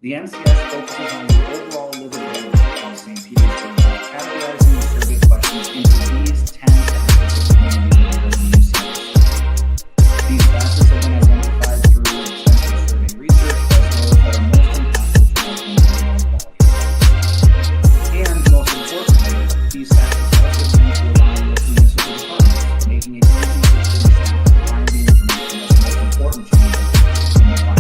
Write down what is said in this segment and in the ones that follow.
The NCS focuses on the overall livability of St. Petersburg by categorizing the survey questions into these 10 facets of community livability you see. These facets have been identified through extensive survey research as those that are most impactful to overall quality. And most importantly, these facets also tend to align with municipal departments, making it easy for city staff to find the information that's most important to you in the final.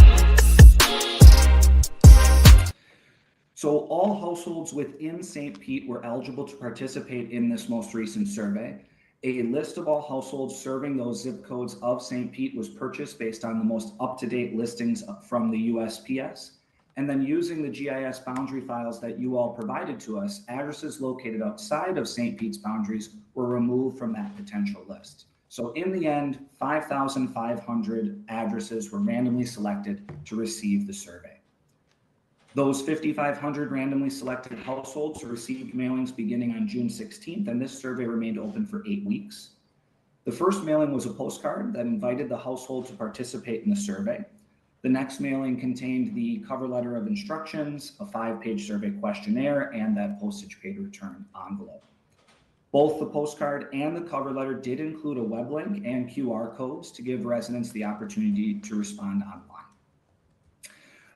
So all households within St. Pete were eligible to participate in this most recent survey. A list of all households serving those zip codes of St. Pete was purchased based on the most up-to-date listings from the USPS. And then using the GIS boundary files that you all provided to us, addresses located outside of St. Pete's boundaries were removed from that potential list. So in the end, 5,500 addresses were randomly selected to receive the survey. Those 5,500 randomly selected households received mailings beginning on June 16th, and this survey remained open for 8 weeks. The first mailing was a postcard that invited the household to participate in the survey. The next mailing contained the cover letter of instructions, a 5-page survey questionnaire, and that postage paid return envelope. Both the postcard and the cover letter did include a web link and QR codes to give residents the opportunity to respond online.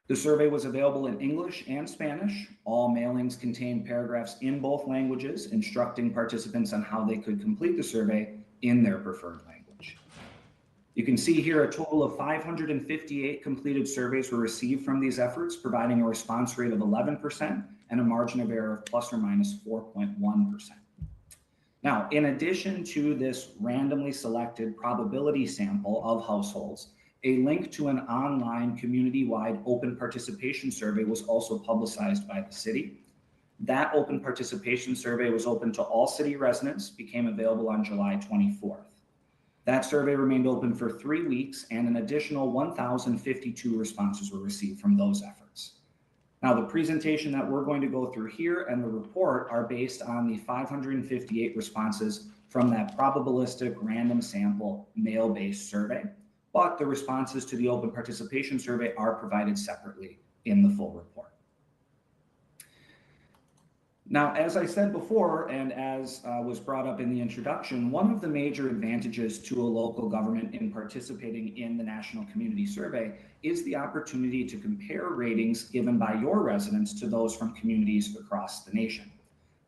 The survey was available in English and Spanish. All mailings contained paragraphs in both languages, instructing participants on how they could complete the survey in their preferred language. You can see here a total of 558 completed surveys were received from these efforts, providing a response rate of 11% and a margin of error of plus or minus 4.1%. Now, in addition to this randomly selected probability sample of households, a link to an online community-wide open participation survey was also publicized by the city. That open participation survey was open to all city residents, became available on July 24th. That survey remained open for 3 weeks, and an additional 1,052 responses were received from those efforts. Now, the presentation that we're going to go through here and the report are based on the 558 responses from that probabilistic random sample mail-based survey. But the responses to the open participation survey are provided separately in the full report. Now, as I said before, and as was brought up in the introduction, one of the major advantages to a local government in participating in the National Community Survey is the opportunity to compare ratings given by your residents to those from communities across the nation.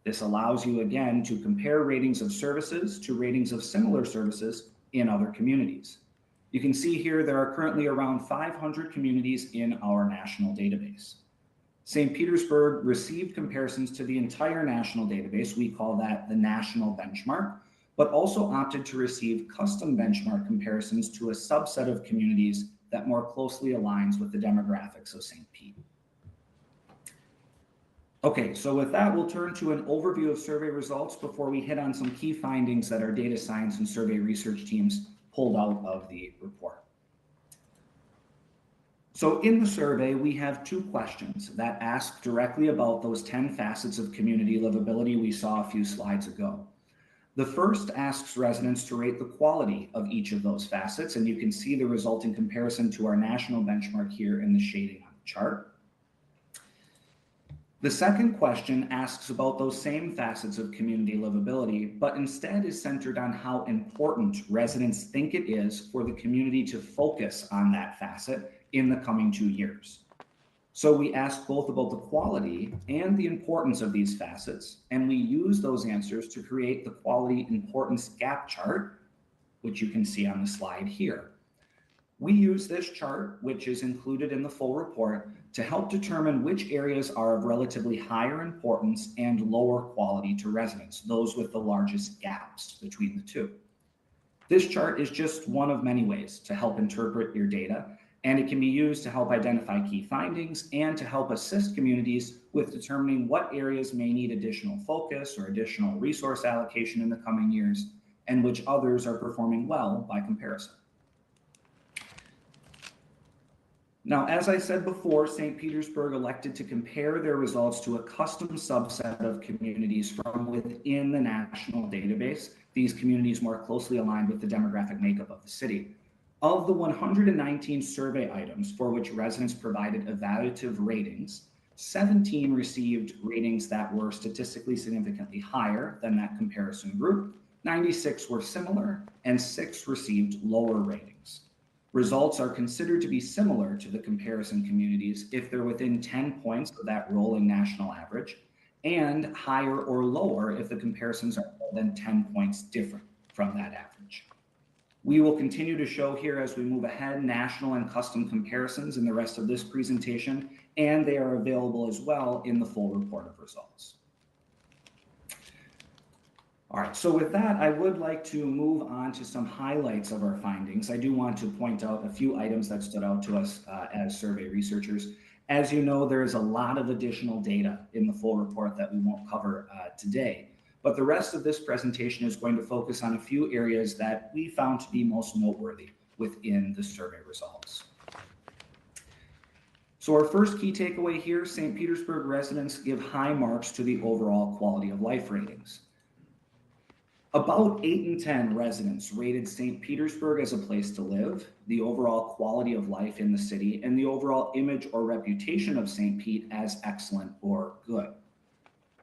This allows you, again, to compare ratings of services to ratings of similar services in other communities. You can see here there are currently around 500 communities in our national database. St. Petersburg received comparisons to the entire national database. We call that the national benchmark, but also opted to receive custom benchmark comparisons to a subset of communities that more closely aligns with the demographics of St. Pete. Okay, so with that, we'll turn to an overview of survey results before we hit on some key findings that our data science and survey research teams pulled out of the report. So in the survey, we have 2 questions that ask directly about those 10 facets of community livability we saw a few slides ago. The first asks residents to rate the quality of each of those facets, and you can see the resulting comparison to our national benchmark here in the shading on the chart. The second question asks about those same facets of community livability, but instead is centered on how important residents think it is for the community to focus on that facet in the coming 2 years. So we asked both about the quality and the importance of these facets, and we use those answers to create the quality importance gap chart, which you can see on the slide here. We use this chart, which is included in the full report, to help determine which areas are of relatively higher importance and lower quality to residents, those with the largest gaps between the two. This chart is just one of many ways to help interpret your data, and it can be used to help identify key findings and to help assist communities with determining what areas may need additional focus or additional resource allocation in the coming years, and which others are performing well by comparison. Now, as I said before, St. Petersburg elected to compare their results to a custom subset of communities from within the national database, these communities more closely aligned with the demographic makeup of the city. Of the 119 survey items for which residents provided evaluative ratings, 17 received ratings that were statistically significantly higher than that comparison group, 96 were similar, and 6 received lower ratings. Results are considered to be similar to the comparison communities if they're within 10 points of that rolling national average, and higher or lower if the comparisons are more than 10 points different from that average. We will continue to show here as we move ahead national and custom comparisons in the rest of this presentation, and they are available as well in the full report of results. All right, so with that, I would like to move on to some highlights of our findings. I do want to point out a few items that stood out to us as survey researchers. As you know, there is a lot of additional data in the full report that we won't cover today, but the rest of this presentation is going to focus on a few areas that we found to be most noteworthy within the survey results. So our first key takeaway here, St. Petersburg residents give high marks to the overall quality of life ratings. About 8 in 10 residents rated St. Petersburg as a place to live, the overall quality of life in the city, and the overall image or reputation of St. Pete as excellent or good.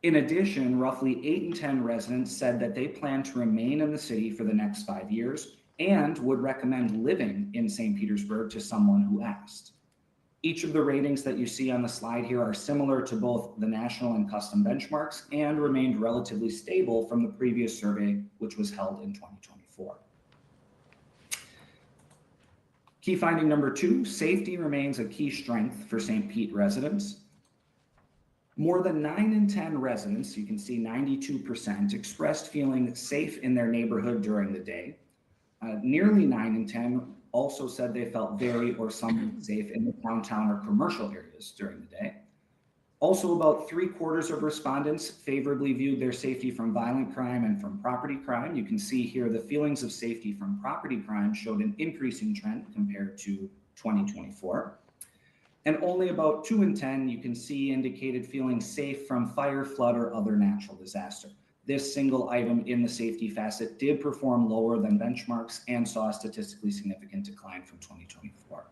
In addition, roughly 8 in 10 residents said that they plan to remain in the city for the next 5 years and would recommend living in St. Petersburg to someone who asked. Each of the ratings that you see on the slide here are similar to both the national and custom benchmarks and remained relatively stable from the previous survey, which was held in 2024. Key finding number 2, safety remains a key strength for St. Pete residents. More than 9 in 10 residents, you can see 92%, expressed feeling safe in their neighborhood during the day. Nearly 9 in 10 also said they felt very or somewhat safe in the downtown or commercial areas during the day. Also, about 3/4 of respondents favorably viewed their safety from violent crime and from property crime. You can see here the feelings of safety from property crime showed an increasing trend compared to 2024. And only about 2 in 10 you can see indicated feeling safe from fire, flood, or other natural disaster. This single item in the safety facet did perform lower than benchmarks and saw a statistically significant decline from 2024.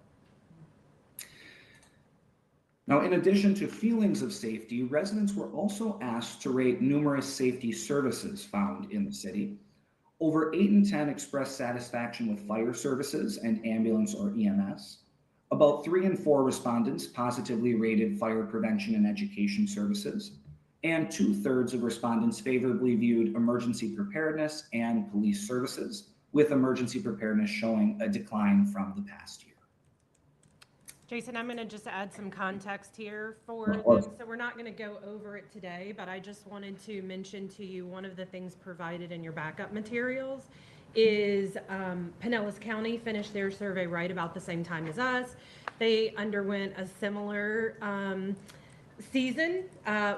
Now, in addition to feelings of safety, residents were also asked to rate numerous safety services found in the city. Over 8 in 10 expressed satisfaction with fire services and ambulance or EMS. About 3 in 4 respondents positively rated fire prevention and education services. And 2/3 of respondents favorably viewed emergency preparedness and police services, with emergency preparedness showing a decline from the past year. Jason, I'm going to just add some context here for them. So we're not going to go over it today, but I just wanted to mention to you one of the things provided in your backup materials is Pinellas County finished their survey right about the same time as us. They underwent a similar season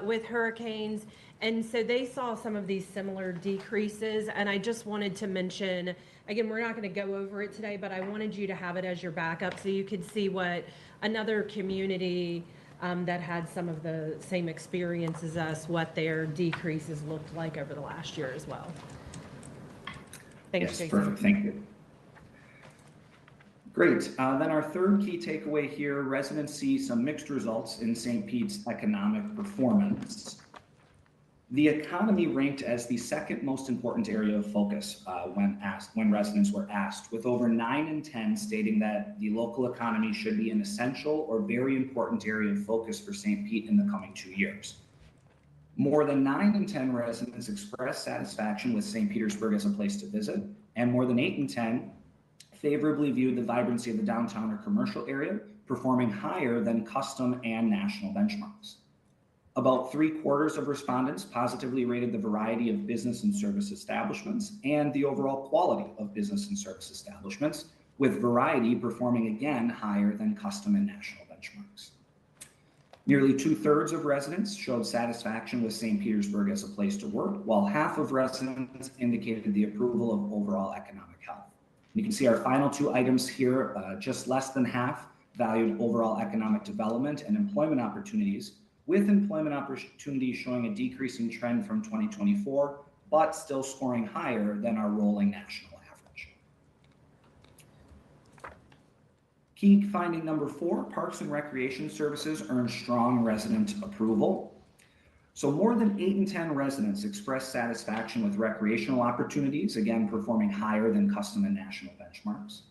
with hurricanes, and so they saw some of these similar decreases. And I just wanted to mention, again, we're not going to go over it today, but I wanted you to have it as your backup so you could see what another community that had some of the same experience as us, what their decreases looked like over the last year as well. Thanks, yes, Jason. Perfect, thank you. Great. Then our third key takeaway here, residents see some mixed results in St. Pete's economic performance. The economy ranked as the second most important area of focus when residents were asked, with over 9 in 10 stating that the local economy should be an essential or very important area of focus for St. Pete in the coming 2 years. More than 9 in 10 residents expressed satisfaction with St. Petersburg as a place to visit, and more than 8 in 10 favorably viewed the vibrancy of the downtown or commercial area, performing higher than custom and national benchmarks. About 3/4 of respondents positively rated the variety of business and service establishments and the overall quality of business and service establishments, with variety performing again higher than custom and national benchmarks. Nearly 2/3 of residents showed satisfaction with St. Petersburg as a place to work, while half of residents indicated the approval of overall economic health. You can see our final 2 items here, just less than half valued overall economic development and employment opportunities, with employment opportunities showing a decreasing trend from 2024, but still scoring higher than our rolling national average. Key finding number 4, Parks and Recreation Services earned strong resident approval. So more than 8 in 10 residents expressed satisfaction with recreational opportunities, again, performing higher than custom and national benchmarks.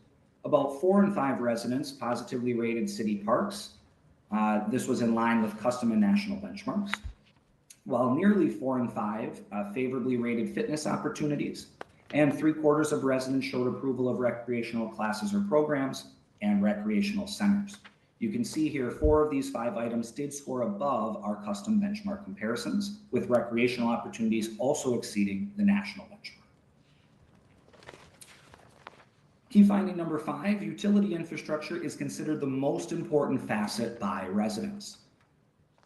About 4 in 5 residents positively rated city parks. This was in line with custom and national benchmarks, while nearly 4 in 5 favorably rated fitness opportunities, and 3/4 of residents showed approval of recreational classes or programs and recreational centers. You can see here 4 of these 5 items did score above our custom benchmark comparisons, with recreational opportunities also exceeding the national benchmark. Key finding number 5, utility infrastructure is considered the most important facet by residents.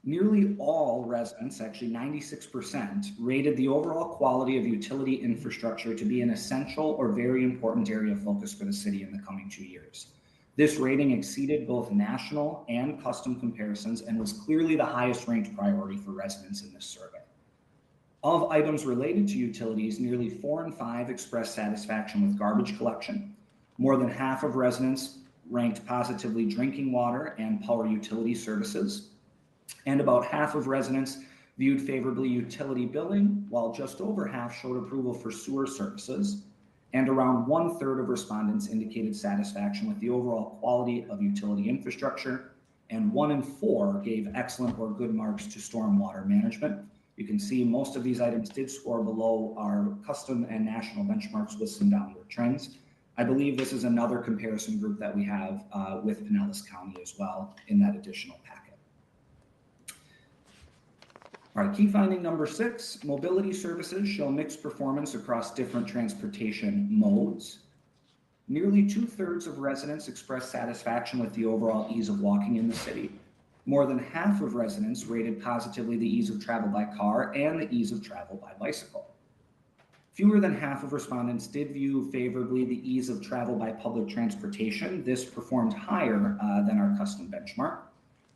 Nearly all residents, actually 96%, rated the overall quality of utility infrastructure to be an essential or very important area of focus for the city in the coming 2 years. This rating exceeded both national and custom comparisons and was clearly the highest ranked priority for residents in this survey. Of items related to utilities, nearly 4 in 5 expressed satisfaction with garbage collection. More than half of residents ranked positively drinking water and power utility services. And about half of residents viewed favorably utility billing, while just over half showed approval for sewer services. And around 1/3 of respondents indicated satisfaction with the overall quality of utility infrastructure, and 1 in 4 gave excellent or good marks to stormwater management. You can see most of these items did score below our custom and national benchmarks with some downward trends. I believe this is another comparison group that we have with Pinellas County as well in that additional packet. All right, key finding number 6, mobility services show mixed performance across different transportation modes. Nearly 2/3 of residents expressed satisfaction with the overall ease of walking in the city. More than half of residents rated positively the ease of travel by car and the ease of travel by bicycle. Fewer than half of respondents did view favorably the ease of travel by public transportation. This performed higher than our custom benchmark.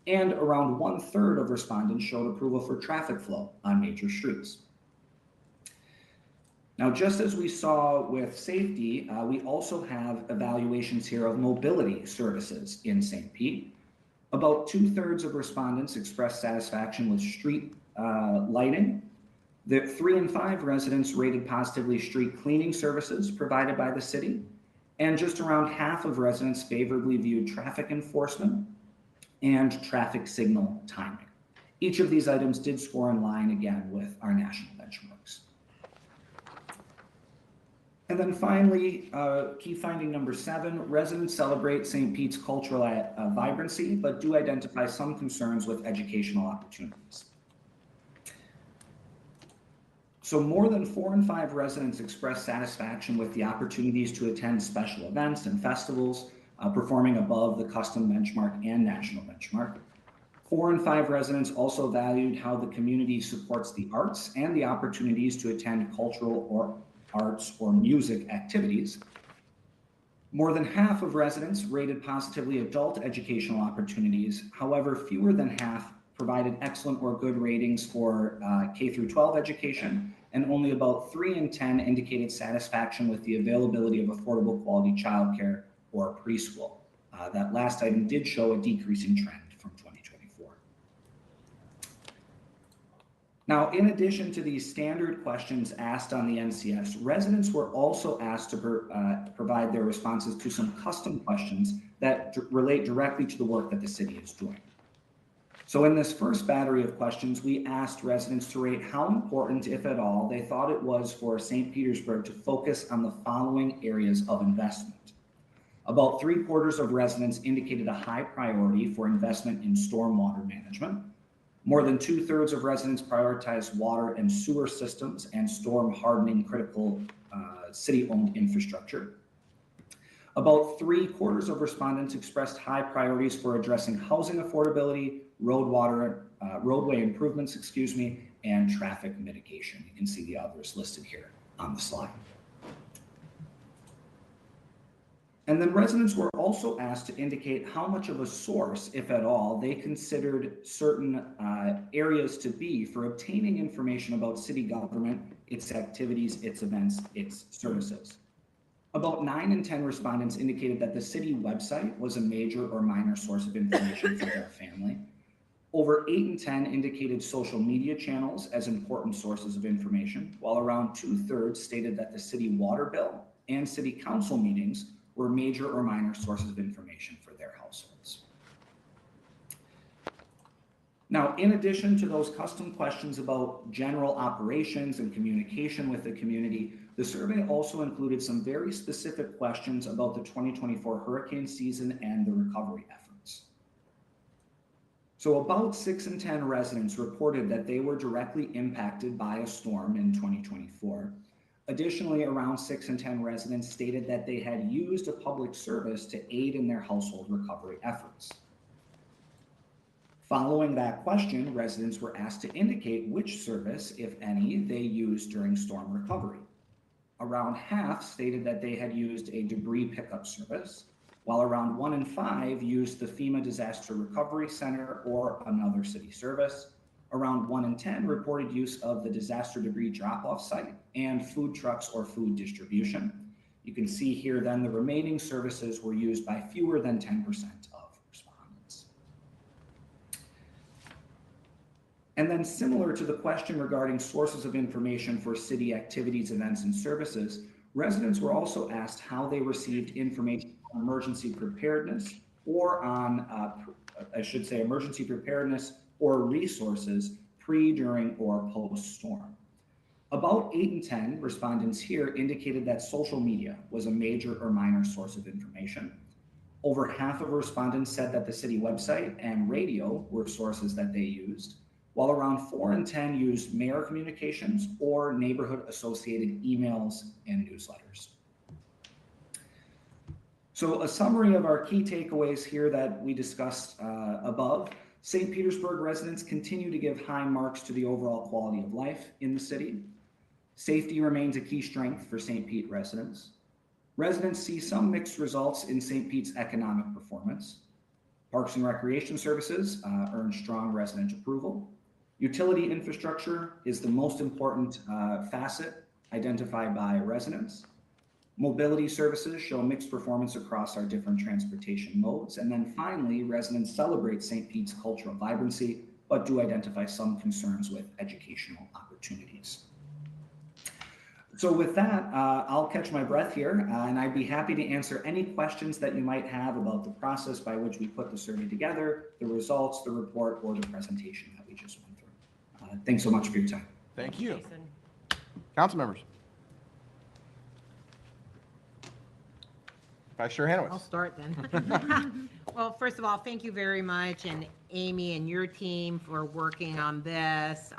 And around 1/3 of respondents showed approval for traffic flow on major streets. Now, just as we saw with safety, we also have evaluations here of mobility services in St. Pete. About 2/3 of respondents expressed satisfaction with street lighting. The 3 in 5 residents rated positively street cleaning services provided by the city. And just around half of residents favorably viewed traffic enforcement and traffic signal timing. Each of these items did score in line again with our national benchmarks. And then finally, key finding number 7, residents celebrate St. Pete's cultural vibrancy, but do identify some concerns with educational opportunities. So more than 4 in 5 residents expressed satisfaction with the opportunities to attend special events and festivals, performing above the custom benchmark and national benchmark. 4 in 5 residents also valued how the community supports the arts and the opportunities to attend cultural or arts or music activities. More than half of residents rated positively adult educational opportunities. However, fewer than half provided excellent or good ratings for K through 12 education, and only about 3 in 10 indicated satisfaction with the availability of affordable quality childcare or preschool. That last item did show a decreasing trend from 2024. Now, in addition to these standard questions asked on the NCS, residents were also asked to provide their responses to some custom questions that relate directly to the work that the city is doing. So in this first battery of questions, we asked residents to rate how important, if at all, they thought it was for St. Petersburg to focus on the following areas of investment. About 3/4 of residents indicated a high priority for investment in stormwater management. More than 2/3 of residents prioritized water and sewer systems and storm hardening critical city-owned infrastructure. About 3/4 of respondents expressed high priorities for addressing housing affordability, roadway improvements, and traffic mitigation. You can see the others listed here on the slide. And then residents were also asked to indicate how much of a source, if at all, they considered certain areas to be for obtaining information about city government, its activities, its events, its services. About 9 in 10 respondents indicated that the city website was a major or minor source of information for their family. Over 8 in 10 indicated social media channels as important sources of information, while around 2/3 stated that the city water bill and city council meetings were major or minor sources of information for their households. Now, in addition to those custom questions about general operations and communication with the community, the survey also included some very specific questions about the 2024 hurricane season and the recovery efforts. So about 6 in 10 residents reported that they were directly impacted by a storm in 2024. Additionally, around 6 in 10 residents stated that they had used a public service to aid in their household recovery efforts. Following that question, residents were asked to indicate which service, if any, they used during storm recovery. Around half stated that they had used a debris pickup service, while around 1 in 5 used the FEMA Disaster Recovery Center or another city service. Around 1 in 10 reported use of the disaster debris drop-off site and food trucks or food distribution. You can see here then the remaining services were used by fewer than 10% of respondents. And then similar to the question regarding sources of information for city activities, events, and services, residents were also asked how they received information on emergency preparedness or on, emergency preparedness or resources pre, during, or post-storm. About 8 in 10 respondents here indicated that social media was a major or minor source of information. Over half of respondents said that the city website and radio were sources that they used, while around 4 in 10 used mayor communications or neighborhood associated emails and newsletters. So a summary of our key takeaways here that we discussed above. St. Petersburg residents continue to give high marks to the overall quality of life in the city. Safety remains a key strength for St. Pete residents. Residents see some mixed results in St. Pete's economic performance. Parks and Recreation Services earn strong resident approval. Utility infrastructure is the most important facet identified by residents. Mobility services show mixed performance across our different transportation modes. And then finally, residents celebrate St. Pete's cultural vibrancy, but do identify some concerns with educational opportunities. So with that, I'll catch my breath here, and I'd be happy to answer any questions that you might have about the process by which we put the survey together, the results, the report, or the presentation that we just went through. Thanks so much for your time. Thank you. Jason. Council members. Vice Chair I'll Hanowitz. start then. Well, first of all, thank you very much, and Amy and your team for working on this.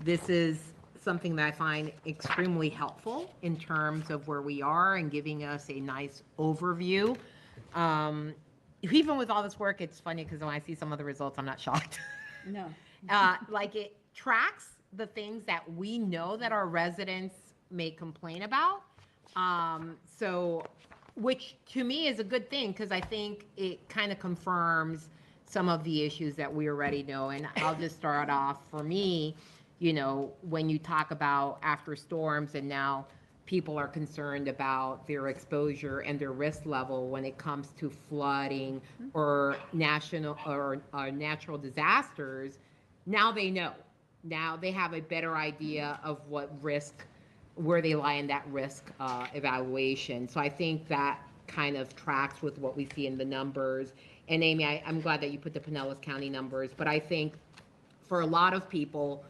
This is something that I find extremely helpful in terms of where we are and giving us a nice overview. Even with all this work, it's funny because when I see some of the results, I'm not shocked. No. Like it tracks the things that we know that our residents may complain about. Which to me is a good thing because I think it kind of confirms some of the issues that we already know. And I'll just start off for me, you know, when you talk about after storms and now people are concerned about their exposure and their risk level when it comes to flooding or national or natural disasters, now they know. Now they have a better idea of what risk, where they lie in that risk evaluation. So I think that kind of tracks with what we see in the numbers. And Amy, I'm glad that you put the Pinellas County numbers, but I think for a lot of people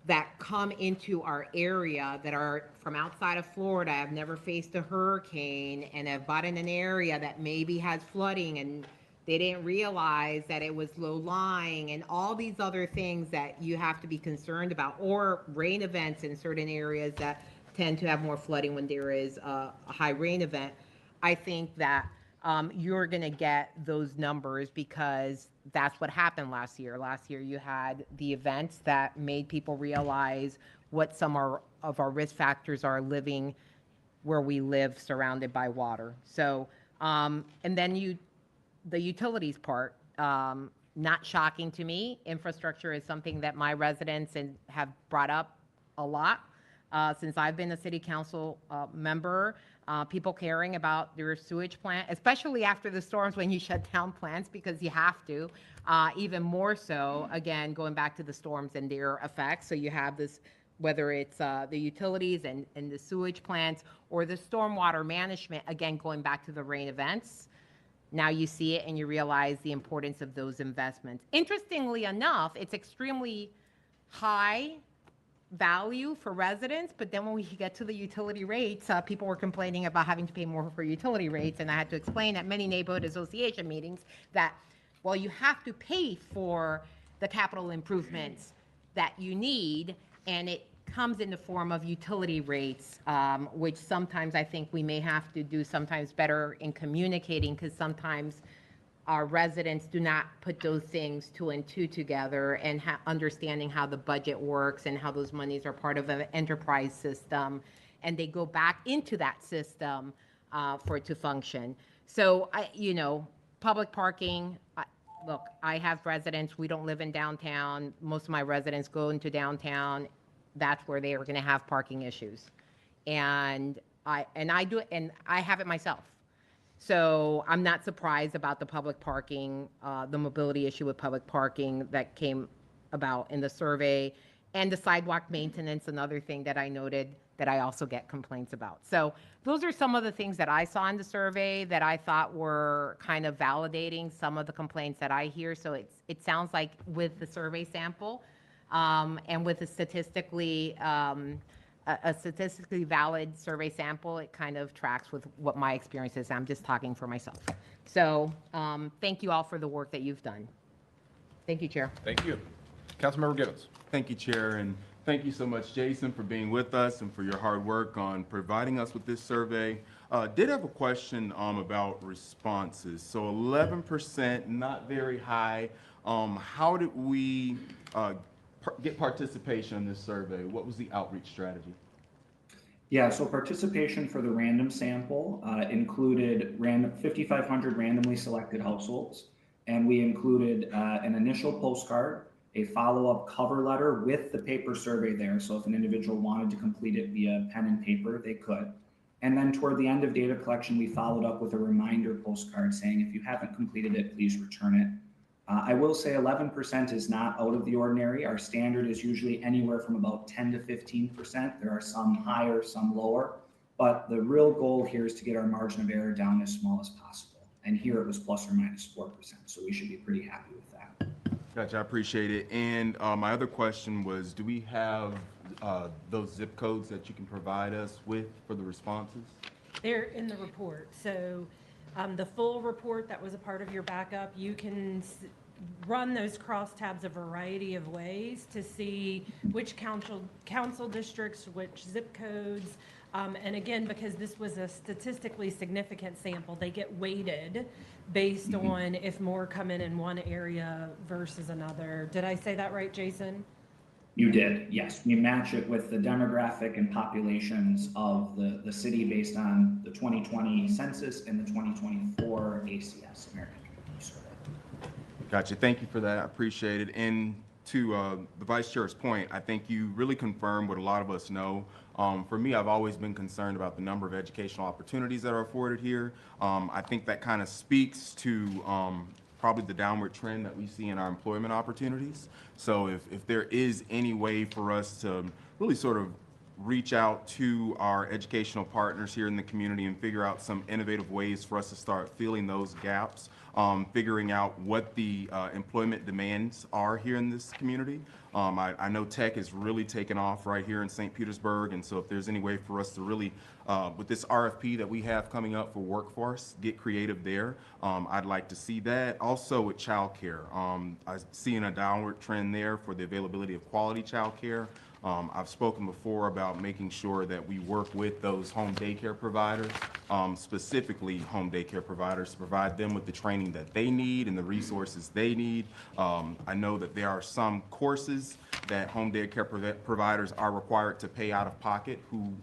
that come into our area that are from outside of Florida, have never faced a hurricane and have bought in an area that maybe has flooding and they didn't realize that it was low lying and all these other things that you have to be concerned about, or rain events in certain areas that tend to have more flooding when there is a high rain event. I think that you're going to get those numbers because that's what happened last year. Last year you had the events that made people realize what some of our risk factors are living where we live surrounded by water. So, and then the utilities part, not shocking to me. Infrastructure is something that my residents have brought up a lot. since I've been a city council member, people caring about their sewage plant, especially after the storms when you shut down plants because you have to, even more so, again, going back to the storms and their effects. So you have this, whether it's the utilities and the sewage plants or the stormwater management, again, going back to the rain events. Now you see it and you realize the importance of those investments. Interestingly enough, it's extremely high value for residents, but then when we get to the utility rates, people were complaining about having to pay more for utility rates, and I had to explain at many neighborhood association meetings that, well, you have to pay for the capital improvements that you need, and it comes in the form of utility rates, which sometimes I think we may have to do sometimes better in communicating, because sometimes our residents do not put those things two and two together, and understanding how the budget works and how those monies are part of an enterprise system, and they go back into that system for it to function. So, public parking, look, I have residents, we don't live in downtown. Most of my residents go into downtown. That's where they are going to have parking issues. And I have it myself. So I'm not surprised about the public parking, the mobility issue with public parking that came about in the survey, and the sidewalk maintenance, another thing that I noted that I also get complaints about. So those are some of the things that I saw in the survey that I thought were kind of validating some of the complaints that I hear. So it sounds like with the survey sample and with a statistically valid survey sample, it kind of tracks with what my experience is. I'm just talking for myself. So thank you all for the work that you've done. Thank you, Chair. Thank you. Councilmember Gibbons. Thank you, Chair, and thank you so much, Jason, for being with us and for your hard work on providing us with this survey. Did have a question about responses. So 11%, not very high. How did we get participation in this survey? What was the outreach strategy? Yeah, so participation for the random sample included 5,500 randomly selected households, and we included an initial postcard, a follow-up cover letter with the paper survey there. So if an individual wanted to complete it via pen and paper, they could. And then toward the end of data collection, we followed up with a reminder postcard saying, if you haven't completed it, please return it. I will say 11% is not out of the ordinary. Our standard is usually anywhere from about 10 to 15%. There are some higher, some lower, but the real goal here is to get our margin of error down as small as possible. And here it was plus or minus 4%. So we should be pretty happy with that. Gotcha, I appreciate it. And my other question was, do we have those zip codes that you can provide us with for the responses? They're in the report. So the full report that was a part of your backup, you can run those crosstabs a variety of ways to see which council districts, which zip codes. And again, because this was a statistically significant sample, they get weighted based on if more come in one area versus another. Did I say that right, Jason? You did, yes. We match it with the demographic and populations of the city based on the 2020 census and the 2024 ACS, American Community Survey. Gotcha, thank you for that, I appreciate it. And to the Vice Chair's point, I think you really confirmed what a lot of us know. For me, I've always been concerned about the number of educational opportunities that are afforded here. I think that kind of speaks to probably the downward trend that we see in our employment opportunities. So if there is any way for us to really sort of reach out to our educational partners here in the community and figure out some innovative ways for us to start filling those gaps, figuring out what the employment demands are here in this community. I know tech is really taken off right here in St. Petersburg, and so if there's any way for us to really, with this RFP that we have coming up for workforce, get creative there, I'd like to see that. Also with childcare, I'm seeing a downward trend there for the availability of quality childcare. I've spoken before about making sure that we work with those home daycare providers, specifically home daycare providers, to provide them with the training that they need and the resources they need. I know that there are some courses that home daycare providers are required to pay out of pocket who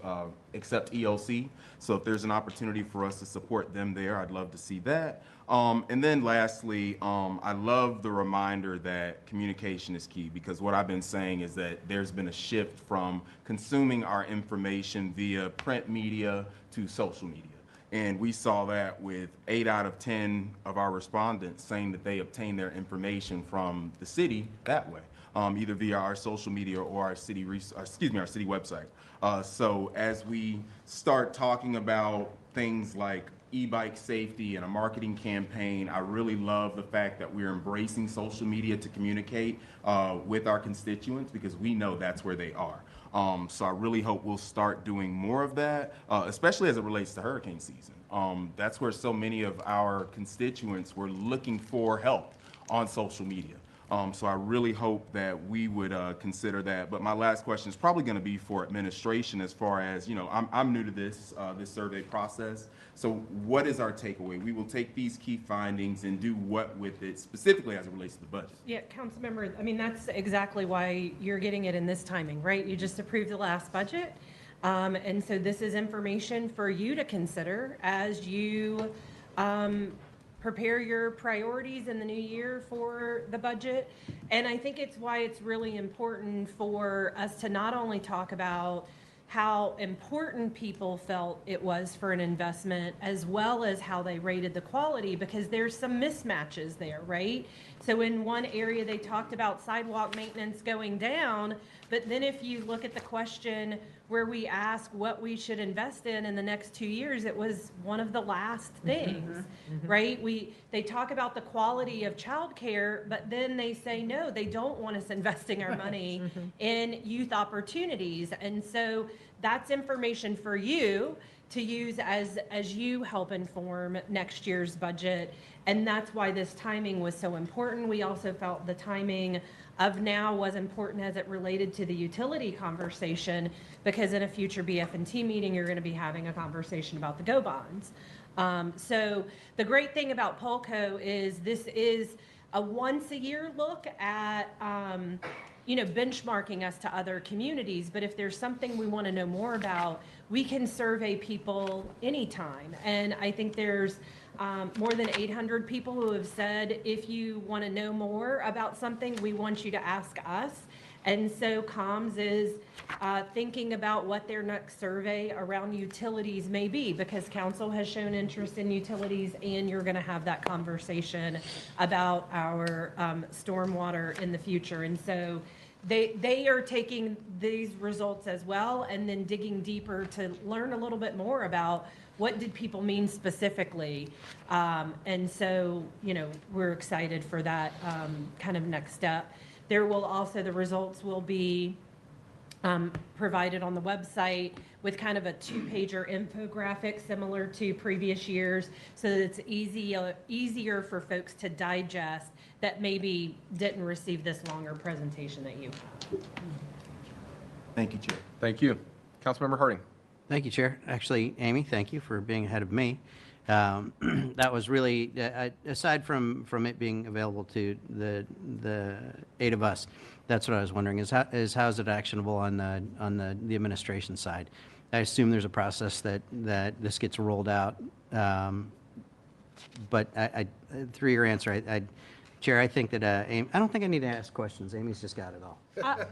accept EOC. So if there's an opportunity for us to support them there, I'd love to see that. And then lastly, I love the reminder that communication is key, because what I've been saying is that there's been a shift from consuming our information via print media to social media. And we saw that with 8 out of 10 of our respondents saying that they obtain their information from the city that way, either via our social media or our city website. So as we start talking about things like e-bike safety and a marketing campaign, I really love the fact that we're embracing social media to communicate with our constituents, because we know that's where they are. So I really hope we'll start doing more of that, especially as it relates to hurricane season. That's where so many of our constituents were looking for help on social media. So I really hope that we would consider that. But my last question is probably going to be for administration, as far as, I'm new to this survey process. So what is our takeaway? We will take these key findings and do what with it, specifically as it relates to the budget? Yeah, Councilmember, I mean, that's exactly why you're getting it in this timing, right? You just approved the last budget. And so this is information for you to consider as you prepare your priorities in the new year for the budget. And I think it's why it's really important for us to not only talk about how important people felt it was for an investment, as well as how they rated the quality, because there's some mismatches there, right? So in one area, they talked about sidewalk maintenance going down, but then if you look at the question where we ask what we should invest in the next 2 years, it was one of the last things, right? They talk about the quality of childcare, but then they say, no, they don't want us investing our money in youth opportunities. And so that's information for you to use as you help inform next year's budget. And that's why this timing was so important. We also felt the timing of now was important as it related to the utility conversation, because in a future BF&T meeting, you're going to be having a conversation about the GO bonds. So the great thing about Polco is this is a once-a-year look at benchmarking us to other communities. But if there's something we want to know more about, we can survey people anytime. And I think there's more than 800 people who have said, if you want to know more about something, we want you to ask us. And so COMS is thinking about what their next survey around utilities may be, because council has shown interest in utilities, and you're going to have that conversation about our stormwater in the future. And so they are taking these results as well, and then digging deeper to learn a little bit more about what did people mean specifically. And so, we're excited for that kind of next step. There will also, the results will be provided on the website with kind of a 2-pager infographic similar to previous years, so that it's easier for folks to digest that maybe didn't receive this longer presentation that you have. Thank you, Chair. Thank you. Councilmember Harding. Thank you, Chair. Actually, Amy, thank you for being ahead of me. That was really, aside from it being available to the 8 of us, that's what I was wondering, is how is it actionable on the administration side? I assume there's a process that this gets rolled out, but through your answer, Chair, I think that Amy, I don't think I need to ask questions. Amy's just got it all.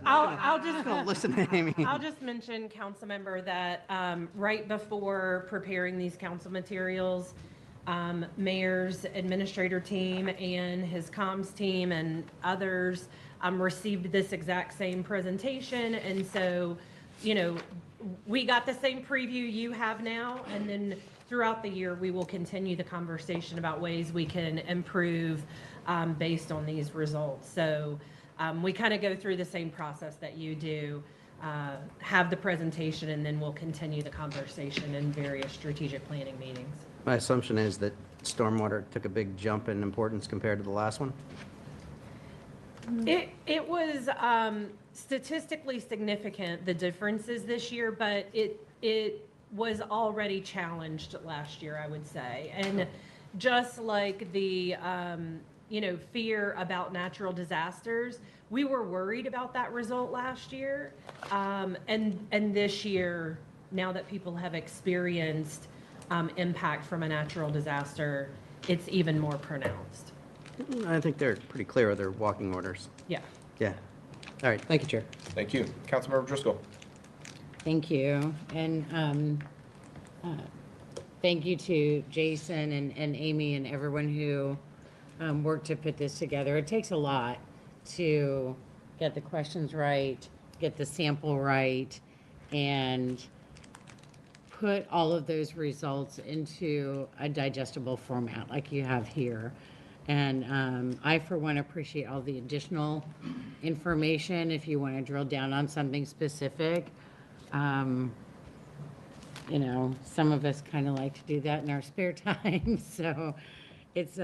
I'll just Listen to Amy. I'll just mention, Councilmember, that right before preparing these council materials, Mayor's administrator team and his comms team and others received this exact same presentation. And so, we got the same preview you have now, and then throughout the year, we will continue the conversation about ways we can improve based on these results. So we kind of go through the same process that you do, have the presentation, and then we'll continue the conversation in various strategic planning meetings. My assumption is that stormwater took a big jump in importance compared to the last one. It was statistically significant, the differences this year, but it was already challenged last year, I would say. And just like the fear about natural disasters, We were worried about that result last year. And this year, now that people have experienced impact from a natural disaster, it's even more pronounced. I think they're pretty clear of their walking orders. Yeah. Yeah. All right, thank you, Chair. Thank you. Councilmember Driscoll. Thank you. And thank you to Jason and Amy and everyone who worked to put this together. It takes a lot to get the questions right, get the sample right, and put all of those results into a digestible format like you have here. And I, for one, appreciate all the additional information if you want to drill down on something specific. You know, some of us kind of like to do that in our spare time, so it's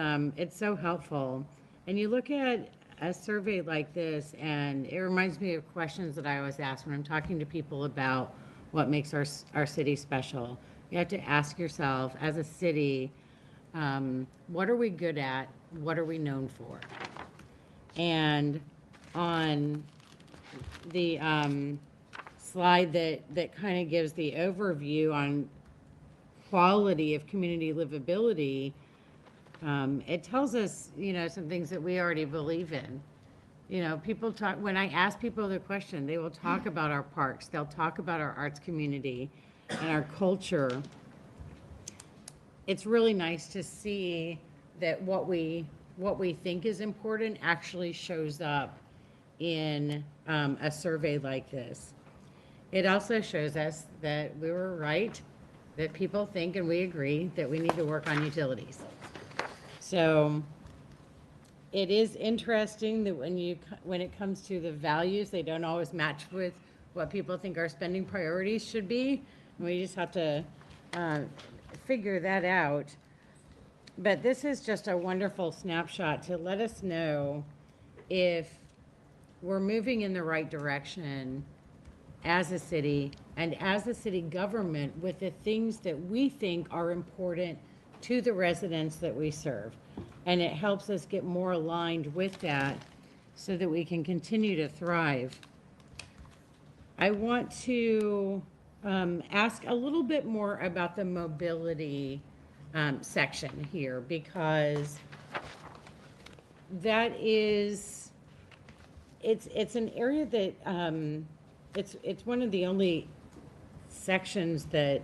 so helpful. And you look at a survey like this, and it reminds me of questions that I always ask when I'm talking to people about what makes our city special. You have to ask yourself, as a city, what are we good at? What are we known for? And on the slide that kind of gives the overview on quality of community livability, it tells us, you know, some things that we already believe in. You know, people talk, when I ask people the question, they will talk about our parks, they'll talk about our arts community and our culture. It's really nice to see that what we think is important actually shows up in a survey like this. It also shows us that we were right, that people think and we agree that we need to work on utilities. So it is interesting that when it comes to the values, they don't always match with what people think our spending priorities should be. We just have to figure that out. But this is just a wonderful snapshot to let us know if we're moving in the right direction as a city and as a city government with the things that we think are important to the residents that we serve. And it helps us get more aligned with that so that we can continue to thrive. I want to ask a little bit more about the mobility section here, because that is, it's an area that it's one of the only sections that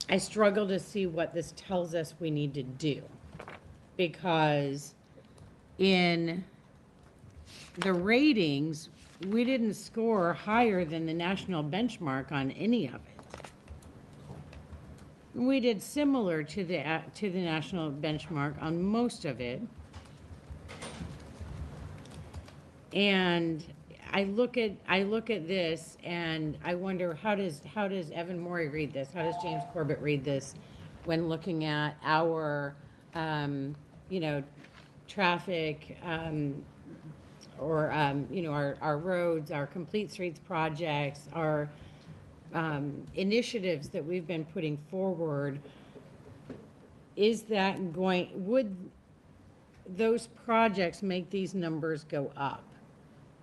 I struggle to see what this tells us we need to do, because in the ratings, we didn't score higher than the national benchmark on any of it. We did similar to the national benchmark on most of it. And I look at this and I wonder, how does Evan Morey read this? How does James Corbett read this when looking at our you know, traffic or you know, our roads, our complete streets projects, our initiatives that we've been putting forward? Would those projects make these numbers go up?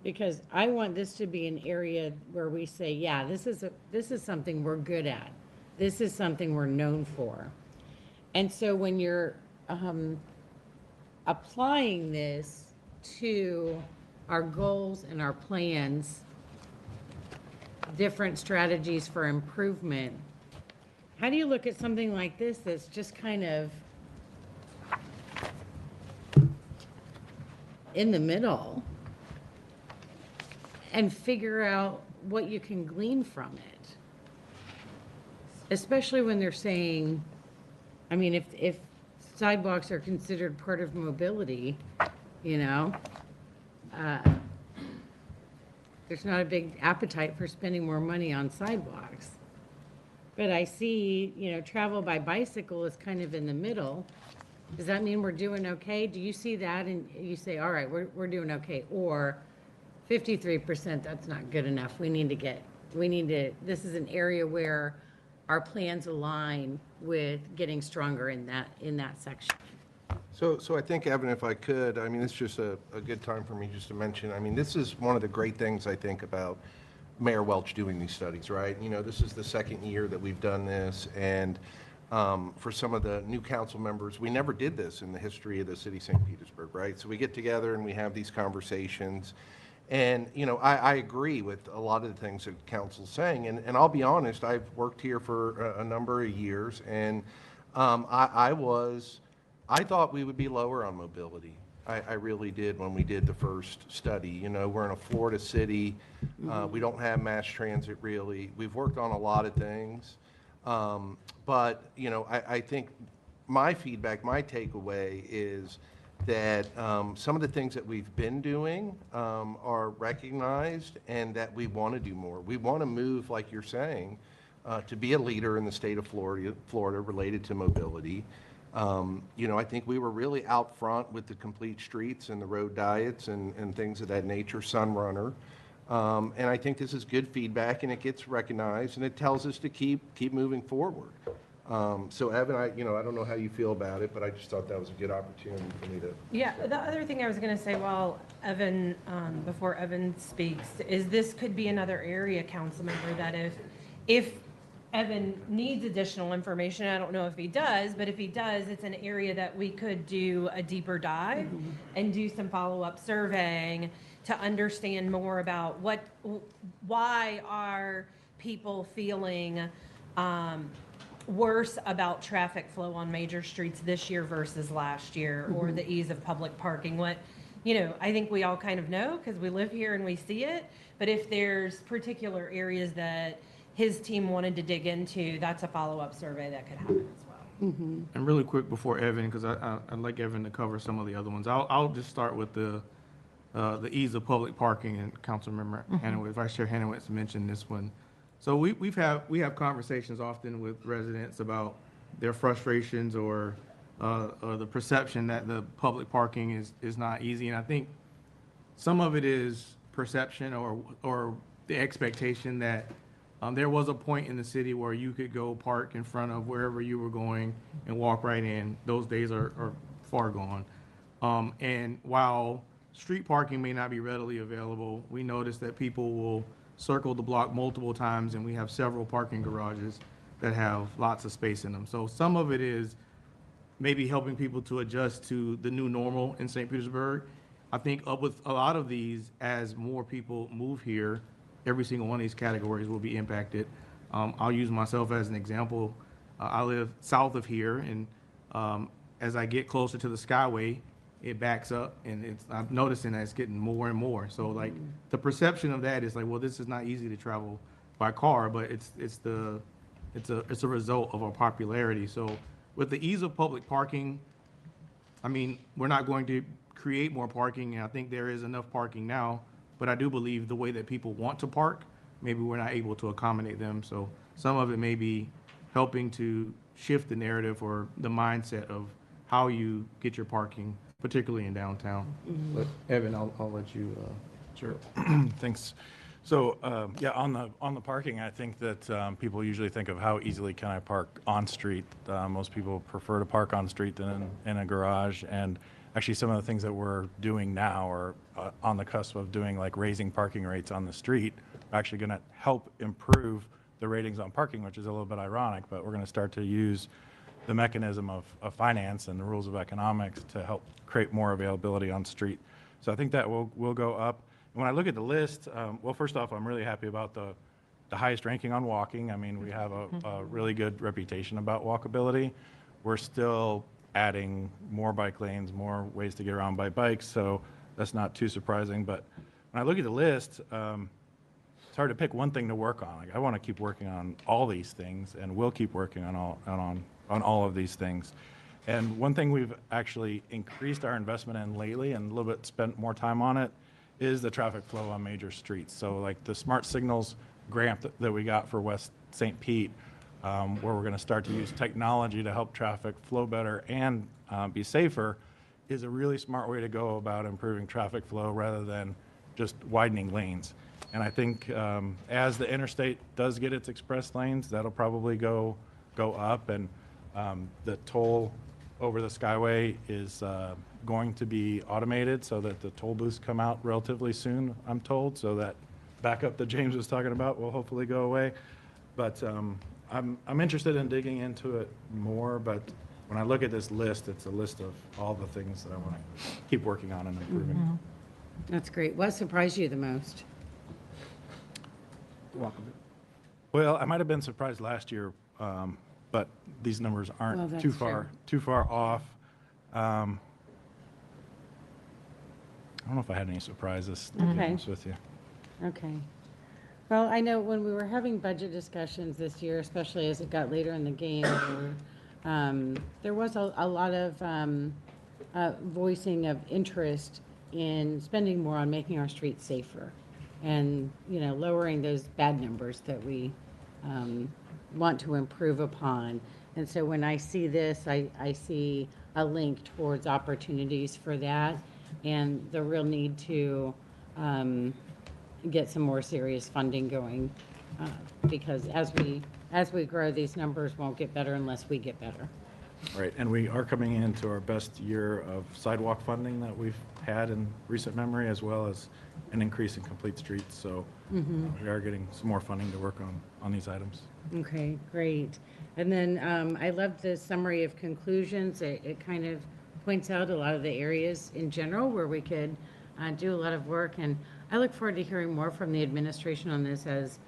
Because I want this to be an area where we say, yeah, this is something we're good at. This is something we're known for. And so when you're applying this to our goals and our plans, different strategies for improvement, how do you look at something like this that's just kind of in the middle and figure out what you can glean from it? Especially when they're saying, I mean, if sidewalks are considered part of mobility, you know, there's not a big appetite for spending more money on sidewalks. But I see, you know, travel by bicycle is kind of in the middle. Does that mean we're doing okay? Do you see that and you say, all right, we're doing okay? Or 53%, that's not good enough. This is an area where our plans align with getting stronger in that section. So I think, Evan, if I could, I mean, it's just a good time for me just to mention, I mean, this is one of the great things I think about Mayor Welch doing these studies, right? You know, this is the second year that we've done this, and for some of the new council members, we never did this in the history of the city of St. Petersburg, right? So we get together and we have these conversations, and, you know, I agree with a lot of the things that council's saying, and I'll be honest, I've worked here for a number of years, and I thought we would be lower on mobility. I really did when we did the first study. You know, we're in a Florida city. We don't have mass transit really. We've worked on a lot of things. But, you know, I think my feedback, my takeaway is that some of the things that we've been doing are recognized and that we want to do more. We want to move, like you're saying, to be a leader in the state of Florida related to mobility. You know, I think we were really out front with the complete streets and the road diets and things of that nature, Sunrunner. And I think this is good feedback, and it gets recognized, and it tells us to keep moving forward. So Evan, I don't know how you feel about it, but I just thought that was a good opportunity for me to. Yeah, the other thing I was going to say while Evan, before Evan speaks, is this could be another area, council member, that if Evan needs additional information, I don't know if he does, but if he does, it's an area that we could do a deeper dive and do some follow-up surveying to understand more about why are people feeling worse about traffic flow on major streets this year versus last year, or the ease of public parking. I think we all kind of know because we live here and we see it, but if there's particular areas that his team wanted to dig into, that's a follow-up survey that could happen as well. And really quick before Evan, because I'd like Evan to cover some of the other ones. I'll just start with the ease of public parking, and Councilmember Hanowitz, Vice Chair Hanowitz mentioned this one. So we have conversations often with residents about their frustrations or the perception that the public parking is not easy. And I think some of it is perception or the expectation that there was a point in the city where you could go park in front of wherever you were going and walk right in. Those days are far gone. And while street parking may not be readily available, we notice that people will circle the block multiple times, and we have several parking garages that have lots of space in them. So some of it is maybe helping people to adjust to the new normal in St. Petersburg. I think with a lot of these, as more people move here, every single one of these categories will be impacted. I'll use myself as an example. I live south of here, and as I get closer to the Skyway, it backs up, and I'm noticing that it's getting more and more. So like the perception of that is like, well, this is not easy to travel by car, but it's a result of our popularity. So with the ease of public parking, I mean, we're not going to create more parking, and I think there is enough parking now, but I do believe the way that people want to park, maybe we're not able to accommodate them. So some of it may be helping to shift the narrative or the mindset of how you get your parking, particularly in downtown. But Evan, I'll let you. Sure. Thanks. So yeah, on the parking, I think that people usually think of how easily can I park on street. Most people prefer to park on street than in a garage. And actually, some of the things that we're doing now are on the cusp of doing, like raising parking rates on the street, are actually going to help improve the ratings on parking, which is a little bit ironic. But we're going to start to use the mechanism of finance and the rules of economics to help create more availability on street. So I think that will go up. When I look at the list, well, first off, I'm really happy about the highest ranking on walking. I mean, we have a really good reputation about walkability. We're still adding more bike lanes, more ways to get around by bikes, so that's not too surprising. But when I look at the list, it's hard to pick one thing to work on. Like, I want to keep working on all these things, and we'll keep working on all of these things. And one thing we've actually increased our investment in lately and a little bit spent more time on it is the traffic flow on major streets. So like the Smart Signals grant that we got for West St. Pete, where we're going to start to use technology to help traffic flow better and be safer, is a really smart way to go about improving traffic flow rather than just widening lanes. And I think as the interstate does get its express lanes, that'll probably go up, and the toll over the Skyway is going to be automated so that the toll booths come out relatively soon, I'm told, so that backup that James was talking about will hopefully go away. But I'm interested in digging into it more, but when I look at this list, it's a list of all the things that I want to keep working on and improving. That's great. What surprised you the most? Well, I might have been surprised last year, but these numbers Well, aren't that's too far off. I don't know if I had any surprises, to be Okay. honest with you. Okay. Well, I know when we were having budget discussions this year, especially as it got later in the game, there was a lot of voicing of interest in spending more on making our streets safer and, lowering those bad numbers that we want to improve upon. And so when I see this, I see a link towards opportunities for that and the real need to get some more serious funding going, because as we grow, these numbers won't get better unless we get better. Right, and we are coming into our best year of sidewalk funding that we've had in recent memory, as well as an increase in complete streets. So we are getting some more funding to work on these items. Okay, great. And then I love the summary of conclusions. It kind of points out a lot of the areas in general where we could do a lot of work. And I look forward to hearing more from the administration on this as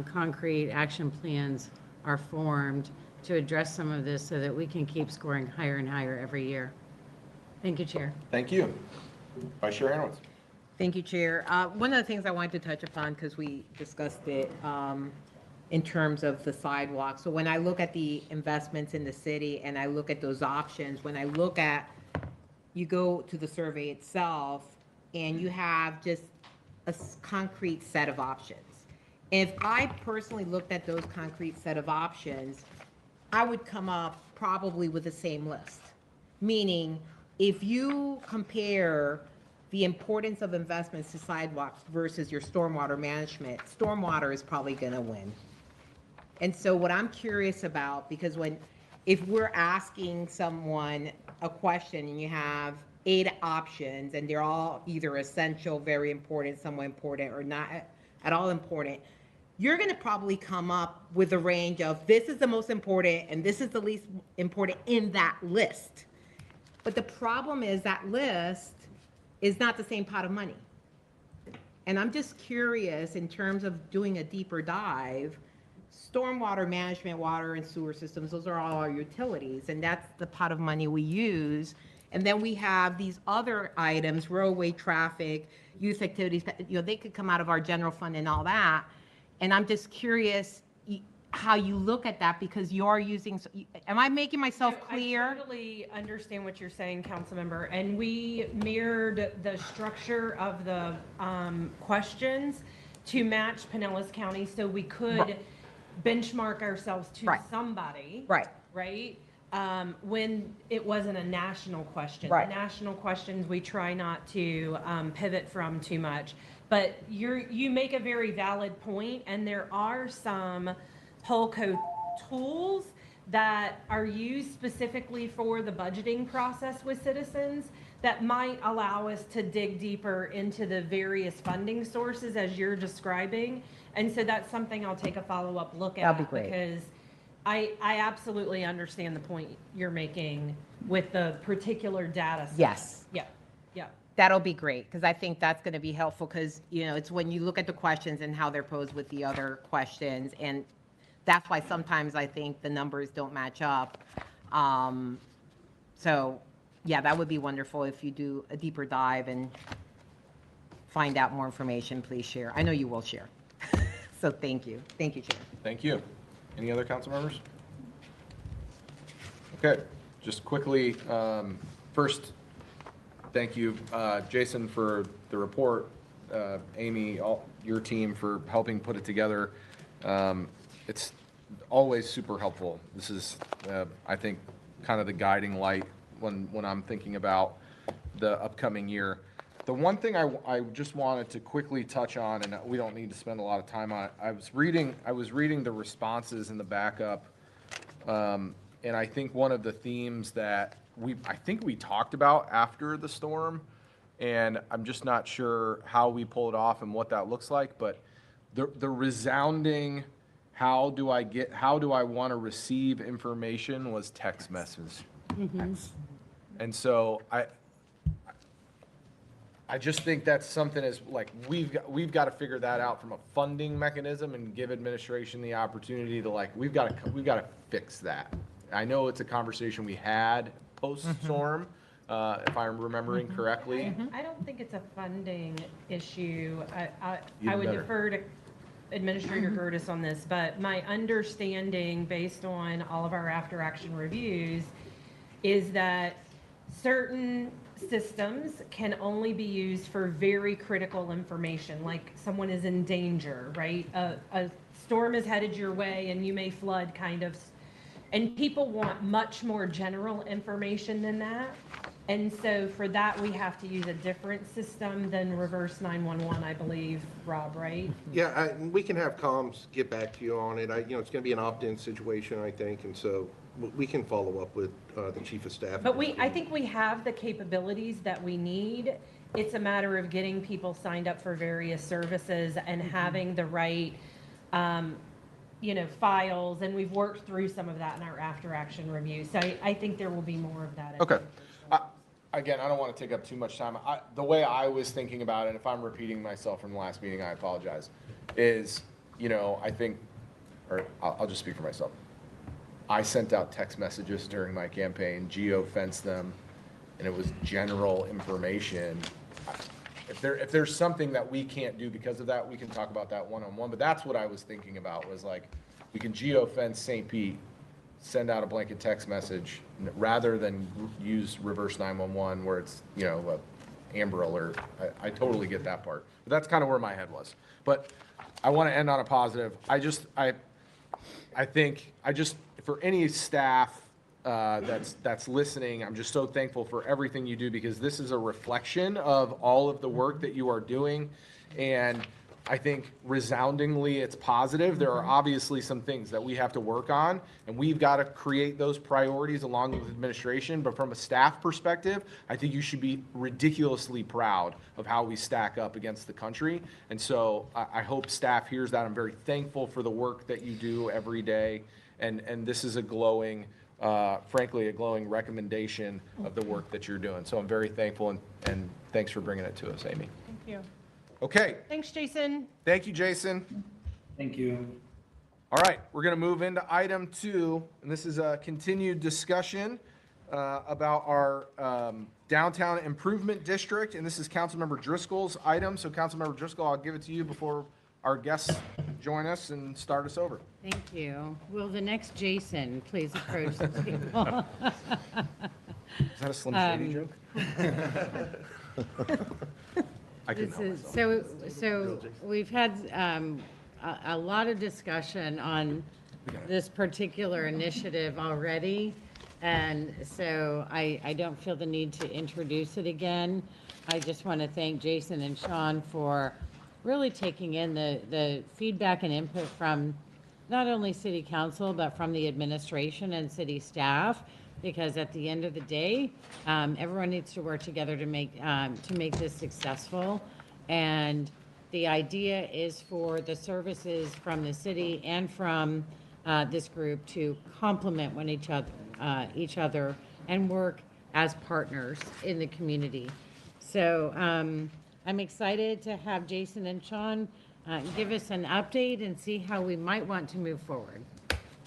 concrete action plans are formed to address some of this so that we can keep scoring higher and higher every year. Thank you, Chair. Thank you. Vice Chair Hanowitz. Thank you, Chair. One of the things I wanted to touch upon, because we discussed it in terms of the sidewalk. So when I look at the investments in the city and I look at those options, when I look at, you go to the survey itself and you have just a concrete set of options. If I personally looked at those concrete set of options, I would come up probably with the same list. Meaning, if you compare the importance of investments to sidewalks versus your stormwater management, stormwater is probably gonna win. And so what I'm curious about, because if we're asking someone a question and you have 8 options and they're all either essential, very important, somewhat important, or not at all important, you're going to probably come up with a range of this is the most important and this is the least important in that list. But the problem is that list is not the same pot of money. And I'm just curious, in terms of doing a deeper dive, stormwater management, water and sewer systems, those are all our utilities, and that's the pot of money we use. And then we have these other items, roadway traffic, youth activities, they could come out of our general fund and all that. And I'm just curious how you look at that, because you're using, am I making myself clear? I totally understand what you're saying, Councilmember, and we mirrored the structure of the questions to match Pinellas County so we could benchmark ourselves to somebody. Right. Right? When it wasn't a national question. Right. The national questions we try not to pivot from too much. But you make a very valid point, and there are some Polco tools that are used specifically for the budgeting process with citizens that might allow us to dig deeper into the various funding sources as you're describing. And so that's something I'll take a follow-up look at. That'd be great. Because I absolutely understand the point you're making with the particular data set. Yes. Yeah, yeah. That'll be great, because I think that's going to be helpful, because, it's when you look at the questions and how they're posed with the other questions, and that's why sometimes I think the numbers don't match up. So, yeah, that would be wonderful if you do a deeper dive and find out more information, please share. I know you will share. So thank you. Thank you, Chair. Thank you. Any other council members? Okay, just quickly, first, thank you, Jason, for the report. Amy, your team for helping put it together. It's always super helpful. This is, I think, kind of the guiding light when I'm thinking about the upcoming year. The one thing I just wanted to quickly touch on, and we don't need to spend a lot of time on it, I was reading the responses in the backup, and I think one of the themes that I think we talked about after the storm, and I'm just not sure how we pull it off and what that looks like, but the resounding, how do I want to receive information was text message. And so I just think that's something as like, we've got to figure that out from a funding mechanism and give administration the opportunity to like, we've got to fix that. I know it's a conversation we had post-storm, if I'm remembering correctly. I don't think it's a funding issue. I Even would better. defer to Administrator Gertis on this, but my understanding, based on all of our after-action reviews, is that certain systems can only be used for very critical information, like someone is in danger, right? A storm is headed your way and you may flood, kind of. And people want much more general information than that. And so for that, we have to use a different system than reverse 911, I believe, Rob, right? Yeah, we can have comms get back to you on it. It's going to be an opt-in situation, I think, and so we can follow up with the chief of staff. But I think we have the capabilities that we need. It's a matter of getting people signed up for various services and having the right, files, and we've worked through some of that in our after-action review. So I think there will be more of that. Okay. Again, I don't want to take up too much time. The way I was thinking about it, and if I'm repeating myself from the last meeting, I apologize, is, I think, or I'll just speak for myself. I sent out text messages during my campaign, geo-fenced them, and it was general information. If there's something that we can't do because of that, we can talk about that one-on-one, but that's what I was thinking about, was like, we can geo-fence St. Pete, send out a blanket text message, rather than use reverse 911 where it's, a Amber Alert. I totally get that part, but that's kind of where my head was. But I want to end on a positive. I think for any staff that's listening, I'm just so thankful for everything you do, because this is a reflection of all of the work that you are doing. And I think resoundingly it's positive. There are obviously some things that we have to work on, and we've got to create those priorities along with administration. But from a staff perspective, I think you should be ridiculously proud of how we stack up against the country. And so I hope staff hears that. I'm very thankful for the work that you do every day. And this is frankly, a glowing recommendation of the work that you're doing. So I'm very thankful, and thanks for bringing it to us, Amy. Thank you. Okay. Thanks, Jason. Thank you, Jason. Thank you. All right, we're going to move into item 2, and this is a continued discussion about our downtown improvement district, and this is Councilmember Driscoll's item. So Councilmember Driscoll, I'll give it to you before our guests join us and start us over. Thank you. Will the next Jason please approach the table? Is that a Slim Shady joke? I couldn't help myself. So we've had a lot of discussion on this particular initiative already, and so I don't feel the need to introduce it again. I just want to thank Jason and Sean for really taking in the feedback and input from not only city council, but from the administration and city staff, because at the end of the day, everyone needs to work together to make this successful. And the idea is for the services from the city and from this group to complement each other and work as partners in the community. So I'm excited to have Jason and Sean give us an update and see how we might want to move forward.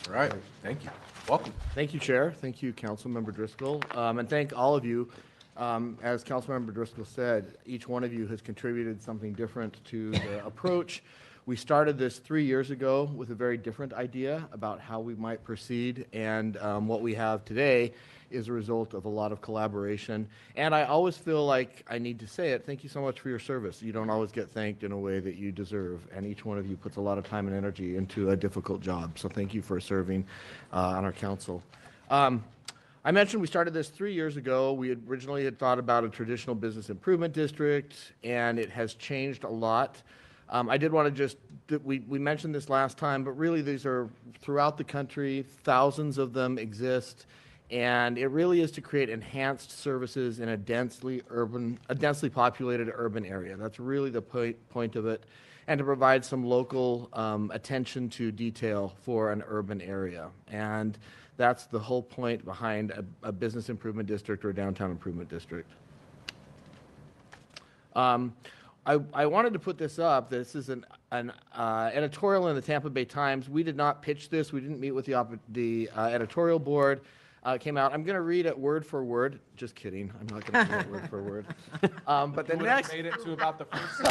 All right, thank you. Welcome. Thank you, Chair. Thank you, Councilmember Driscoll. And thank all of you. As Councilmember Driscoll said, each one of you has contributed something different to the approach. We started this 3 years ago with a very different idea about how we might proceed, and what we have today is a result of a lot of collaboration. And I always feel like I need to say it, thank you so much for your service. You don't always get thanked in a way that you deserve, and each one of you puts a lot of time and energy into a difficult job. So thank you for serving on our council. I mentioned we started this 3 years ago. We originally had thought about a traditional business improvement district, and it has changed a lot. I did want to we mentioned this last time, but really these are throughout the country. Thousands of them exist, And it really is to create enhanced services in a densely populated urban area. That's really the point of it, and to provide some local attention to detail for an urban area. And that's the whole point behind a business improvement district or a downtown improvement district. I wanted to put this up. This is an editorial in the Tampa Bay Times. We did not pitch this. We didn't meet with the editorial board. It came out. I'm going to read it word for word. Just kidding. I'm not going to read it word for word. But the next. Made it to about the first.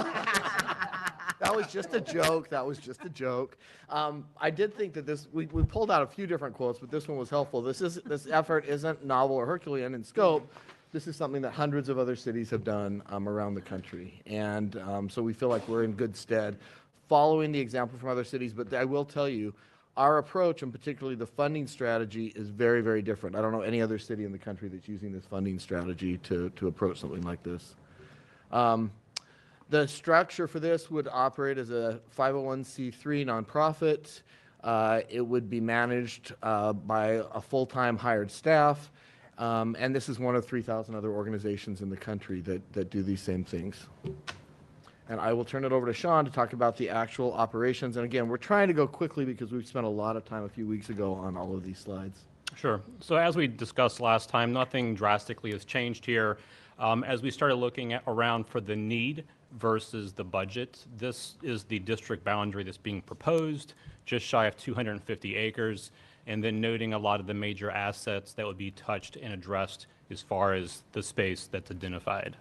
That was just a joke. That was just a joke. I did think that this, we pulled out a few different quotes, but this one was helpful. This effort isn't novel or Herculean in scope. This is something that hundreds of other cities have done around the country. And so we feel like we're in good stead following the example from other cities. But I will tell you, our approach, and particularly the funding strategy, is very, very different. I don't know any other city in the country that's using this funding strategy to approach something like this. The structure for this would operate as a 501c3 nonprofit. It would be managed by a full-time hired staff. And this is one of 3,000 other organizations in the country that do these same things. And I will turn it over to Sean to talk about the actual operations. And again, we're trying to go quickly because we've spent a lot of time a few weeks ago on all of these slides. Sure. So as we discussed last time, nothing drastically has changed here. As we started looking around for the need versus the budget, this is the district boundary that's being proposed, just shy of 250 acres, and then noting a lot of the major assets that would be touched and addressed as far as the space that's identified.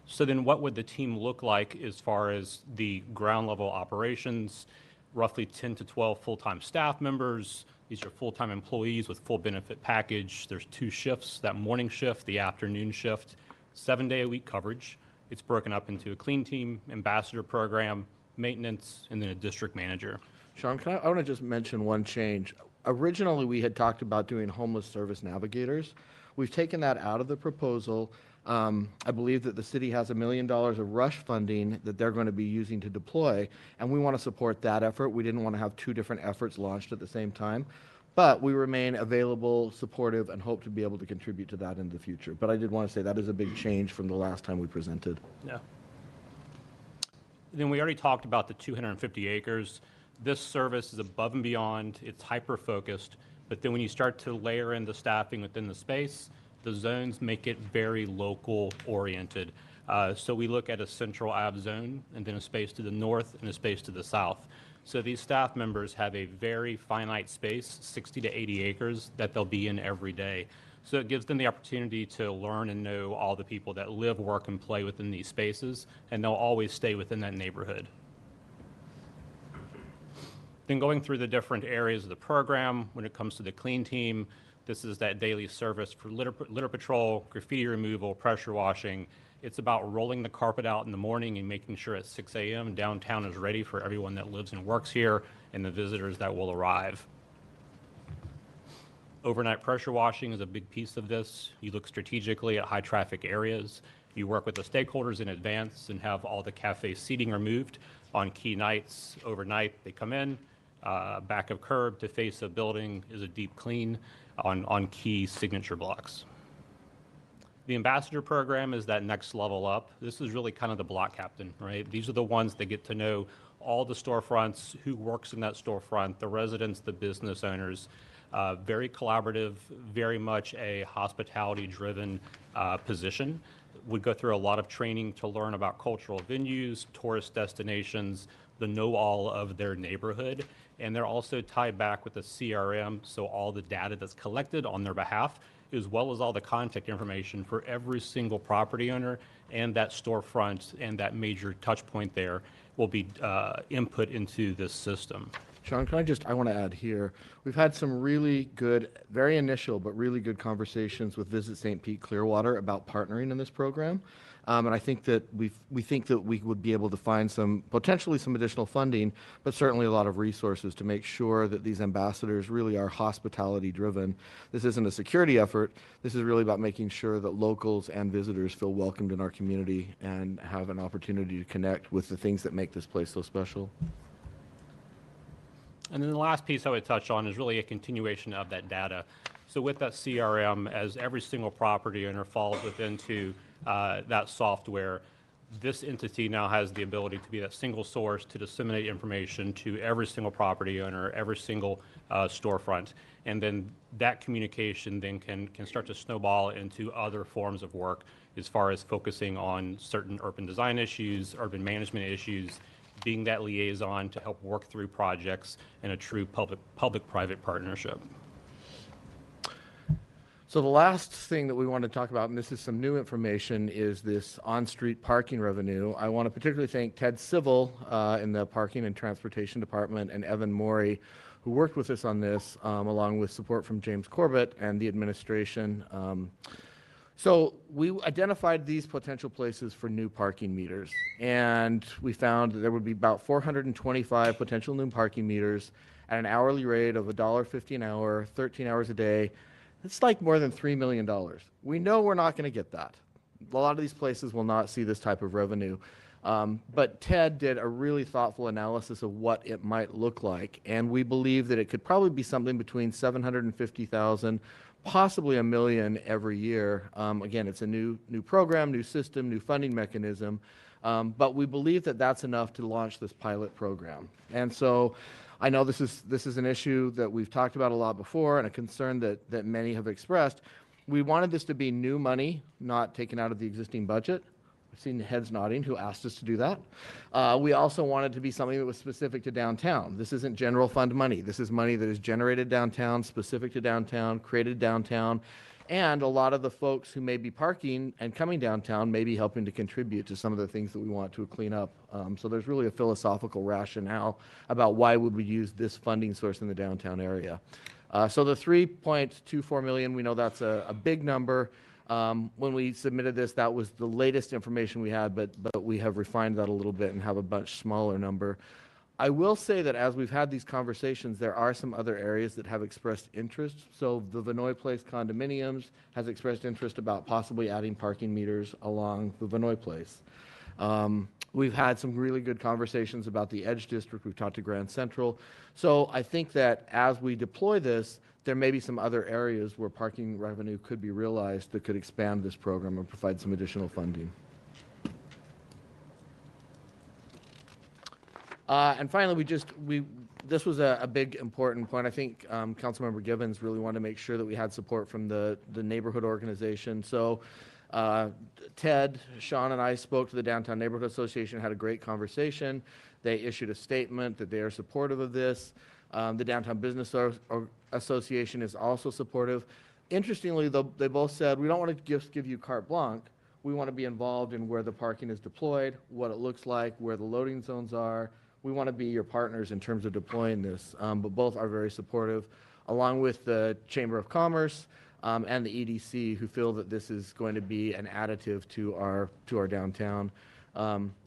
So then what would the team look like as far as the ground level operations? Roughly 10 to 12 full-time staff members. These are full-time employees with full benefit package. There's 2 shifts, that morning shift, the afternoon shift, 7-day-a-week coverage. It's broken up into a clean team, ambassador program, maintenance, and then a district manager. Sean, I want to just mention one change. Originally, we had talked about doing homeless service navigators. We've taken that out of the proposal. I believe that the city has $1 million of rush funding that they're going to be using to deploy, and we want to support that effort. We didn't want to have 2 different efforts launched at the same time, but we remain available, supportive, and hope to be able to contribute to that in the future. But I did want to say that is a big change from the last time we presented. Yeah. Then we already talked about the 250 acres. This service is above and beyond. It's hyper-focused, but then when you start to layer in the staffing within the space, the zones make it very local oriented. So we look at a central Ave zone and then a space to the north and a space to the south. So these staff members have a very finite space, 60 to 80 acres, that they'll be in every day. So it gives them the opportunity to learn and know all the people that live, work, and play within these spaces, and they'll always stay within that neighborhood. Then going through the different areas of the program, when it comes to the clean team, this is that daily service for litter patrol, graffiti removal, pressure washing. It's about rolling the carpet out in the morning and making sure at 6 a.m. downtown is ready for everyone that lives and works here and the visitors that will arrive. Overnight pressure washing is a big piece of this. You look strategically at high traffic areas. You work with the stakeholders in advance and have all the cafe seating removed on key nights. Overnight, they come in, back of curb to face a building is a deep clean on key signature blocks. The ambassador program is that next level up. This is really kind of the block captain, right? These are the ones that get to know all the storefronts, who works in that storefront, the residents, the business owners. Very collaborative, very much a hospitality-driven position. We go through a lot of training to learn about cultural venues, tourist destinations, the know-all of their neighborhood, and they're also tied back with the CRM, so all the data that's collected on their behalf, as well as all the contact information for every single property owner and that storefront and that major touch point there will be input into this system. Sean, I want to add here, we've had some really good, very initial, but really good conversations with Visit St. Pete Clearwater about partnering in this program. And I think that we think that we would be able to find potentially some additional funding, but certainly a lot of resources to make sure that these ambassadors really are hospitality driven. This isn't a security effort. This is really about making sure that locals and visitors feel welcomed in our community and have an opportunity to connect with the things that make this place so special. And then the last piece I would touch on is really a continuation of that data. So with that CRM, as every single property owner falls within that software, this entity now has the ability to be that single source to disseminate information to every single property owner, every single storefront. And then that communication then can start to snowball into other forms of work as far as focusing on certain urban design issues, urban management issues, being that liaison to help work through projects in a true public-private partnership. So the last thing that we want to talk about, and this is some new information, is this on-street parking revenue. I want to particularly thank Ted Civil in the Parking and Transportation Department and Evan Morey, who worked with us on this, along with support from James Corbett and the administration. So we identified these potential places for new parking meters, and we found that there would be about 425 potential new parking meters at an hourly rate of $1.50 an hour, 13 hours a day. It's like more than $3 million. We know we're not going to get that. A lot of these places will not see this type of revenue. But Ted did a really thoughtful analysis of what it might look like, and we believe that it could probably be something between 750,000, possibly $1 million every year. Again, it's a new program, new system, new funding mechanism, but we believe that that's enough to launch this pilot program. And so I know this is an issue that we've talked about a lot before and a concern that many have expressed. We wanted this to be new money, not taken out of the existing budget. I've seen the heads nodding who asked us to do that. We also wanted to be something that was specific to downtown. This isn't general fund money. This is money that is generated downtown, specific to downtown, created downtown, and a lot of the folks who may be parking and coming downtown may be helping to contribute to some of the things that we want to clean up. So there's really a philosophical rationale about why would we use this funding source in the downtown area. So the 3.24 million, we know that's a big number. When we submitted this, that was the latest information we had, but we have refined that a little bit and have a much smaller number. I will say that as we've had these conversations, there are some other areas that have expressed interest. So the Vinoy Place condominiums has expressed interest about possibly adding parking meters along the Vinoy Place. We've had some really good conversations about the Edge District. We've talked to Grand Central. So I think that as we deploy this, there may be some other areas where parking revenue could be realized that could expand this program and provide some additional funding. And finally, this was a big important point. I think Councilmember Gibbons really wanted to make sure that we had support from the neighborhood organization. So Ted, Sean, and I spoke to the Downtown Neighborhood Association, had a great conversation. They issued a statement that they are supportive of this. The Downtown Business Association is also supportive. Interestingly, they both said, we don't want to just give you carte blanche. We want to be involved in where the parking is deployed, what it looks like, where the loading zones are. We want to be your partners in terms of deploying this, but both are very supportive, along with the Chamber of Commerce and the EDC, who feel that this is going to be an additive to our downtown.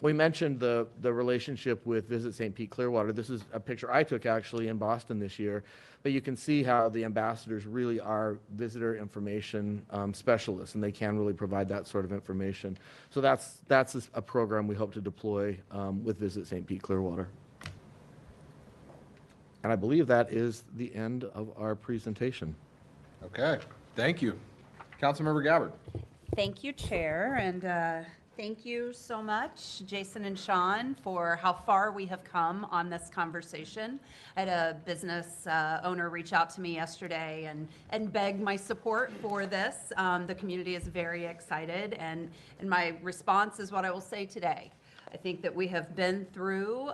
We mentioned the relationship with Visit St. Pete Clearwater. This is a picture I took actually in Boston this year, but you can see how the ambassadors really are visitor information specialists, and they can really provide that sort of information. So that's a program we hope to deploy with Visit St. Pete Clearwater. And I believe that is the end of our presentation. Okay, thank you. Councilmember Gabbard. Thank you, Chair, and thank you so much, Jason and Sean, for how far we have come on this conversation. I had a business owner reach out to me yesterday and beg my support for this. The community is very excited, and my response is what I will say today. I think that we have been through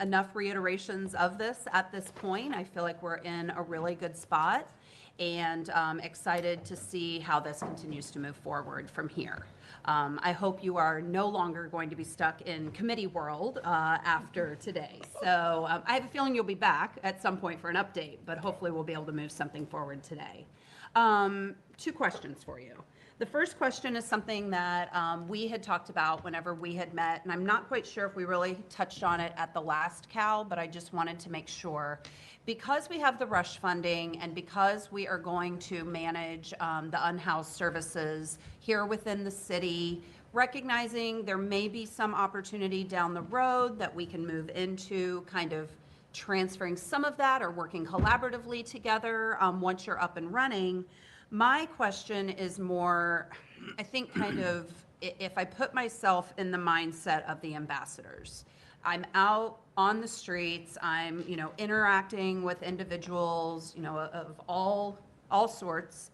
enough reiterations of this at this point. I feel like we're in a really good spot, and excited to see how this continues to move forward from here. I hope you are no longer going to be stuck in committee world after today. So I have a feeling you'll be back at some point for an update, but hopefully we'll be able to move something forward today. 2 questions for you. The first question is something that we had talked about whenever we had met, and I'm not quite sure if we really touched on it at the last Cal, but I just wanted to make sure. Because we have the rush funding and because we are going to manage the unhoused services here within the city, recognizing there may be some opportunity down the road that we can move into kind of transferring some of that or working collaboratively together once you're up and running. My question is more, I think, kind of, if I put myself in the mindset of the ambassadors, I'm out on the streets, I'm, interacting with individuals, of all sorts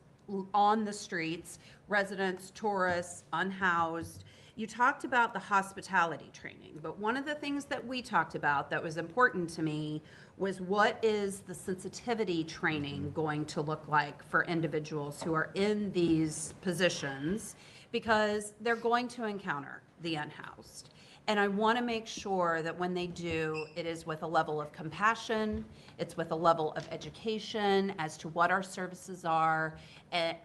on the streets, residents, tourists, unhoused. You talked about the hospitality training, but one of the things that we talked about that was important to me was what is the sensitivity training going to look like for individuals who are in these positions, because they're going to encounter the unhoused. And I want to make sure that when they do, it is with a level of compassion, it's with a level of education as to what our services are,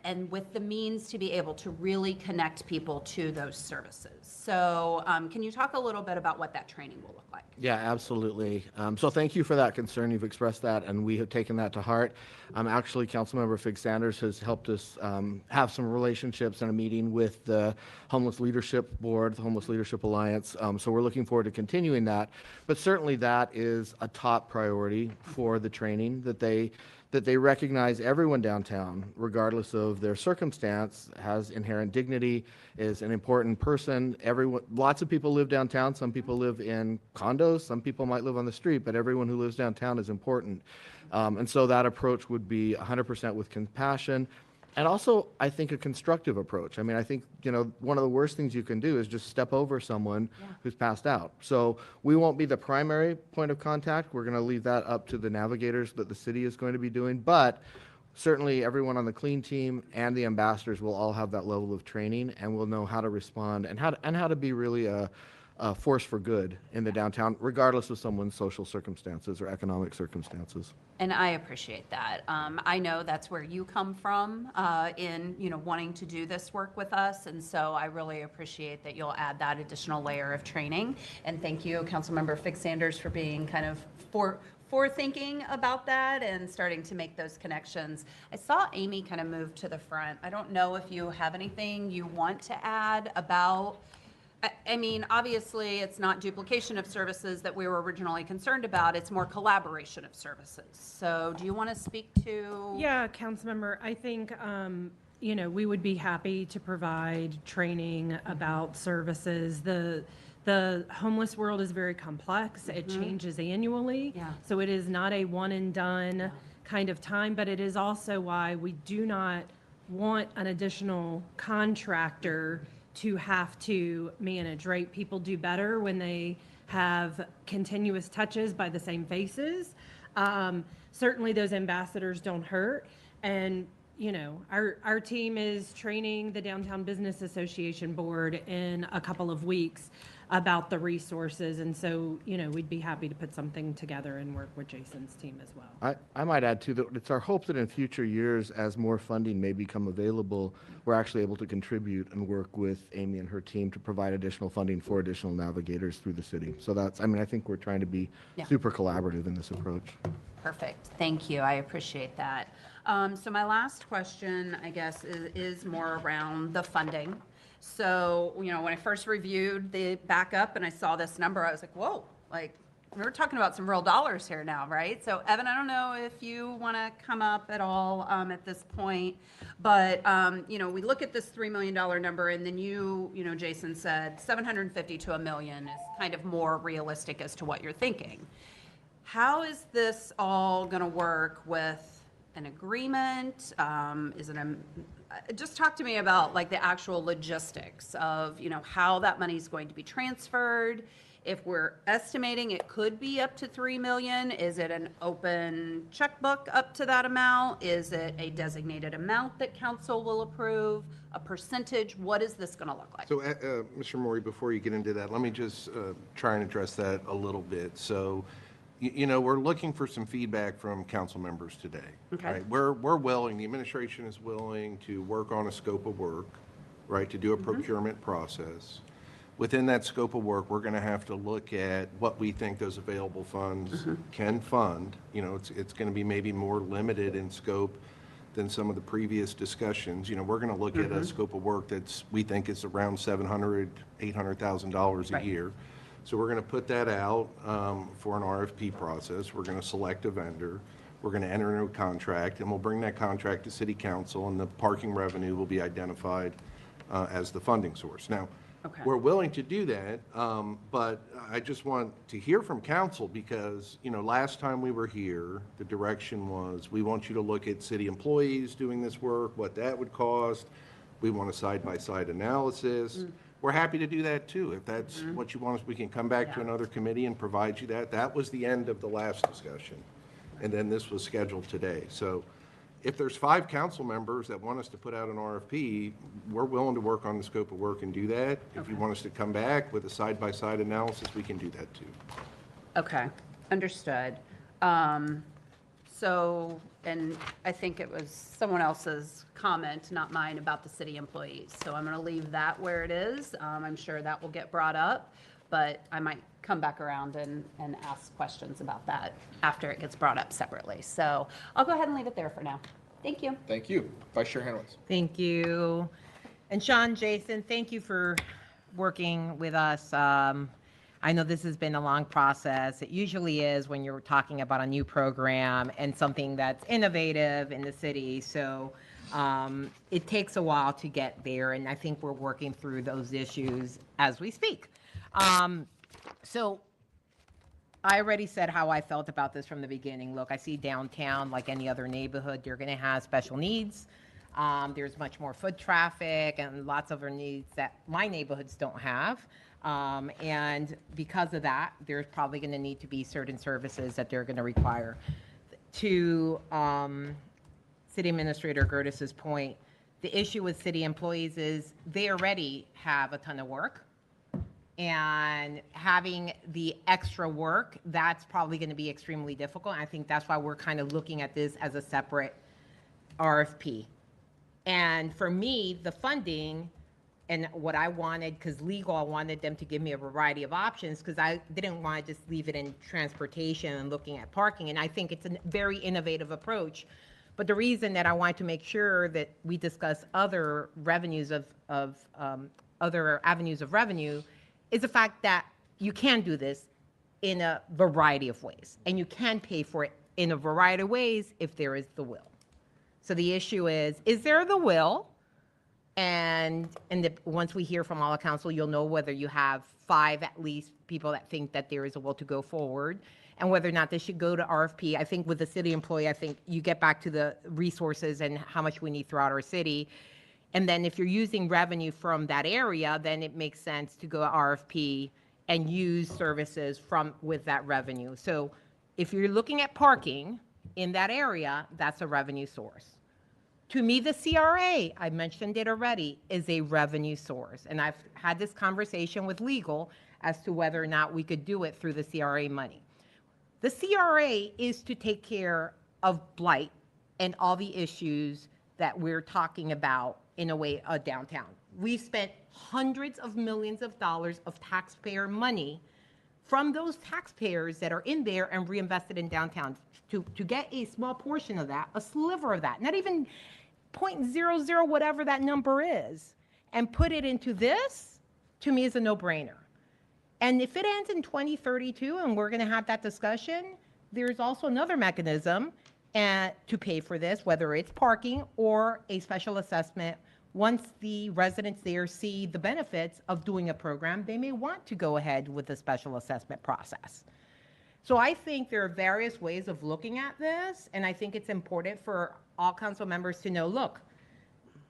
and with the means to be able to really connect people to those services. So can you talk a little bit about what that training will look like? Yeah, absolutely. So thank you for that concern. You've expressed that, and we have taken that to heart. Actually, Councilmember Fig Sanders has helped us have some relationships and a meeting with the Homeless Leadership Board, the Homeless Leadership Alliance. So we're looking forward to continuing that. But certainly that is a top priority for the training, that they recognize everyone downtown, regardless of their circumstance, has inherent dignity, is an important person. Lots of people live downtown. Some people live in condos. Some people might live on the street, but everyone who lives downtown is important. And so that approach would be 100% with compassion. And also, I think, a constructive approach. I mean, I think, one of the worst things you can do is just step over someone who's passed out. So we won't be the primary point of contact. We're going to leave that up to the navigators that the city is going to be doing. But certainly everyone on the clean team and the ambassadors will all have that level of training, and will know how to respond and how to be really a force for good in the downtown, regardless of someone's social circumstances or economic circumstances. And I appreciate that. I know that's where you come from in wanting to do this work with us, and so I really appreciate that you'll add that additional layer of training. And thank you, Councilmember Fig Sanders, for being kind of forethinking about that and starting to make those connections. I saw Amy kind of move to the front. I don't know if you have anything you want to add about. I mean, obviously, it's not duplication of services that we were originally concerned about. It's more collaboration of services. So do you want to speak to? Yeah, Councilmember, I think, we would be happy to provide training about services. The homeless world is very complex. It changes annually. Yeah. So it is not a one and done kind of time, but it is also why we do not want an additional contractor to have to manage, right? People do better when they have continuous touches by the same faces. Certainly those ambassadors don't hurt. And, our team is training the Downtown Business Association Board in a couple of weeks about the resources. And so, we'd be happy to put something together and work with Jason's team as well. I might add, too, that it's our hope that in future years, as more funding may become available, we're actually able to contribute and work with Amy and her team to provide additional funding for additional navigators through the city. So I think we're trying to be super collaborative in this approach. Perfect. Thank you. I appreciate that. So my last question, I guess, is more around the funding. So, when I first reviewed the backup and I saw this number, I was like, whoa, we're talking about some real dollars here now, right? So, Evan, I don't know if you want to come up at all at this point, but, we look at this $3 million number, and then Jason said 750 to $1 million is kind of more realistic as to what you're thinking. How is this all going to work with an agreement? Just talk to me about the actual logistics of, how that money is going to be transferred. If we're estimating it could be up to 3 million, is it an open checkbook up to that amount? Is it a designated amount that council will approve? A percentage? What is this going to look like? So, Mr. Maury, before you get into that, let me just try and address that a little bit. So, we're looking for some feedback from council members today. Okay. Right? We're willing, the administration is willing to work on a scope of work, right, to do a procurement process. Within that scope of work, we're going to have to look at what we think those available funds can fund. It's going to be maybe more limited in scope than some of the previous discussions. We're going to look at a scope of work we think is around $700,000, $800,000 a year. So we're going to put that out for an RFP process. We're going to select a vendor. We're going to enter into a contract, and we'll bring that contract to City Council, and the parking revenue will be identified as the funding source. Now, Okay. we're willing to do that, but I just want to hear from council because, you know, last time we were here, the direction was, we want you to look at city employees doing this work, what that would cost. We want a side-by-side analysis. We're happy to do that too. If that's what you want us, we can come back to Yeah. another committee and provide you that. That was the end of the last discussion. And then this was scheduled today. So if there's 5 council members that want us to put out an RFP, we're willing to work on the scope of work and do that. If you want us to come back with a side-by-side analysis, we can do that too. Okay, understood. So, and I think it was someone else's comment, not mine, about the city employees. So I'm going to leave that where it is. I'm sure that will get brought up, but I might come back around and ask questions about that after it gets brought up separately. So I'll go ahead and leave it there for now. Thank you. Thank you. Vice Chair Hanowitz. Thank you. And Sean, Jason, thank you for working with us. I know this has been a long process. It usually is when you're talking about a new program and something that's innovative in the city. So it takes a while to get there, and I think we're working through those issues as we speak. So I already said how I felt about this from the beginning. Look, I see downtown, like any other neighborhood, they're going to have special needs. There's much more foot traffic and lots of other needs that my neighborhoods don't have. And because of that, there's probably going to need to be certain services that they're going to require. To City Administrator Gertis's point, the issue with city employees is they already have a ton of work. And having the extra work, that's probably going to be extremely difficult. I think that's why we're kind of looking at this as a separate RFP. And for me, the funding and what I wanted, because legal, I wanted them to give me a variety of options because I didn't want to just leave it in transportation and looking at parking. And I think it's a very innovative approach. But the reason that I wanted to make sure that we discuss other revenues other avenues of revenue is the fact that you can do this in a variety of ways, and you can pay for it in a variety of ways if there is the will. So the issue is there the will? And once we hear from all the council, you'll know whether you have 5 at least people that think that there is a will to go forward, and whether or not this should go to RFP. I think with the city employee, I think you get back to the resources and how much we need throughout our city. And then if you're using revenue from that area, then it makes sense to go RFP and use services with that revenue. So if you're looking at parking in that area, that's a revenue source. To me, the CRA, I mentioned it already, is a revenue source. And I've had this conversation with legal as to whether or not we could do it through the CRA money. The CRA is to take care of blight and all the issues that we're talking about in a way downtown. We've spent hundreds of millions of dollars of taxpayer money from those taxpayers that are in there and reinvested in downtown to get a small portion of that, a sliver of that, not even 0.00 whatever that number is, and put it into this, to me, is a no-brainer. And if it ends in 2032 and we're going to have that discussion, there's also another mechanism to pay for this, whether it's parking or a special assessment. Once the residents there see the benefits of doing a program, they may want to go ahead with the special assessment process. So I think there are various ways of looking at this, and I think it's important for all council members to know, look,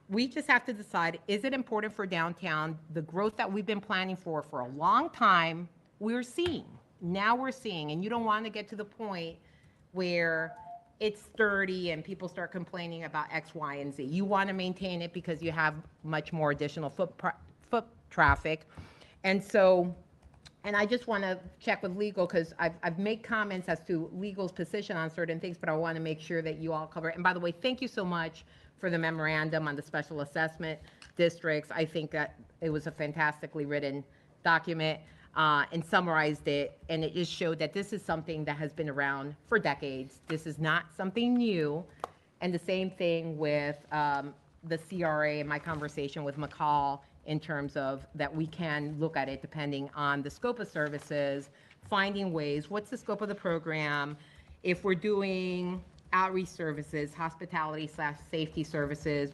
we just have to decide, is it important for downtown? The growth that we've been planning for a long time, we're seeing. Now we're seeing, and you don't want to get to the point where it's sturdy and people start complaining about X, Y, and Z. You want to maintain it because you have much more additional foot traffic. And so, and I just want to check with legal because I've made comments as to legal's position on certain things, but I want to make sure that you all cover it. And by the way, thank you so much for the memorandum on the special assessment districts. I think that it was a fantastically written document and summarized it, and it just showed that this is something that has been around for decades. This is not something new. And the same thing with the CRA and my conversation with McCall in terms of that we can look at it depending on the scope of services, finding ways, what's the scope of the program? If we're doing outreach services, hospitality/safety services,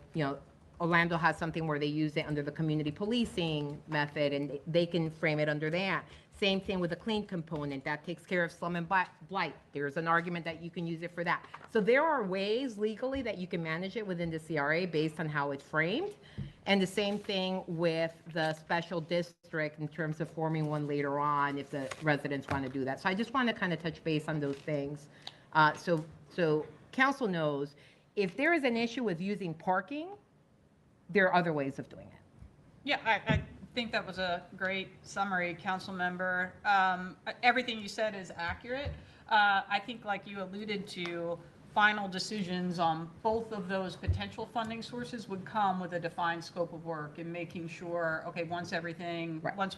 Orlando has something where they use it under the community policing method, and they can frame it under that. Same thing with the clean component, that takes care of slum and blight. There's an argument that you can use it for that. So there are ways legally that you can manage it within the CRA based on how it's framed. And the same thing with the special district in terms of forming one later on if the residents want to do that. So I just want to kind of touch base on those things. So council knows if there is an issue with using parking, there are other ways of doing it. Yeah, I think that was a great summary, council member. Everything you said is accurate. I think like you alluded to, final decisions on both of those potential funding sources would come with a defined scope of work and making sure, okay, once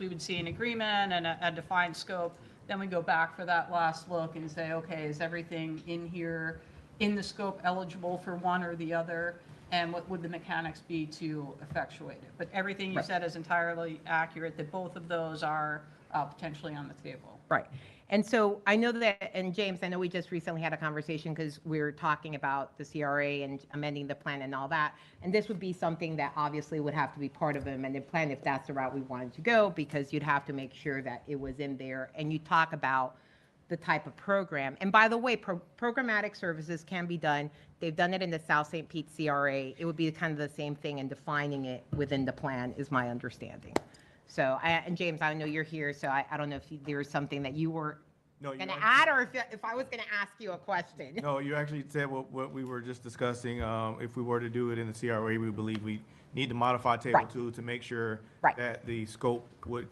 we would see an agreement and a defined scope, then we go back for that last look and say, okay, is everything in here, in the scope eligible for one or the other? And what would the mechanics be to effectuate it? But everything you said is entirely accurate, that both of those are potentially on the table. Right. And so I know that, and James, I know we just recently had a conversation because we were talking about the CRA and amending the plan and all that. And this would be something that obviously would have to be part of the amended plan if that's the route we wanted to go, because you'd have to make sure that it was in there. And you talk about the type of program. And by the way, programmatic services can be done. They've done it in the South St. Pete CRA. It would be kind of the same thing, and defining it within the plan is my understanding. So, and James, I know you're here, so I don't know if there was something that you were going to add, or if I was going to ask you a question. No, you actually said what we were just discussing. If we were to do it in the CRA, we believe we need to modify Table 2 to make sure that the scope would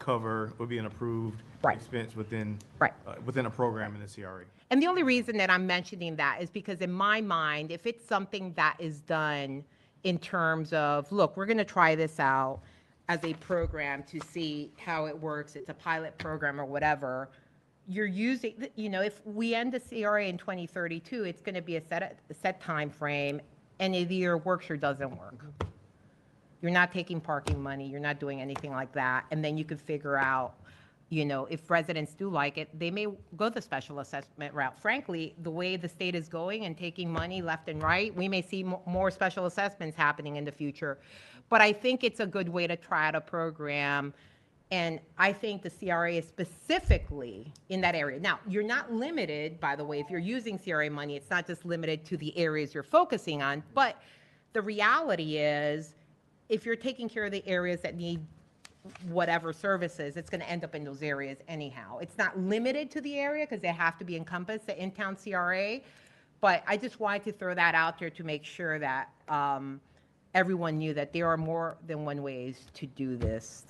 be an approved expense within a program in the CRA. And the only reason that I'm mentioning that is because in my mind, if it's something that is done in terms of, look, we're going to try this out as a program to see how it works, it's a pilot program or whatever, you're using, if we end the CRA in 2032, it's going to be a set time frame, and either your works or doesn't work. You're not taking parking money, you're not doing anything like that, and then you could figure out, if residents do like it, they may go the special assessment route. Frankly, the way the state is going and taking money left and right, we may see more special assessments happening in the future. But I think it's a good way to try out a program. And I think the CRA is specifically in that area. Now, you're not limited, by the way, if you're using CRA money, it's not just limited to the areas you're focusing on. But the reality is, if you're taking care of the areas that need whatever services, it's going to end up in those areas anyhow. It's not limited to the area because they have to be encompassed, the in-town CRA. But I just wanted to throw that out there to make sure that everyone knew that there are more than one ways to do this.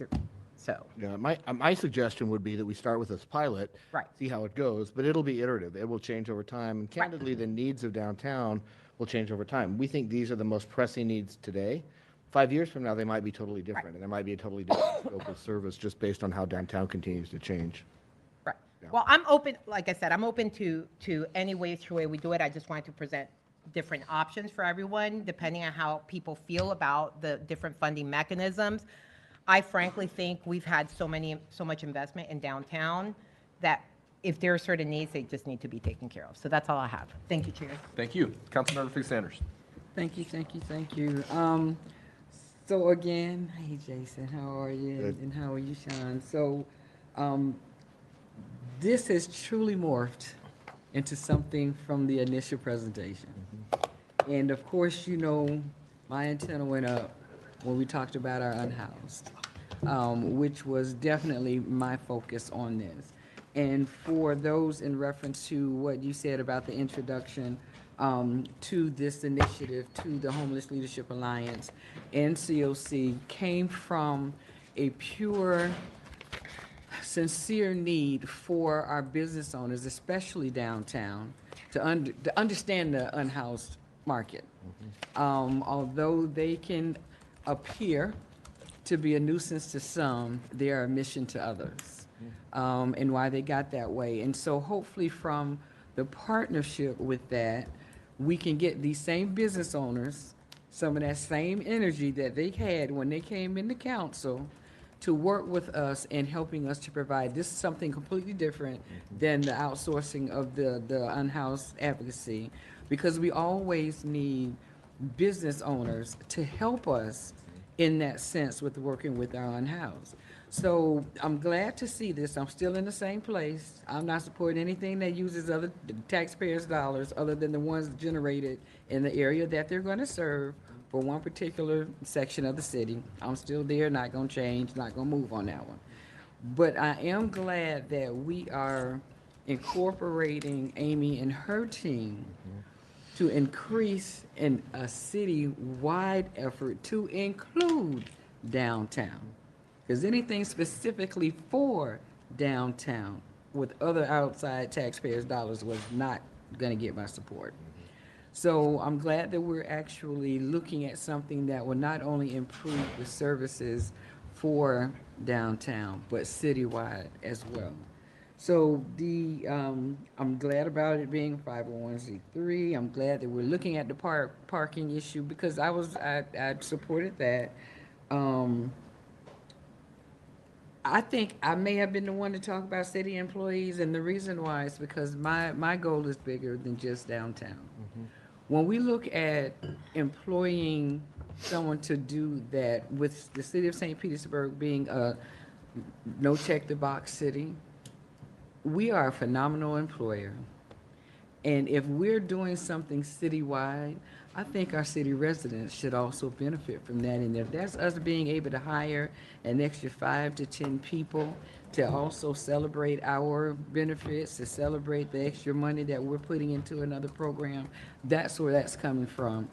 So. Yeah, my suggestion would be that we start with this pilot, see how it goes, but it'll be iterative. It will change over time. And candidly, the needs of downtown will change over time. We think these are the most pressing needs today. 5 years from now, they might be totally different, and there might be a totally different scope of service just based on how downtown continues to change. Right. Yeah. Well, I'm open, like I said, I'm open to any way we do it. I just wanted to present different options for everyone, depending on how people feel about the different funding mechanisms. I frankly think we've had so much investment in downtown that if there are certain needs, they just need to be taken care of. So that's all I have. Thank you, Chair. Thank you. Councilmember Fig Sanders. Thank you. So again, hey Jason, how are you? Good. And how are you, Sean? So this has truly morphed into something from the initial presentation. And of course, my antenna went up when we talked about our unhoused, which was definitely my focus on this. And for those in reference to what you said about the introduction to this initiative, to the Homeless Leadership Alliance and COC, came from a pure, sincere need for our business owners, especially downtown, to understand the unhoused market. Although they can appear to be a nuisance to some, they are a mission to others, and why they got that way. And so hopefully from the partnership with that, we can get these same business owners some of that same energy that they had when they came into council to work with us in helping us to provide. This is something completely different than the outsourcing of the unhoused advocacy, because we always need business owners to help us in that sense with working with our unhoused. So I'm glad to see this. I'm still in the same place. I'm not supporting anything that uses other taxpayers' dollars other than the ones generated in the area that they're going to serve for one particular section of the city. I'm still there, not going to change, not going to move on that one. But I am glad that we are incorporating Amy and her team to increase in a city-wide effort to include downtown. Because anything specifically for downtown with other outside taxpayers' dollars was not going to get my support. So I'm glad that we're actually looking at something that will not only improve the services for downtown, but citywide as well. So I'm glad about it being 501c3. I'm glad that we're looking at the parking issue, because I supported that. I think I may have been the one to talk about city employees, and the reason why is because my goal is bigger than just downtown. When we look at employing someone to do that, with the city of St. Petersburg being a no check the box city, we are a phenomenal employer. And if we're doing something citywide, I think our city residents should also benefit from that. And if that's us being able to hire an extra 5 to 10 people to also celebrate our benefits, to celebrate the extra money that we're putting into another program, that's where that's coming from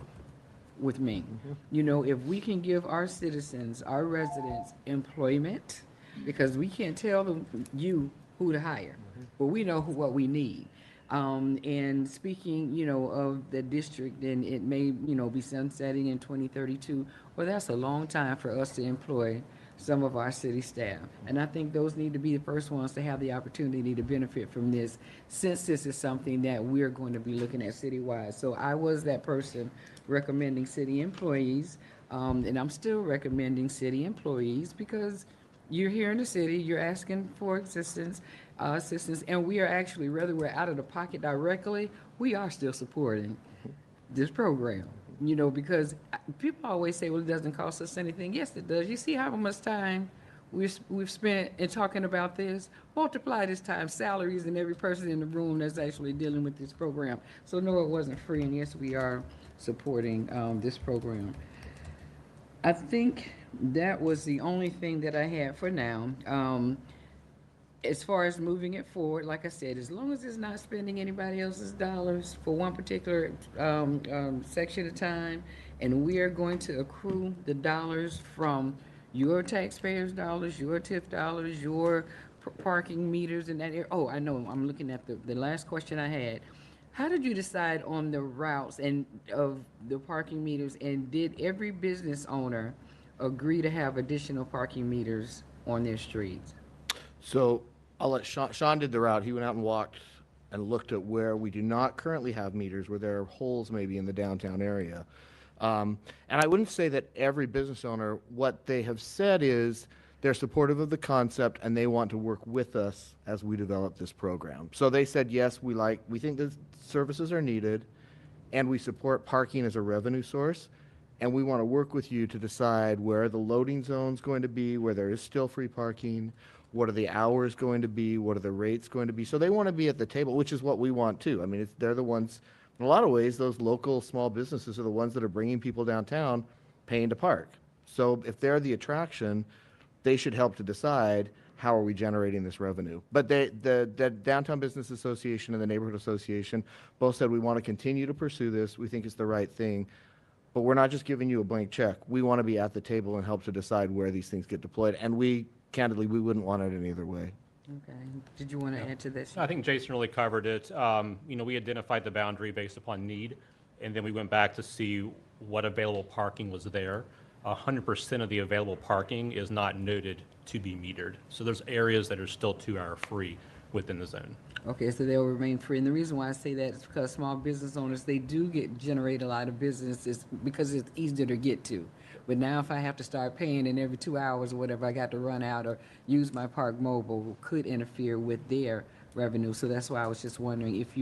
with me. You know, if we can give our citizens, our residents, employment, because we can't tell you who to hire, but we know what we need. And speaking, you know, of the district, and it may, you know, be sunsetting in 2032, well, that's a long time for us to employ some of our city staff. And I think those need to be the first ones to have the opportunity to benefit from this, since this is something that we're going to be looking at citywide. So I was that person recommending city employees, and I'm still recommending city employees, because you're here in the city, you're asking for assistance, and we are actually, whether we're out of the pocket directly, we are still supporting this program. You know, because people always say, well, it doesn't cost us anything. Yes, it does. You see how much time we've spent in talking about this? Multiply this time, salaries, and every person in the room that's actually dealing with this program. So no, it wasn't free, and yes, we are supporting this program. I think that was the only thing that I had for now. As far as moving it forward, like I said, as long as it's not spending anybody else's dollars for one particular section of time, and we are going to accrue the dollars from your taxpayers' dollars, your TIF dollars, your parking meters in that area. Oh, I know, I'm looking at the last question I had. How did you decide on the routes and of the parking meters, and did every business owner agree to have additional parking meters on their streets? So I'll let Sean did the route. He went out and walked and looked at where we do not currently have meters, where there are holes maybe in the downtown area. And I wouldn't say that every business owner, what they have said is they're supportive of the concept and they want to work with us as we develop this program. So they said, yes, we think the services are needed, and we support parking as a revenue source. And we want to work with you to decide where the loading zone's going to be, where there is still free parking, what are the hours going to be, what are the rates going to be. So they want to be at the table, which is what we want too. I mean, they're the ones, in a lot of ways, those local small businesses are the ones that are bringing people downtown paying to park. So if they're the attraction, they should help to decide how are we generating this revenue. But the Downtown Business Association and the Neighborhood Association both said we want to continue to pursue this. We think it's the right thing. But we're not just giving you a blank check. We want to be at the table and help to decide where these things get deployed. And candidly, we wouldn't want it any other way. Okay. Did you want to add to this? I think Jason really covered it. You know, we identified the boundary based upon need, and then we went back to see what available parking was there. 100% of the available parking is not noted to be metered. So there's areas that are still 2-hour free within the zone. Okay, so they'll remain free. And the reason why I say that is because small business owners, they do generate a lot of business because it's easier to get to. But now if I have to start paying in every 2 hours or whatever, I got to run out or use my Park Mobile could interfere with their revenue. So that's why I was just wondering if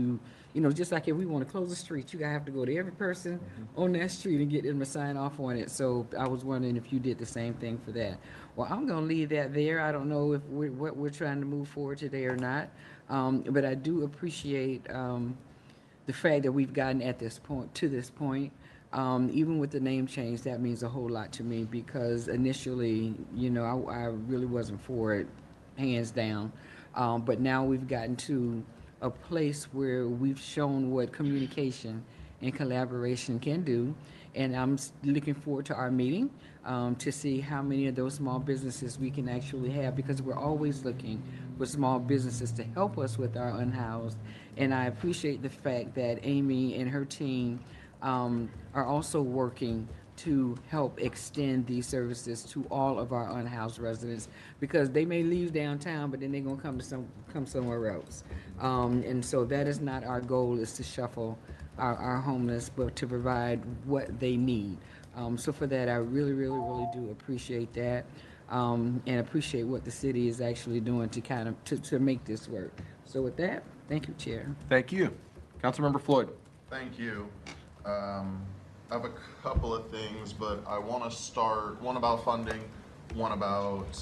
just like if we want to close the street, you gotta have to go to every person on that street and get them to sign off on it. So I was wondering if you did the same thing for that. Well, I'm gonna leave that there. I don't know if what we're trying to move forward today or not. But I do appreciate the fact that we've gotten to this point. Even with the name change, that means a whole lot to me because initially, I really wasn't for it, hands down. But now we've gotten to a place where we've shown what communication and collaboration can do. And I'm looking forward to our meeting to see how many of those small businesses we can actually have because we're always looking for small businesses to help us with our unhoused. And I appreciate the fact that Amy and her team are also working to help extend these services to all of our unhoused residents because they may leave downtown, but then they're gonna come somewhere else. And so that is not our goal, is to shuffle our homeless, but to provide what they need. So for that, I really, really, really do appreciate that and appreciate what the city is actually doing to kind of to make this work. So with that, thank you, Chair. Thank you. Councilmember Floyd. Thank you. I have a couple of things, but I want to start, one about funding, one about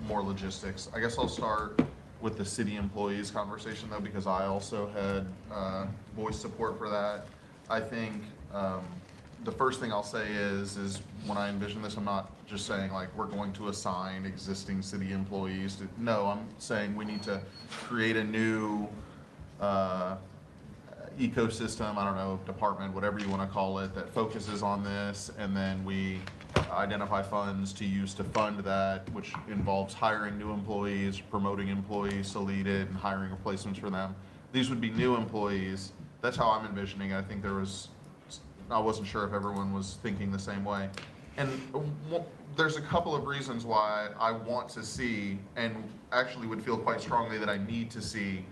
more logistics. I guess I'll start with the city employees conversation though, because I also had voiced support for that. I think the first thing I'll say is when I envision this, I'm not just saying like we're going to assign existing city employees to, no, I'm saying we need to create a new ecosystem, I don't know, department, whatever you want to call it, that focuses on this, and then we identify funds to use to fund that, which involves hiring new employees, promoting employees to lead it, and hiring replacements for them. These would be new employees. That's how I'm envisioning it. I think I wasn't sure if everyone was thinking the same way. And there's a couple of reasons why I want to see, and actually would feel quite strongly that I need to see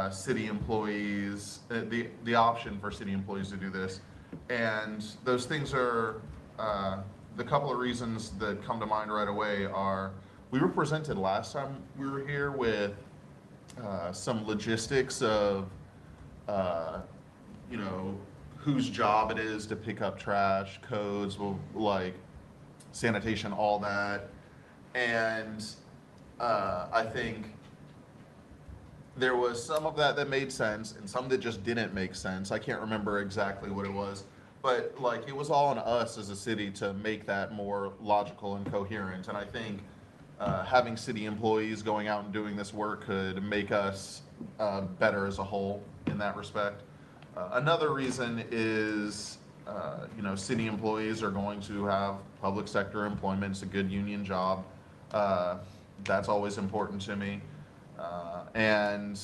city employees, the option for city employees to do this. And those things are, the couple of reasons that come to mind right away are, we were presented last time we were here with some logistics of, whose job it is to pick up trash, codes, like sanitation, all that. And I think there was some of that made sense and some that just didn't make sense. I can't remember exactly what it was, but like it was all on us as a city to make that more logical and coherent. And I think having city employees going out and doing this work could make us better as a whole in that respect. Another reason is, city employees are going to have public sector employment. It's a good union job. That's always important to me. And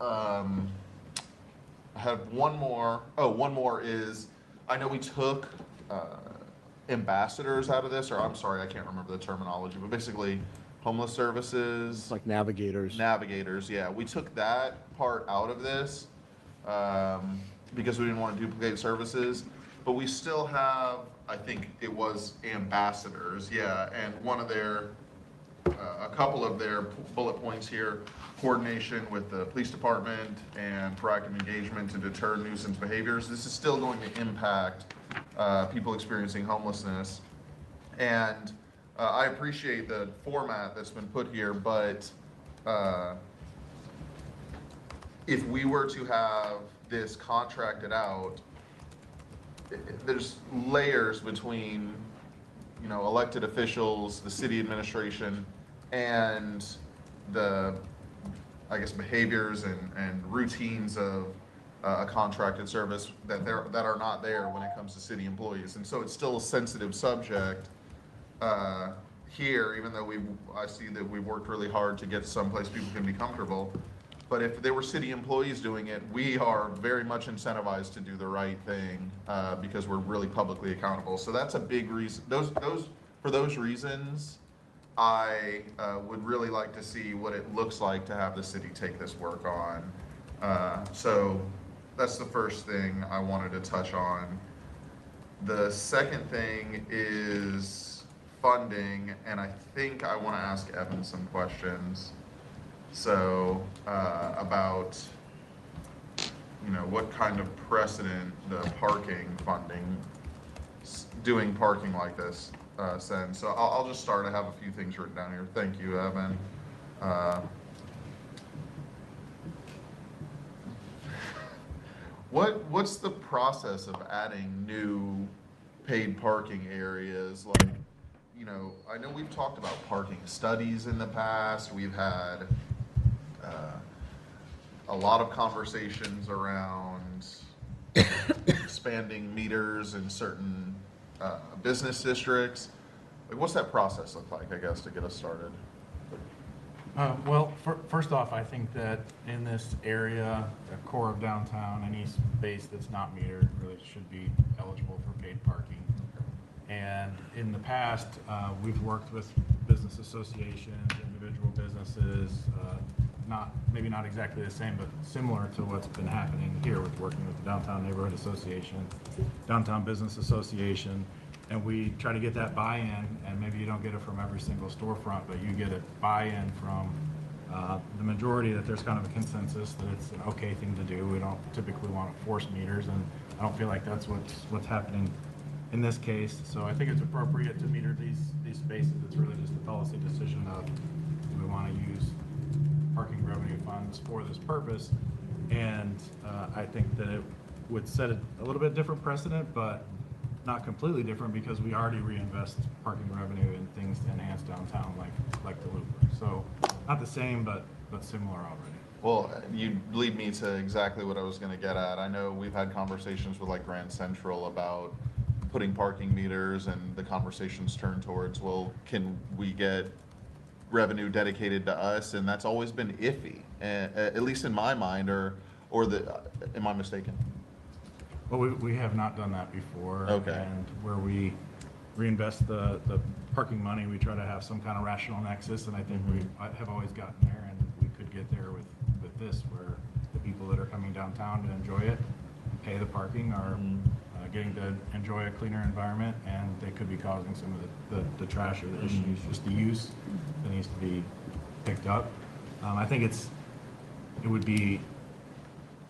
I have one more. Oh, one more is, I know we took ambassadors out of this, or I'm sorry, I can't remember the terminology, but basically homeless services. It's like navigators. Navigators, yeah. We took that part out of this because we didn't want to duplicate services, but we still have, I think it was ambassadors, yeah, and one of their a couple of their bullet points here: coordination with the police department and proactive engagement to deter nuisance behaviors. This is still going to impact people experiencing homelessness. And I appreciate the format that's been put here, but if we were to have this contracted out, there's layers between elected officials, the city administration, and the, I guess, behaviors and routines of a contracted service that are not there when it comes to city employees. And so it's still a sensitive subject here, even though I see that we've worked really hard to get someplace people can be comfortable. But if there were city employees doing it, we are very much incentivized to do the right thing because we're really publicly accountable. So that's a big reason. For those reasons, I would really like to see what it looks like to have the city take this work on. So that's the first thing I wanted to touch on. The second thing is funding, and I think I want to ask Evan some questions. So about, what kind of precedent the parking funding, doing parking like this sends. So I'll just start. I have a few things written down here. Thank you, Evan. What's the process of adding new paid parking areas? Like, I know we've talked about parking studies in the past. We've had a lot of conversations around expanding meters in certain business districts. Like, what's that process look like, I guess, to get us started? Well, first off, I think that in this area, the core of downtown, any space that's not metered really should be eligible for paid parking. And in the past, we've worked with business associations, individual businesses, maybe not exactly the same, but similar to what's been happening here with working with the Downtown Neighborhood Association, Downtown Business Association, and we try to get that buy-in, and maybe you don't get it from every single storefront, but you get a buy-in from the majority that there's kind of a consensus that it's an okay thing to do. We don't typically want to force meters, and I don't feel like that's what's happening in this case. So I think it's appropriate to meter these spaces. It's really just a policy decision of, do we want to use parking revenue funds for this purpose? And I think that it would set a little bit different precedent, but not completely different, because we already reinvest parking revenue in things to enhance downtown, like the loop. So not the same, but similar already. Well, you lead me to exactly what I was going to get at. I know we've had conversations with like Grand Central about putting parking meters, and the conversations turn towards, well, can we get revenue dedicated to us? And that's always been iffy, at least in my mind, or am I mistaken? Well, we have not done that before. Okay. And where we reinvest the parking money, we try to have some kind of rational nexus, and I think we have always gotten there, and we could get there with this, where the people that are coming downtown to enjoy it, pay the parking, are getting to enjoy a cleaner environment, and they could be causing some of the trash or the issues, just the use that needs to be picked up. I think it would be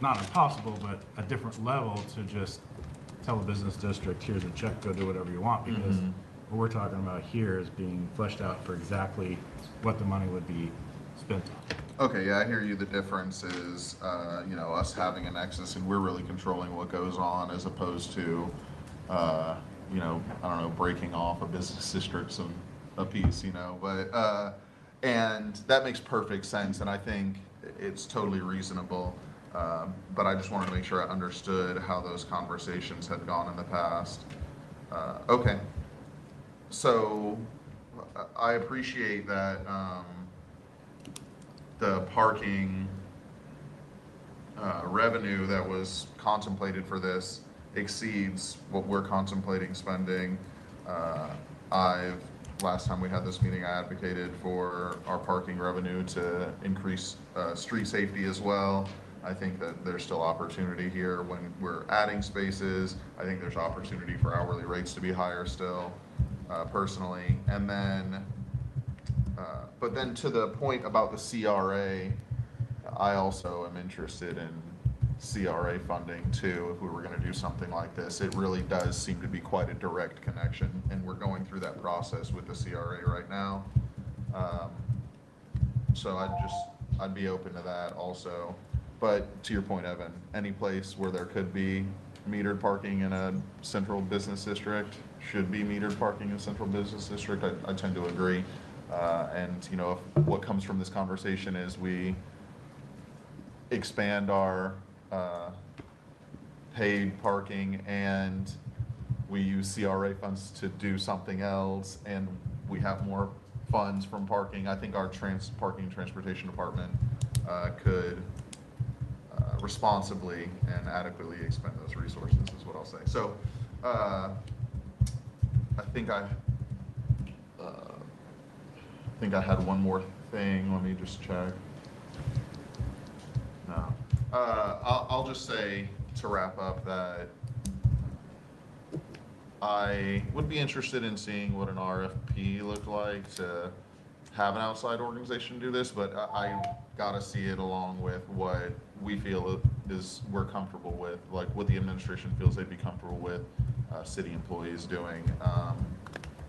not impossible, but a different level to just tell a business district, here's a check, go do whatever you want, because what we're talking about here is being fleshed out for exactly what the money would be spent on. Okay, yeah, I hear you. The difference is, us having a nexus, and we're really controlling what goes on, as opposed to, I don't know, breaking off a business district a piece, but, and that makes perfect sense, and I think it's totally reasonable. But I just wanted to make sure I understood how those conversations had gone in the past. Okay. So I appreciate that the parking revenue that was contemplated for this exceeds what we're contemplating spending. Last time we had this meeting, I advocated for our parking revenue to increase street safety as well. I think that there's still opportunity here when we're adding spaces. I think there's opportunity for hourly rates to be higher still, personally. And then, but then to the point about the CRA, I also am interested in CRA funding too, if we were going to do something like this. It really does seem to be quite a direct connection, and we're going through that process with the CRA right now. So I'd be open to that also. But to your point, Evan, any place where there could be metered parking in a central business district should be metered parking in a central business district. I tend to agree. And if what comes from this conversation is we expand our paid parking and we use CRA funds to do something else, and we have more funds from parking, I think our parking and transportation department could responsibly and adequately expend those resources, is what I'll say. So I think think I had one more thing. Let me just check. No. I'll just say to wrap up that I would be interested in seeing what an RFP looked like to have an outside organization do this, but I gotta see it along with what we feel is we're comfortable with, like what the administration feels they'd be comfortable with city employees doing.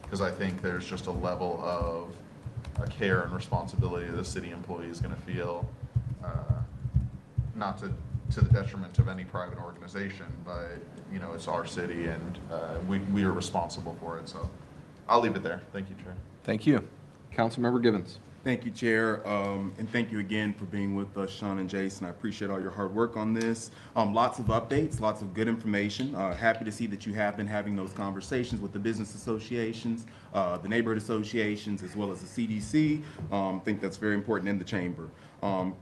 Because I think there's just a level of care and responsibility that the city employee is gonna feel, not to the detriment of any private organization, but you know, it's our city and we are responsible for it. So I'll leave it there. Thank you, Chair. Thank you. Councilmember Givens. Thank you, Chair, and thank you again for being with us, Sean and Jason. I appreciate all your hard work on this. Lots of updates, lots of good information. Happy to see that you have been having those conversations with the business associations, the neighborhood associations, as well as the CDC. I think that's very important in the chamber,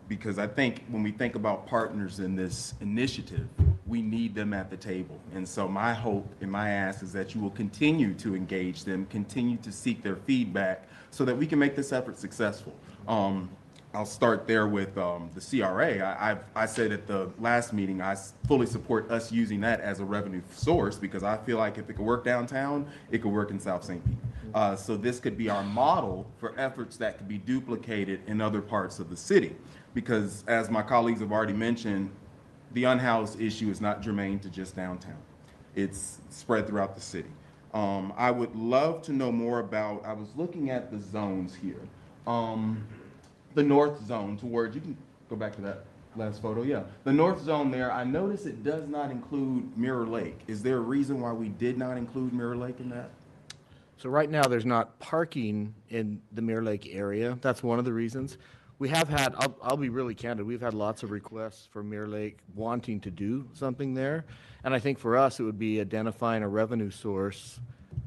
because I think when we think about partners in this initiative, we need them at the table. And so my hope and my ask is that you will continue to engage them, continue to seek their feedback so that we can make this effort successful. I'll start there with the CRA. I said at the last meeting, I fully support us using that as a revenue source because I feel like if it could work downtown, it could work in South St. Pete. So this could be our model for efforts that could be duplicated in other parts of the city. Because as my colleagues have already mentioned, the unhoused issue is not germane to just downtown. It's spread throughout the city. I would love to know more about, I was looking at the zones here. The north zone towards, you can go back to that last photo, yeah. The north zone there, I notice it does not include Mirror Lake. Is there a reason why we did not include Mirror Lake in that? So right now, there's not parking in the Mirror Lake area. That's one of the reasons. We have had, I'll be really candid, we've had lots of requests for Mirror Lake wanting to do something there. And I think for us, it would be identifying a revenue source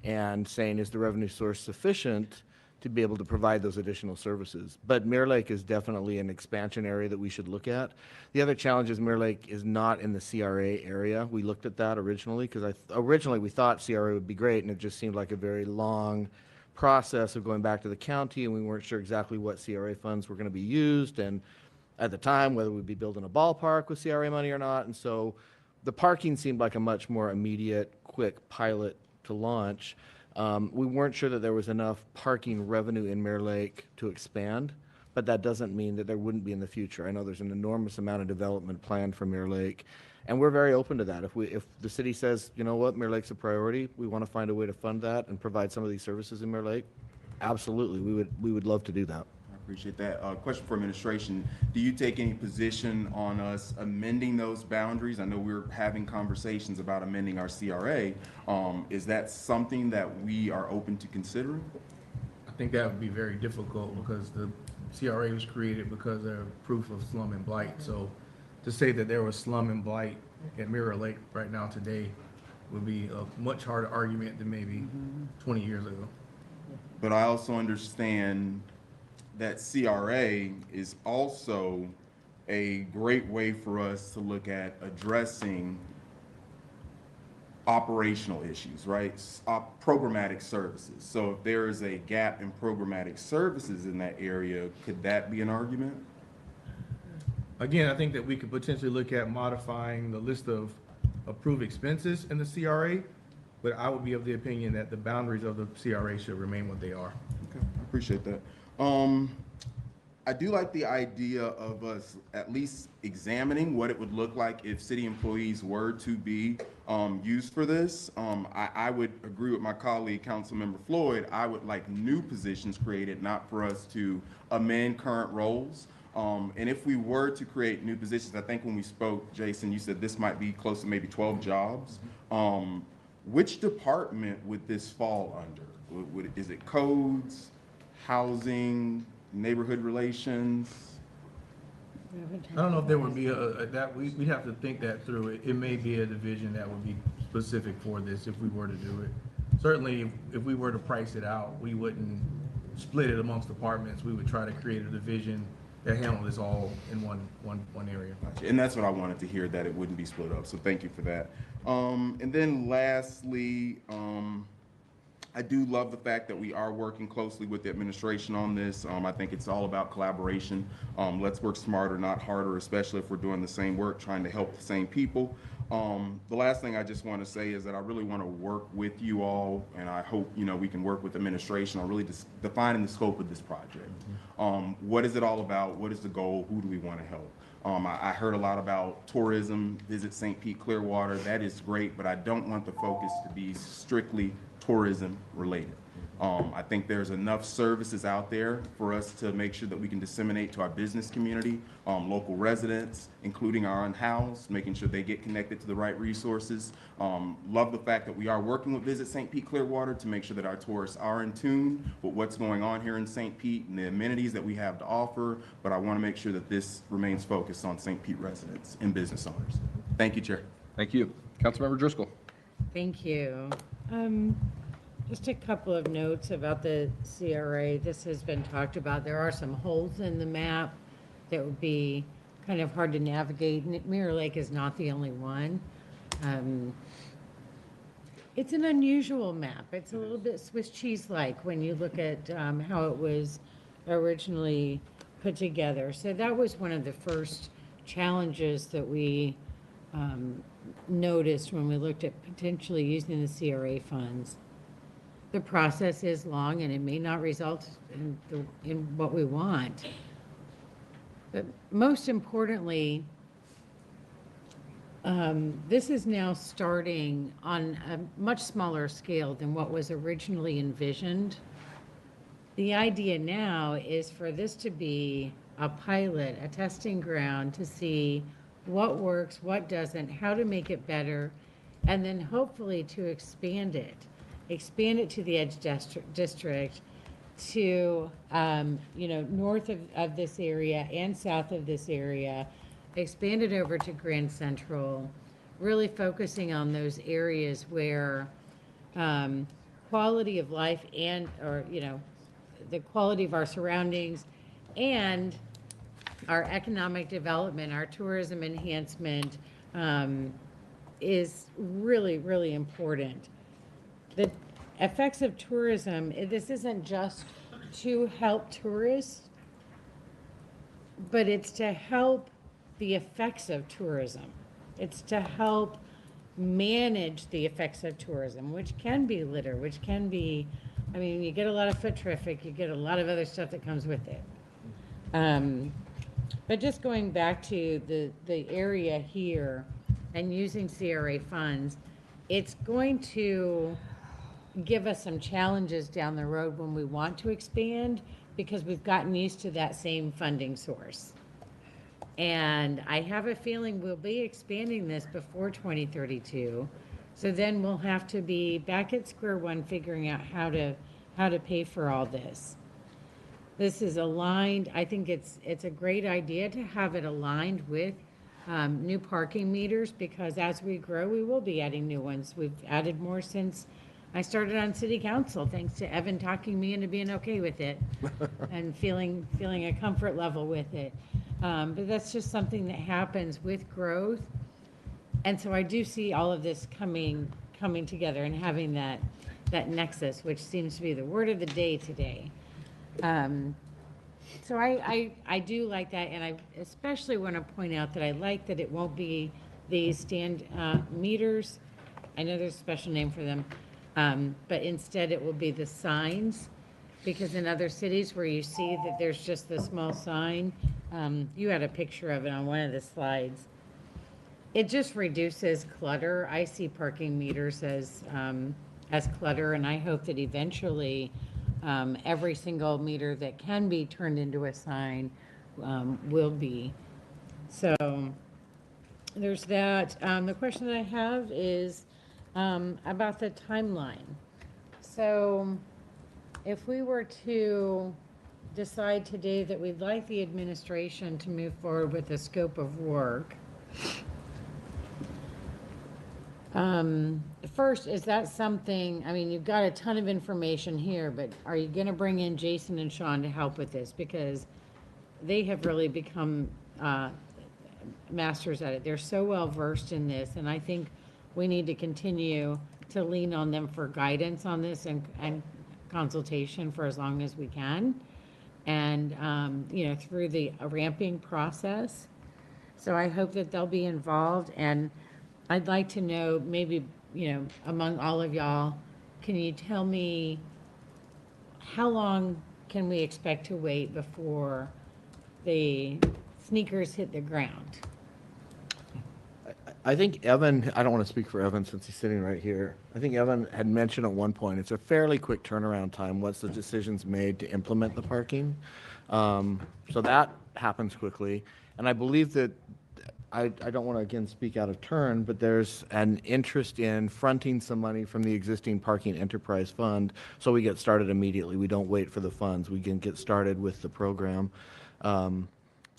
and saying, is the revenue source sufficient to be able to provide those additional services? But Mirror Lake is definitely an expansion area that we should look at. The other challenge is Mirror Lake is not in the CRA area. We looked at that originally because originally we thought CRA would be great and it just seemed like a very long process of going back to the county, and we weren't sure exactly what CRA funds were going to be used, and at the time whether we'd be building a ballpark with CRA money or not. And so the parking seemed like a much more immediate, quick pilot to launch. We weren't sure that there was enough parking revenue in Mirror Lake to expand, but that doesn't mean that there wouldn't be in the future. I know there's an enormous amount of development planned for Mirror Lake, and we're very open to that. If the city says, you know what, Mirror Lake's a priority, we want to find a way to fund that and provide some of these services in Mirror Lake, absolutely, we would love to do that. I appreciate that. Question for administration. Do you take any position on us amending those boundaries? I know we're having conversations about amending our CRA. Is that something that we are open to considering? I think that would be very difficult because the CRA was created because of proof of slum and blight. So to say that there was slum and blight at Mirror Lake right now today would be a much harder argument than maybe 20 years ago. But I also understand that CRA is also a great way for us to look at addressing operational issues, right? Programmatic services. So if there is a gap in programmatic services in that area, could that be an argument? Again, I think that we could potentially look at modifying the list of approved expenses in the CRA, but I would be of the opinion that the boundaries of the CRA should remain what they are. Okay, I appreciate that. I do like the idea of us at least examining what it would look like if city employees were to be used for this. I would agree with my colleague, Councilmember Floyd. I would like new positions created, not for us to amend current roles. And if we were to create new positions, I think when we spoke, Jason, you said this might be close to maybe 12 jobs. Which department would this fall under? Is it codes, housing, neighborhood relations? I don't know if there would be we'd have to think that through. It may be a division that would be specific for this if we were to do it. Certainly, if we were to price it out, we wouldn't split it amongst departments. We would try to create a division that handle this all in one area. Gotcha. And that's what I wanted to hear, that it wouldn't be split up. So thank you for that. And then lastly, I do love the fact that we are working closely with the administration on this. I think it's all about collaboration. Let's work smarter, not harder, especially if we're doing the same work, trying to help the same people. The last thing I just want to say is that I really want to work with you all, and I hope, we can work with administration on really defining the scope of this project. What is it all about? What is the goal? Who do we want to help? I heard a lot about tourism, Visit St. Pete Clearwater. That is great, but I don't want the focus to be strictly tourism related. I think there's enough services out there for us to make sure that we can disseminate to our business community, local residents, including our unhoused, making sure they get connected to the right resources. Love the fact that we are working with Visit St. Pete Clearwater to make sure that our tourists are in tune with what's going on here in St. Pete and the amenities that we have to offer, but I want to make sure that this remains focused on St. Pete residents and business owners. Thank you, Chair. Thank you. Councilmember Driscoll. Thank you. Just a couple of notes about the CRA. This has been talked about. There are some holes in the map that would be kind of hard to navigate. Mirror Lake is not the only one. It's an unusual map. It's a little bit Swiss cheese-like when you look at how it was originally put together. So that was one of the first challenges that we noticed when we looked at potentially using the CRA funds. The process is long and it may not result in what we want. But most importantly, this is now starting on a much smaller scale than what was originally envisioned. The idea now is for this to be a pilot, a testing ground to see what works, what doesn't, how to make it better, and then hopefully to expand it to the Edge District, to, north of this area and south of this area, expand it over to Grand Central, really focusing on those areas where quality of life the quality of our surroundings and our economic development, our tourism enhancement is really, really important. The effects of tourism, this isn't just to help tourists, but it's to help the effects of tourism. It's to help manage the effects of tourism, which can be litter, which can be, you get a lot of foot traffic, you get a lot of other stuff that comes with it. But just going back to the area here and using CRA funds, it's going to give us some challenges down the road when we want to expand, because we've gotten used to that same funding source. And I have a feeling we'll be expanding this before 2032. So then we'll have to be back at square one, figuring out how to pay for all this. This is aligned. I think it's a great idea to have it aligned with new parking meters, because as we grow, we will be adding new ones. We've added more since I started on city council, thanks to Evan talking me into being okay with it and feeling a comfort level with it. But that's just something that happens with growth. And so I do see all of this coming together and having that nexus, which seems to be the word of the day today. So I do like that, and I especially want to point out that I like that it won't be these stand meters. I know there's a special name for them, but instead it will be the signs, because in other cities where you see that there's just the small sign, you had a picture of it on one of the slides. It just reduces clutter. I see parking meters as clutter, and I hope that eventually every single meter that can be turned into a sign will be. So there's that. The question that I have is about the timeline. So if we were to decide today that we'd like the administration to move forward with a scope of work, first, is that something, you've got a ton of information here, but are you going to bring in Jason and Sean to help with this? Because they have really become masters at it. They're so well versed in this, and I think we need to continue to lean on them for guidance on this and consultation for as long as we can. And, you know, through the ramping process. So I hope that they'll be involved, and I'd like to know, maybe, you know, among all of y'all, can you tell me how long can we expect to wait before the sneakers hit the ground? I think Evan, I don't want to speak for Evan since he's sitting right here. I think Evan had mentioned at one point, it's a fairly quick turnaround time once the decision's made to implement the parking. So that happens quickly. And I believe that, I don't want to again speak out of turn, but there's an interest in fronting some money from the existing parking enterprise fund. So we get started immediately. We don't wait for the funds. We can get started with the program.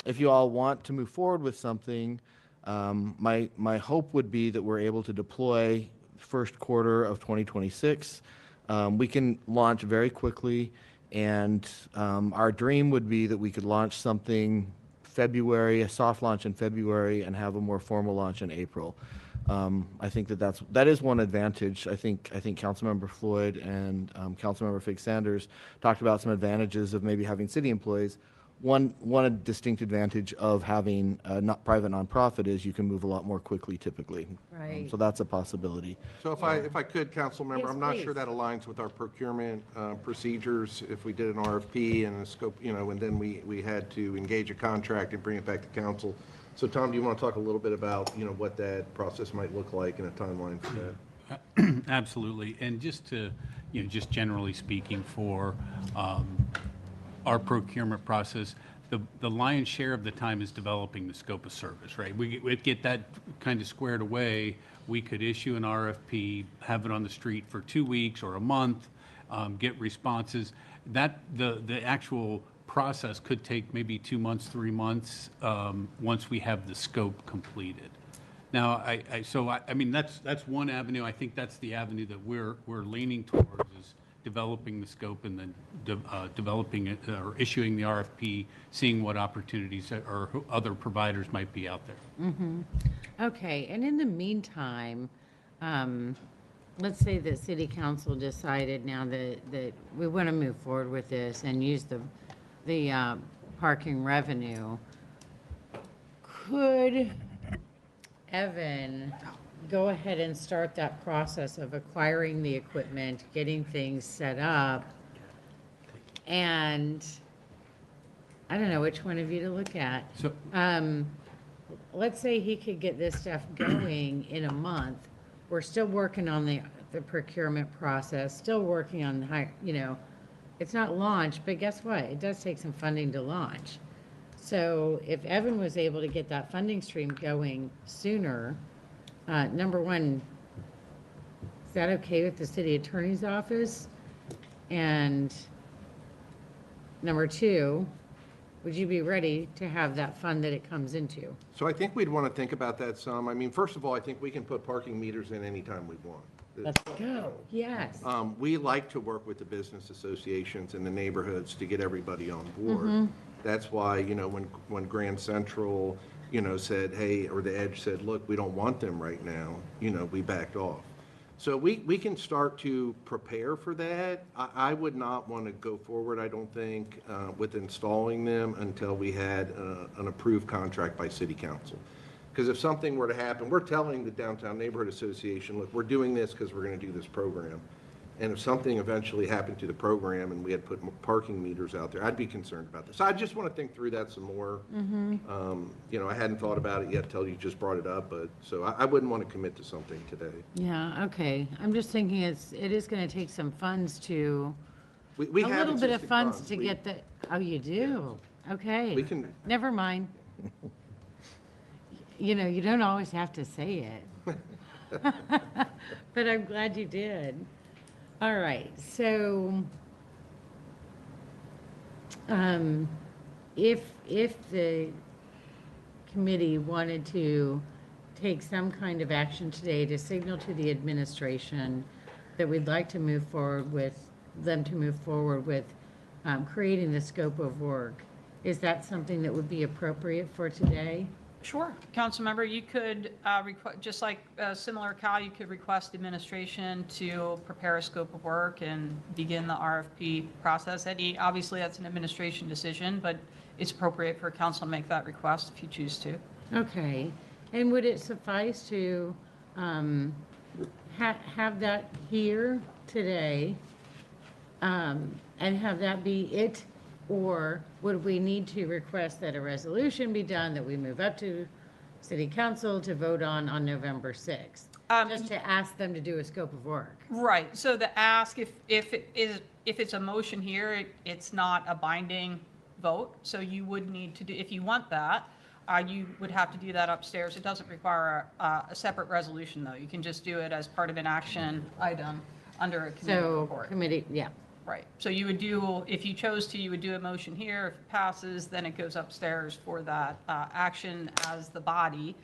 If you all want to move forward with something, my hope would be that we're able to deploy first quarter of 2026. We can launch very quickly, and our dream would be that we could launch something February, a soft launch in February, and have a more formal launch in April. I think that is one advantage. I think Councilmember Floyd and Councilmember Fig Sanders talked about some advantages of maybe having city employees. One distinct advantage of having a private nonprofit is you can move a lot more quickly typically. Right. So that's a possibility. So if I could, Councilmember, Yes, I'm not please. sure that aligns with our procurement procedures. If we did an RFP and a scope, you know, and then we had to engage a contract and bring it back to council. So Tom, do you want to talk a little bit about, you know, what that process might look like and a timeline for that? Absolutely. And just to, you know, just generally speaking for our procurement process, the lion's share of the time is developing the scope of service, right? We get that kind of squared away. We could issue an RFP, have it on the street for 2 weeks or a month, get responses. The actual process could take maybe 2 months, 3 months, once we have the scope completed. Now, I mean, that's one avenue. I think that's the avenue that we're leaning towards, is developing the scope and then developing it or issuing the RFP, seeing what opportunities or who other providers might be out there. Okay, and in the meantime, let's say that city council decided now that we want to move forward with this and use the parking revenue. Could Evan go ahead and start that process of acquiring the equipment, getting things set up? And I don't know which one of you to look at. So- Let's say he could get this stuff going in a month. We're still working on the procurement process, still working on the you know, it's not launched, but guess what? It does take some funding to launch. So if Evan was able to get that funding stream going sooner, number one, is that okay with the city attorney's office? And number two, would you be ready to have that fund that it comes into? So I think we'd want to think about that some. I mean, first of all, I think we can put parking meters in anytime we want. Let's go, yes. We like to work with the business associations and the neighborhoods to get everybody on board. That's why, you know, when Grand Central, you know, said, hey, or the Edge said, look, we don't want them right now, you know, we backed off. So we can start to prepare for that. I would not want to go forward, I don't think, with installing them until we had an approved contract by city council. Because if something were to happen, we're telling the Downtown Neighborhood Association, look, we're doing this because we're going to do this program. And if something eventually happened to the program and we had put parking meters out there, I'd be concerned about this. So I just want to think through that some more. You know, I hadn't thought about it yet till you just brought it up, but, so I wouldn't want to commit to something today. Yeah, okay. I'm just thinking it is going to take some funds to, We a have little bit of existing funds to get the, oh, you do? Okay. We can- Never mind. You know, you don't always have to say it. But I'm glad you did. All right, so if the committee wanted to take some kind of action today to signal to the administration that we'd like to move forward with, them to move forward with creating the scope of work, is that something that would be appropriate for today? Sure. Councilmember, you could, just like similar, Cal, you could request administration to prepare a scope of work and begin the RFP process. Obviously, that's an administration decision, but it's appropriate for council to make that request if you choose to. Okay, and would it suffice to have that here today and have that be it? Or would we need to request that a resolution be done that we move up to city council to vote on November 6th? Just to ask them to do a scope of work. Right. So the ask, if it's a motion here, it's not a binding vote. So you would need to do, if you want that, you would have to do that upstairs. It doesn't require a separate resolution, though. You can just do it as part of an action item under a committee report. So committee, yeah. Right. So you would do, if you chose to, you would do a motion here. If it passes, then it goes upstairs for that action as the body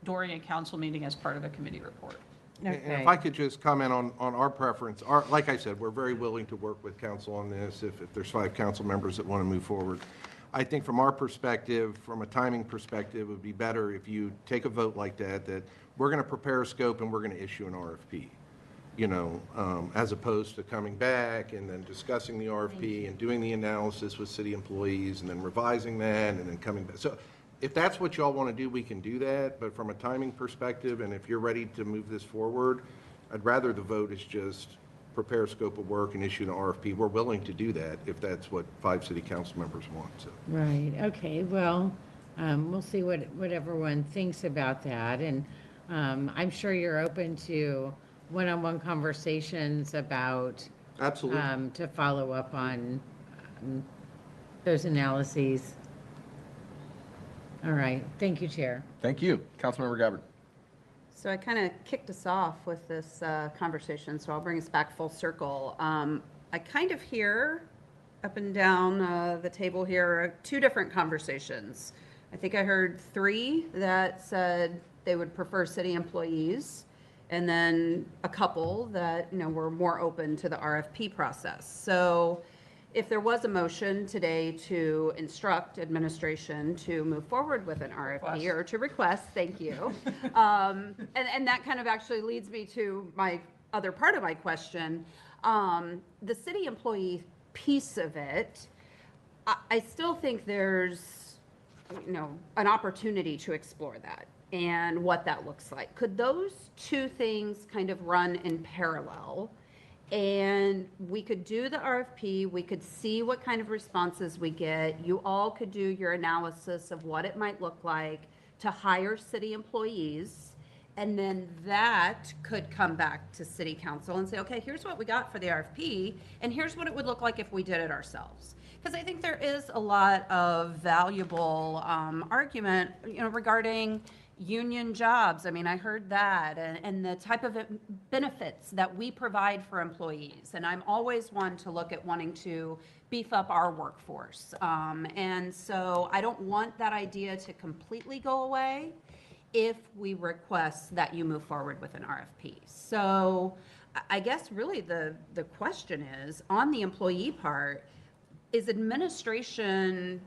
during a council meeting as part of a committee report. And if I could just comment on our preference, like I said, we're very willing to work with council on this if there's 5 council members that want to move forward. I think from our perspective, from a timing perspective, it would be better if you take a vote like that we're going to prepare a scope and we're going to issue an RFP. As opposed to coming back and then discussing the RFP and doing the analysis with city employees and then revising that and then coming back. So if that's what y'all want to do, we can do that. But from a timing perspective, and if you're ready to move this forward, I'd rather the vote is just prepare a scope of work and issue an RFP. We're willing to do that if that's what 5 city council members want. So. Right, okay, well, we'll see what everyone thinks about that. And I'm sure you're open to one-on-one conversations about Absolutely. to follow up on those analyses. All right, thank you, Chair. Thank you. Councilmember Gabbard. So I kind of kicked us off with this conversation, so I'll bring us back full circle. I kind of hear up and down the table here 2 different conversations. I think I heard 3 that said they would prefer city employees, and then a couple that, were more open to the RFP process. So if there was a motion today to instruct administration to move forward with an RFP or to request, thank you. And that kind of actually leads me to my other part of my question. The city employee piece of it, I still think there's, an opportunity to explore that and what that looks like. Could those 2 things kind of run in parallel? And we could do the RFP, we could see what kind of responses we get. You all could do your analysis of what it might look like to hire city employees. And then that could come back to city council and say, okay, here's what we got for the RFP, and here's what it would look like if we did it ourselves. Because I think there is a lot of valuable argument, regarding union jobs. I mean, I heard that, and the type of benefits that we provide for employees. And I'm always one to look at wanting to beef up our workforce. And so I don't want that idea to completely go away if we request that you move forward with an RFP. So I guess really the question is, on the employee part, is administration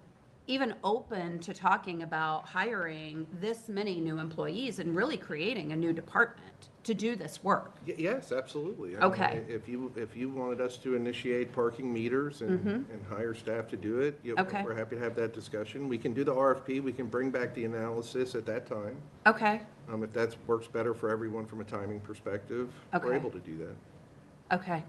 even open to talking about hiring this many new employees and really creating a new department to do this work? Yes, absolutely. Okay. If you wanted us to initiate parking meters and hire staff to do it, Okay. we're happy to have that discussion. We can do the RFP, we can bring back the analysis at that time. Okay. If that works better for everyone from a timing perspective, we're Okay. able to do that. Okay.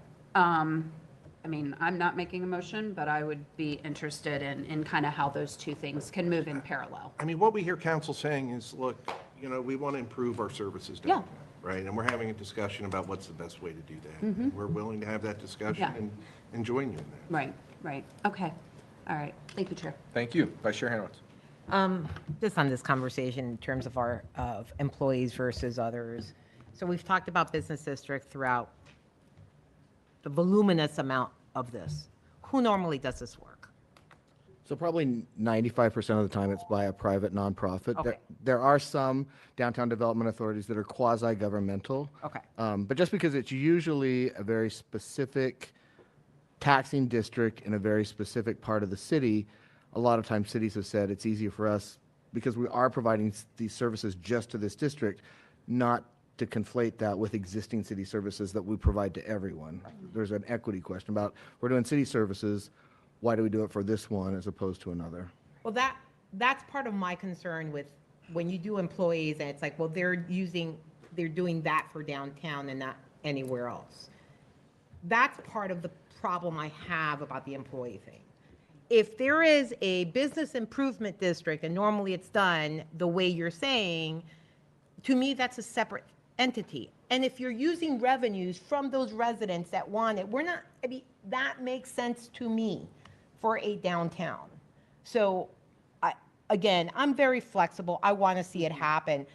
I mean, I'm not making a motion, but I would be interested in kind of how those 2 things can move in parallel. I mean, what we hear council saying is, look, we want to improve our services downtown, right? And we're having a discussion about what's the best way to do that. Mhm. We're willing to have that discussion Yeah. and join you in that. Right. Okay. All right. Thank you, Chair. Thank you. Vice Chair Hanowitz. Just on this conversation in terms of of employees versus others. So we've talked about business district throughout the voluminous amount of this. Who normally does this work? So probably 95% of the time it's by a private nonprofit. Okay. There are some downtown development authorities that are quasi-governmental. Okay. But just because it's usually a very specific taxing district in a very specific part of the city, a lot of times cities have said it's easier for us because we are providing these services just to this district, not to conflate that with existing city services that we provide to everyone. There's an equity question about, we're doing city services, why do we do it for this one as opposed to another? Well, that's part of my concern with when you do employees and it's like, well, they're doing that for downtown and not anywhere else. That's part of the problem I have about the employee thing. If there is a business improvement district, and normally it's done the way you're saying, to me, that's a separate entity. And if you're using revenues from those residents that want it, that makes sense to me for a downtown. So again, I'm very flexible. I want to see it happen.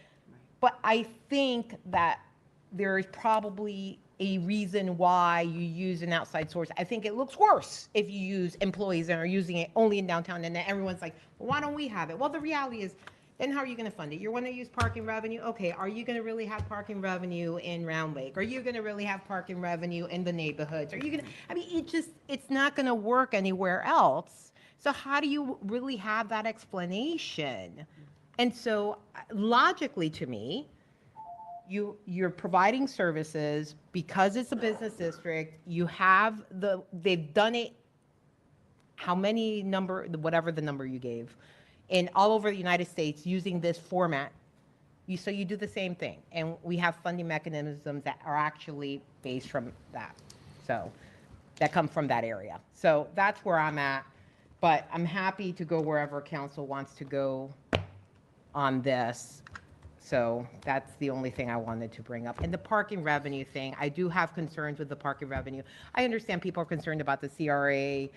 But I think that there is probably a reason why you use an outside source. I think it looks worse if you use employees and are using it only in downtown, and then everyone's like, well, why don't we have it? Well, the reality is, then how are you going to fund it? You want to use parking revenue? Okay, are you going to really have parking revenue in Round Lake? Are you going to really have parking revenue in the neighborhoods? Are you going to, it's not going to work anywhere else. So how do you really have that explanation? And so logically to me, you're providing services because it's a business district. You have they've done it, how many number, whatever the number you gave, in all over the United States using this format. So you do the same thing. And we have funding mechanisms that are actually based from that. So that come from that area. So that's where I'm at. But I'm happy to go wherever council wants to go on this. So that's the only thing I wanted to bring up. And the parking revenue thing, I do have concerns with the parking revenue. I understand people are concerned about the CRA.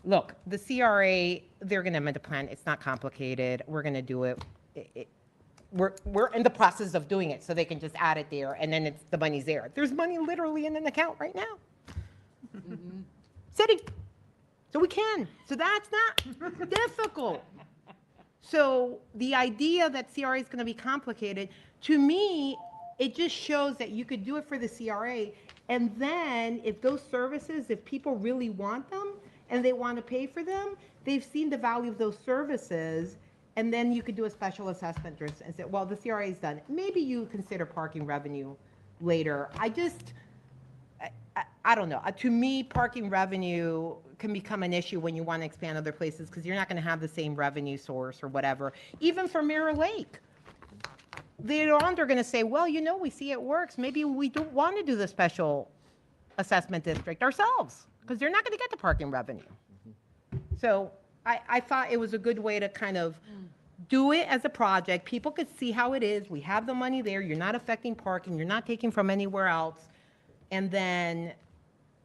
Look, the CRA, they're going to amend the plan. It's not complicated. We're going to do it. We're in the process of doing it, so they can just add it there, and then the money's there. There's money literally in an account right now. Sitting. So we can. So that's not difficult. So the idea that CRA is going to be complicated, to me, it just shows that you could do it for the CRA. And then if those services, if people really want them and they want to pay for them, they've seen the value of those services. And then you could do a special assessment and say, well, the CRA is done. Maybe you consider parking revenue later. I don't know. To me, parking revenue can become an issue when you want to expand other places because you're not going to have the same revenue source or whatever. Even for Mirror Lake, later on they're going to say, well, we see it works. Maybe we don't want to do the special assessment district ourselves because they're not going to get the parking revenue. So I thought it was a good way to kind of do it as a project. People could see how it is. We have the money there. You're not affecting parking. You're not taking from anywhere else. And then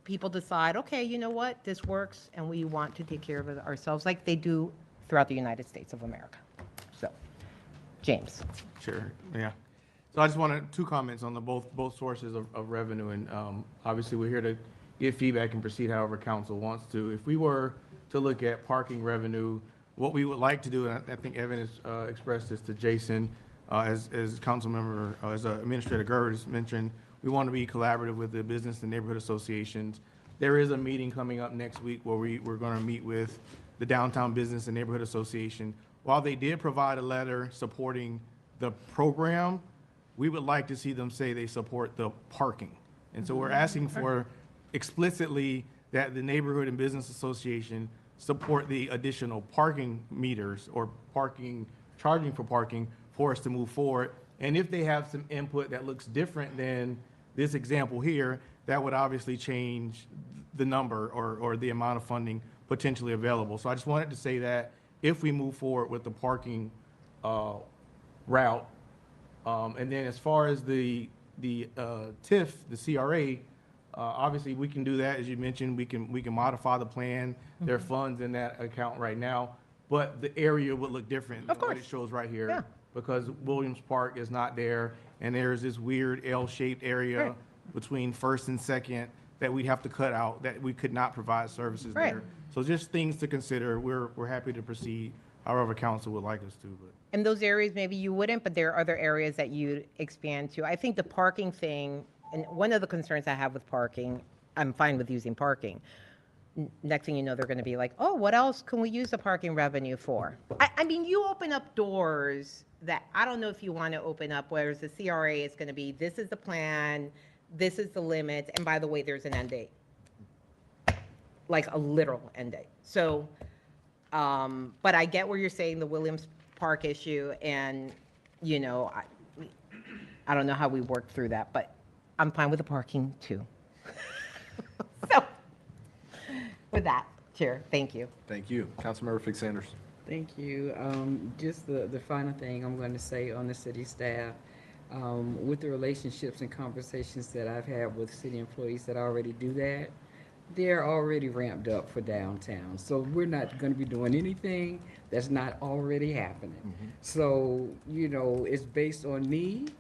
people decide, okay, you know what, this works, and we want to take care of it ourselves, like they do throughout the United States of America. So, James. Sure, yeah. So I just wanted 2 comments on the both sources of revenue, and obviously we're here to give feedback and proceed however council wants to. If we were to look at parking revenue, what we would like to do, and I think Evan has expressed this to Jason, as council member, as Administrator Gerber has mentioned, we want to be collaborative with the business and neighborhood associations. There is a meeting coming up next week where we're going to meet with the Downtown Business and Neighborhood Association. While they did provide a letter supporting the program, we would like to see them say they support the parking. And so we're asking for explicitly that the Neighborhood and Business Association support the additional parking meters or charging for parking for us to move forward. And if they have some input that looks different than this example here, that would obviously change the number or the amount of funding potentially available. So I just wanted to say that if we move forward with the parking route, and then as far as the TIF, the CRA, obviously we can do that. As you mentioned, we can modify the plan. There are funds in that account right now, but the area would look different than what it shows right here. Yeah. Because Williams Park is not there, and there's this weird L-shaped area between First and Second that we'd have to cut out, that we could not provide services there. So just things to consider. We're happy to proceed however council would like us to. But in those areas, maybe you wouldn't, but there are other areas that you'd expand to. I think the parking thing, and one of the concerns I have with parking, I'm fine with using parking, next thing you know, they're going to be like, oh, what else can we use the parking revenue for? I mean, you open up doors that I don't know if you want to open up, whereas the CRA is going to be, this is the plan, this is the limits, and by the way, there's an end date. Like a literal end date. So, but I get where you're saying the Williams Park issue, and, you know, I don't know how we work through that, but I'm fine with the parking too. So, with that, Chair, thank you. Thank you. Councilmember Fig Sanders. Thank you. Just the final thing I'm going to say on the city staff, with the relationships and conversations that I've had with city employees that already do that, they're already ramped up for downtown. So we're not going to be doing anything that's not already happening. So, you know, it's based on need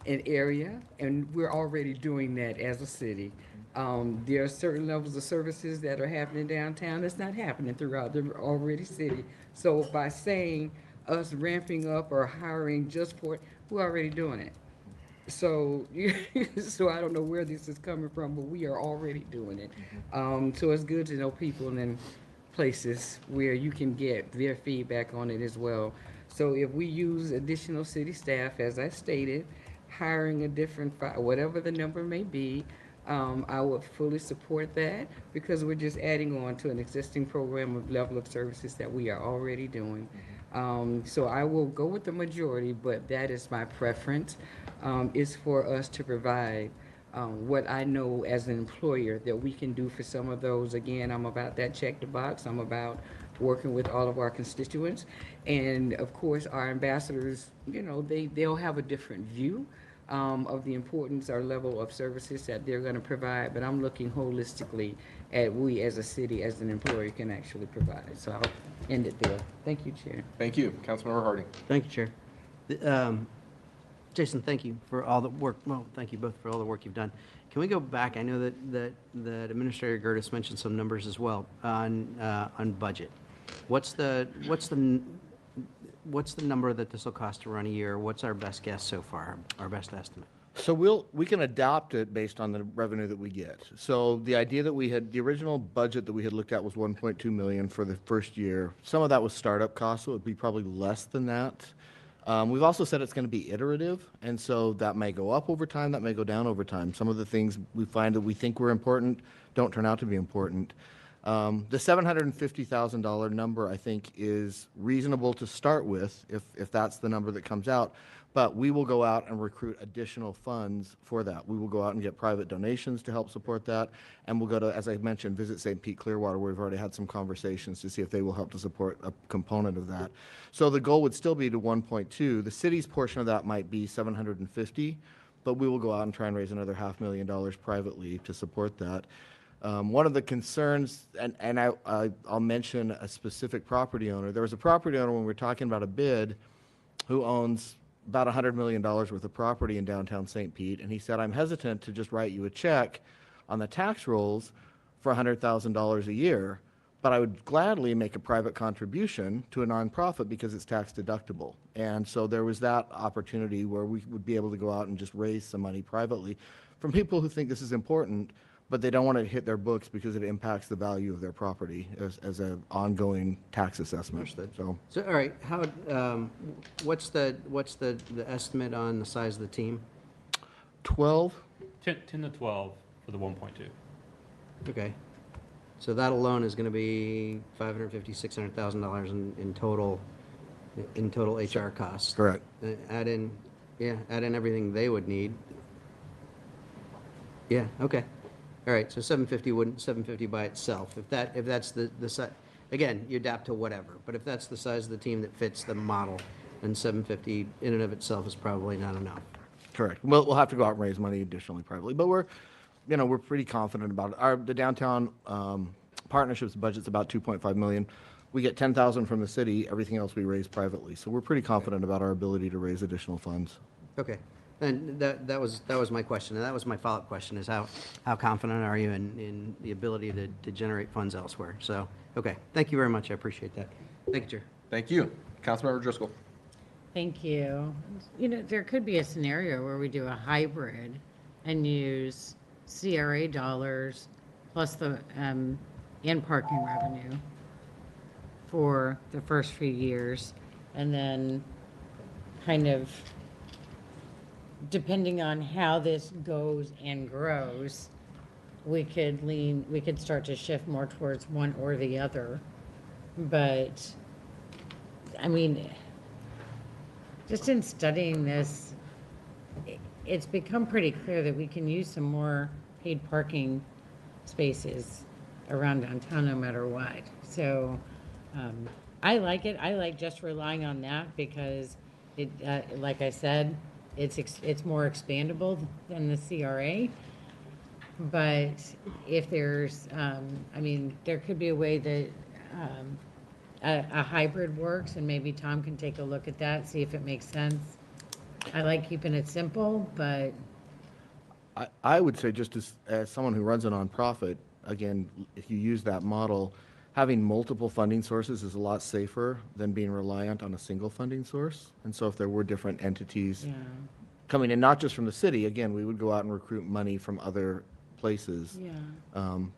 and area, and we're already doing that as a city. There are certain levels of services that are happening downtown that's not happening throughout the already city. So by saying us ramping up or hiring just for it, we're already doing it. So, so I don't know where this is coming from, but we are already doing it. So it's good to know people and places where you can get their feedback on it as well. So if we use additional city staff, as I stated, hiring a different, whatever the number may be, I would fully support that because we're just adding on to an existing program of level of services that we are already doing. So I will go with the majority, but that is my preference, is for us to provide what I know as an employer that we can do for some of those. Again, I'm about that check the box. I'm about working with all of our constituents. And of course, our ambassadors, you know, they'll have a different view of the importance or level of services that they're going to provide, but I'm looking holistically at we as a city, as an employer, can actually provide. So I'll end it there. Thank you, Chair. Thank you. Councilmember Harding. Thank you, Chair. Jason, thank you for all the work. Well, thank you both for all the work you've done. Can we go back? I know that Administrator Gertis mentioned some numbers as well on budget. What's the number that this will cost to run a year? What's our best guess so far, our best estimate? So we can adopt it based on the revenue that we get. So the idea that we had, the original budget that we had looked at was 1.2 million for the first year. Some of that was startup costs, so it would be probably less than that. We've also said it's going to be iterative, and so that may go up over time, that may go down over time. Some of the things we find that we think were important don't turn out to be important. The $750,000 number, I think, is reasonable to start with, if that's the number that comes out. But we will go out and recruit additional funds for that. We will go out and get private donations to help support that. And we'll go to, as I mentioned, Visit St. Pete Clearwater, where we've already had some conversations to see if they will help to support a component of that. So the goal would still be to 1.2. The city's portion of that might be 750, but we will go out and try and raise another $500,000 privately to support that. One of the concerns, and I'll mention a specific property owner. There was a property owner when we were talking about a bid who owns about $100 million worth of property in downtown St. Pete, and he said, I'm hesitant to just write you a check on the tax rolls for $100,000 a year, but I would gladly make a private contribution to a nonprofit because it's tax deductible. And so there was that opportunity where we would be able to go out and just raise some money privately from people who think this is important, but they don't want to hit their books because it impacts the value of their property as an ongoing tax assessment. So all right, how, what's the estimate on the size of the team? 12? 10 to 12 for the 1.2. Okay. So that alone is going to be $550,000, $600,000 in total HR costs. Correct. Add in everything they would need. Yeah, okay. All right, so 750 by itself. If that's the size, again, you adapt to whatever, but if that's the size of the team that fits the model, then 750 in and of itself is probably not enough. Correct. We'll have to go out and raise money additionally privately, but we're pretty confident about it. The downtown partnerships budget's about 2.5 million. We get 10,000 from the city. Everything else we raise privately. So we're pretty confident about our ability to raise additional funds. Okay. And that was my question, and that was my follow-up question, is how confident are you in the ability to generate funds elsewhere? So, okay, thank you very much, I appreciate that. Thank you, Chair. Thank you. Councilmember Driscoll. Thank you. You know, there could be a scenario where we do a hybrid and use CRA dollars plus the in parking revenue for the first few years, and then kind of, depending on how this goes and grows, we could start to shift more towards one or the other. But, I mean, just in studying this, it's become pretty clear that we can use some more paid parking spaces around downtown no matter what. So, I like it. I like just relying on that because it, like I said, it's more expandable than the CRA. But if there's, I mean, there could be a way that a hybrid works, and maybe Tom can take a look at that, see if it makes sense. I like keeping it simple, but I would say, just as someone who runs a nonprofit, again, if you use that model, having multiple funding sources is a lot safer than being reliant on a single funding source. And so if there were different entities yeah, coming in, not just from the city, again, we would go out and recruit money from other places. yeah.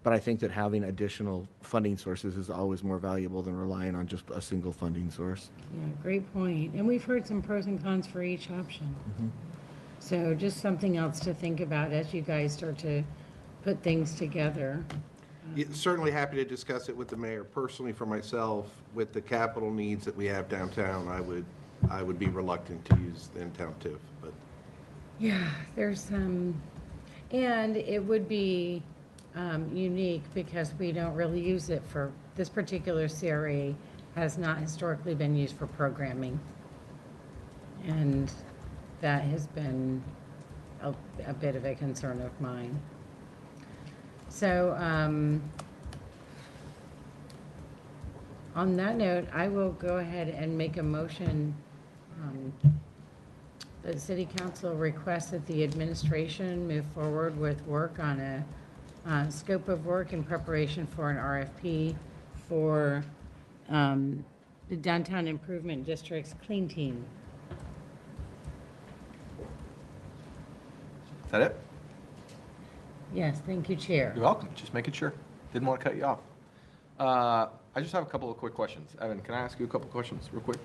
But I think that having additional funding sources is always more valuable than relying on just a single funding source. Yeah, great point. And we've heard some pros and cons for each option. So just something else to think about as you guys start to put things together. Yeah, certainly happy to discuss it with the mayor. Personally, for myself, with the capital needs that we have downtown, I would be reluctant to use the in-town TIF, but. Yeah, there's some, and it would be unique because we don't really use it for, this particular CRA has not historically been used for programming. And that has been a bit of a concern of mine. So, on that note, I will go ahead and make a motion that the City Council requests that the administration move forward with work on a scope of work in preparation for an RFP for the Downtown Improvement District's Clean Team. Is that it? Yes, thank you, Chair. You're welcome. Just making sure. Didn't want to cut you off. I just have a couple of quick questions. Evan, can I ask you a couple of questions real quick?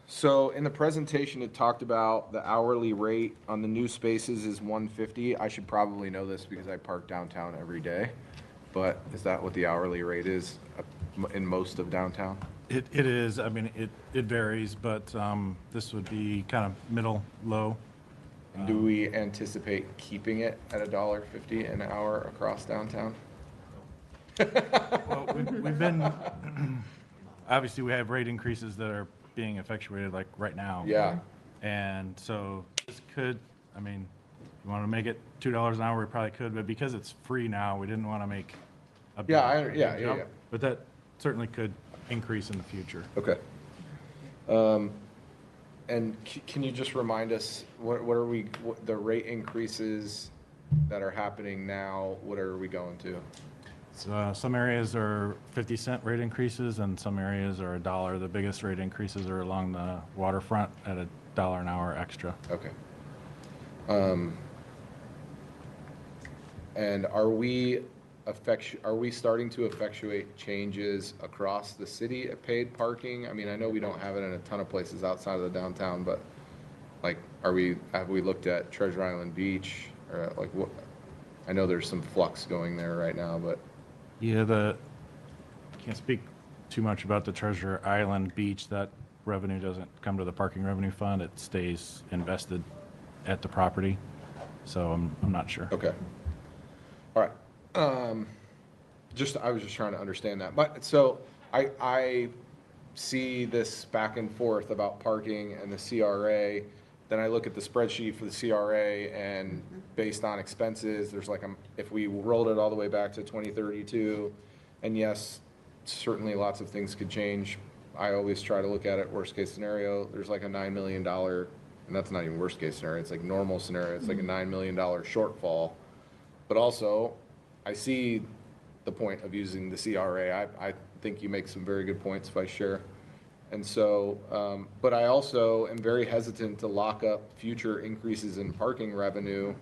So in the presentation, it talked about the hourly rate on the new spaces is $150. I should probably know this because I park downtown every day. But is that what the hourly rate is in most of downtown? It is, I mean, it varies, but this would be kind of middle, low. And do we anticipate keeping it at $1.50 an hour across downtown? Well, we've been, obviously, we have rate increases that are being effectuated like right now. Yeah. And so this could, I mean, if you want to make it $2 an hour, we probably could, but because it's free now, we didn't want to make a big jump. But that certainly could increase in the future. Okay. And can you just remind us, what the rate increases that are happening now, what are we going to? So, some areas are 50-cent rate increases and some areas are $1. The biggest rate increases are along the waterfront at $1 an hour extra. Okay. And are we starting to effectuate changes across the city at paid parking? I mean, I know we don't have it in a ton of places outside of the downtown, but like, have we looked at Treasure Island Beach, or like what? I know there's some flux going there right now, but. Yeah, can't speak too much about the Treasure Island Beach. That revenue doesn't come to the parking revenue fund. It stays invested at the property. So I'm not sure. Okay. All right. I was just trying to understand that. But so I see this back and forth about parking and the CRA. Then I look at the spreadsheet for the CRA, and based on expenses, there's like, if we rolled it all the way back to 2032, and yes, certainly lots of things could change. I always try to look at it worst case scenario. There's like a $9 million, and that's not even worst case scenario. It's like normal scenario. It's like a $9 million shortfall. But also, I see the point of using the CRA. I think you make some very good points, Vice Chair. And so, but I also am very hesitant to lock up future increases in parking revenue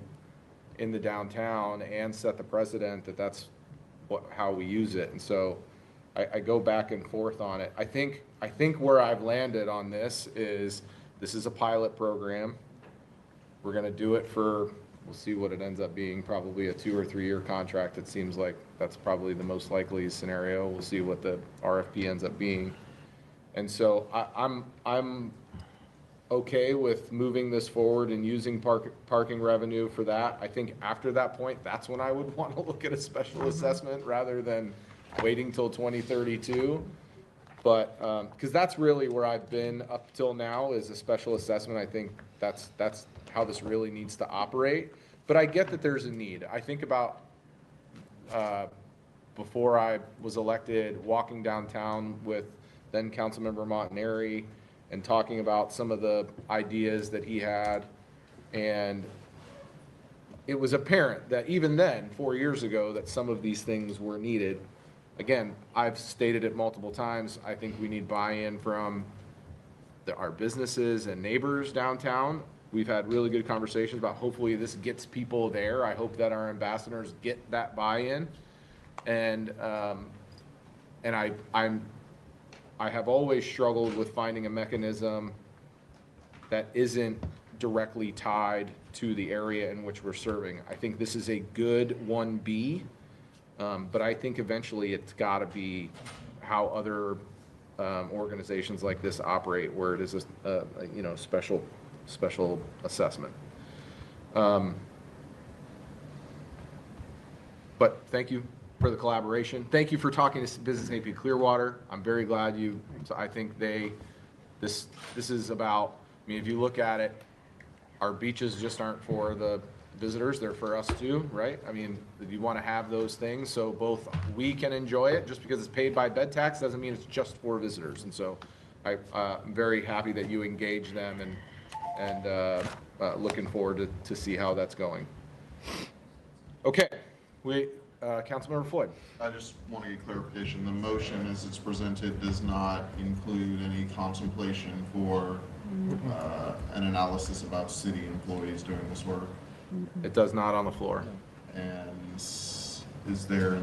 in the downtown and set the precedent that that's how we use it. And so I go back and forth on it. I think where I've landed on this is a pilot program. We're going to do it for, we'll see what it ends up being, probably a 2 or 3 year contract. It seems like that's probably the most likely scenario. We'll see what the RFP ends up being. And so I'm okay with moving this forward and using parking revenue for that. I think after that point, that's when I would want to look at a special assessment rather than waiting till 2032. But, because that's really where I've been up till now, is a special assessment. I think that's how this really needs to operate. But I get that there's a need. I think about, before I was elected, walking downtown with then Councilmember Montanari and talking about some of the ideas that he had. And it was apparent that even then, 4 years ago, that some of these things were needed. Again, I've stated it multiple times. I think we need buy-in from our businesses and neighbors downtown. We've had really good conversations about hopefully this gets people there. I hope that our ambassadors get that buy-in. And I have always struggled with finding a mechanism that isn't directly tied to the area in which we're serving. I think this is a good 1B, but I think eventually it's got to be how other organizations like this operate, where it is a special assessment. But thank you for the collaboration. Thank you for talking to Business AP Clearwater. I'm very glad I think this is about, I mean, if you look at it, our beaches just aren't for the visitors, they're for us too, right? I mean, you want to have those things so both we can enjoy it. Just because it's paid by bed tax doesn't mean it's just for visitors. And so I'm very happy that you engage them and looking forward to see how that's going. Okay, Councilmember Floyd. I just want to get clarification. The motion as it's presented does not include any contemplation for an analysis about city employees doing this work. It does not on the floor. And is there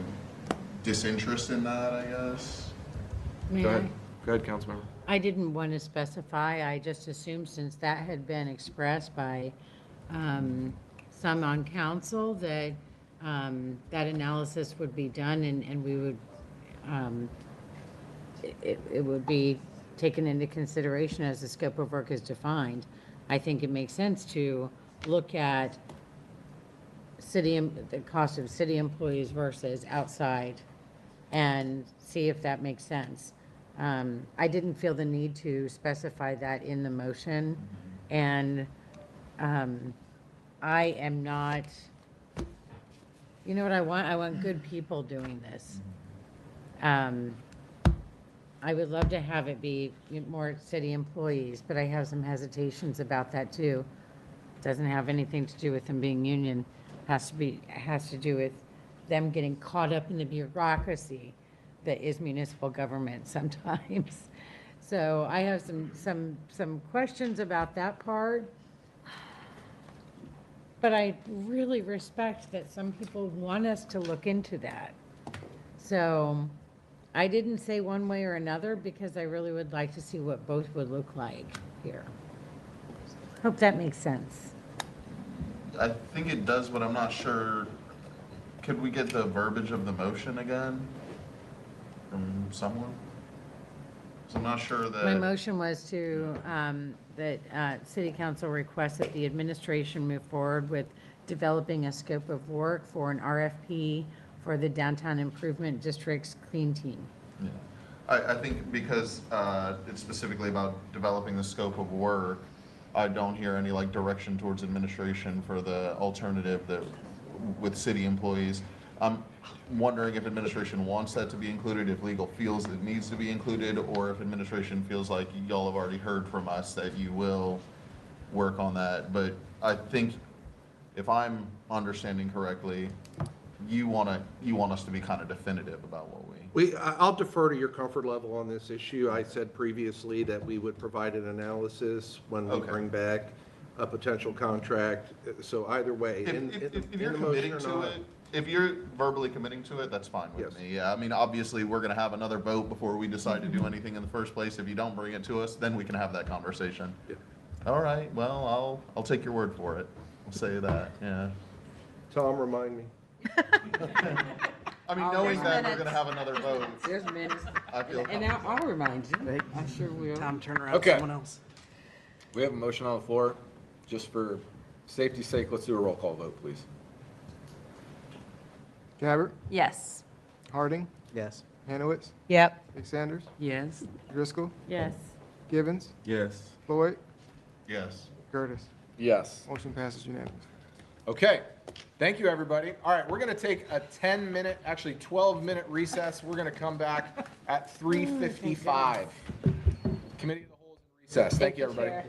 disinterest in that, I guess? Go ahead, Councilmember. I didn't want to specify. I just assumed since that had been expressed by some on council that that analysis would be done and we would, it would be taken into consideration as the scope of work is defined. I think it makes sense to look at the cost of city employees versus outside and see if that makes sense. I didn't feel the need to specify that in the motion, and I am not, you know what I want? I want good people doing this. I would love to have it be more city employees, but I have some hesitations about that too. Doesn't have anything to do with them being union. Has to do with them getting caught up in the bureaucracy that is municipal government sometimes. So I have some questions about that part. But I really respect that some people want us to look into that. So I didn't say one way or another because I really would like to see what both would look like here. Hope that makes sense. I think it does, but I'm not sure. Could we get the verbiage of the motion again from someone? So I'm not sure that. My motion was to, that City Council requests that the administration move forward with developing a scope of work for an RFP for the Downtown Improvement District's Clean Team. Yeah. I think because it's specifically about developing the scope of work, I don't hear any like direction towards administration for the alternative that with city employees. I'm wondering if administration wants that to be included, if legal feels it needs to be included, or if administration feels like y'all have already heard from us that you will work on that. But I think if I'm understanding correctly, you want us to be kind of definitive about what I'll defer to your comfort level on this issue. I said previously that we would provide an analysis when we bring back a potential contract. So either way, in If you're the motion committing or to not. it, if you're verbally committing to it, that's fine with Yes. me. Yeah, I mean, obviously, we're gonna have another vote before we decide to do anything in the first place. If you don't bring it to us, then we can have that conversation. Yeah. All right, well, I'll take your word for it. I'll say that, yeah. Tom, remind me. I mean, All knowing right. that we're gonna have another vote, There's minutes. I feel. And I'll remind you. I sure will. Tom, turn around, Okay. someone else. We have a motion on the floor. Just for safety's sake, let's do a roll call vote, please. Gabbard? Yes. Harding? Yes. Hanowitz? Yep. Big Sanders? Yes. Driscoll? Yes. Givens? Yes. Floyd? Yes. Curtis? Yes. Motion passes unanimous. Okay, thank you, everybody. All right, we're gonna take a 10-minute, actually 12-minute recess. We're gonna come back at 3:55. Committee of the Whole is in recess. Thank you, everybody. Chair.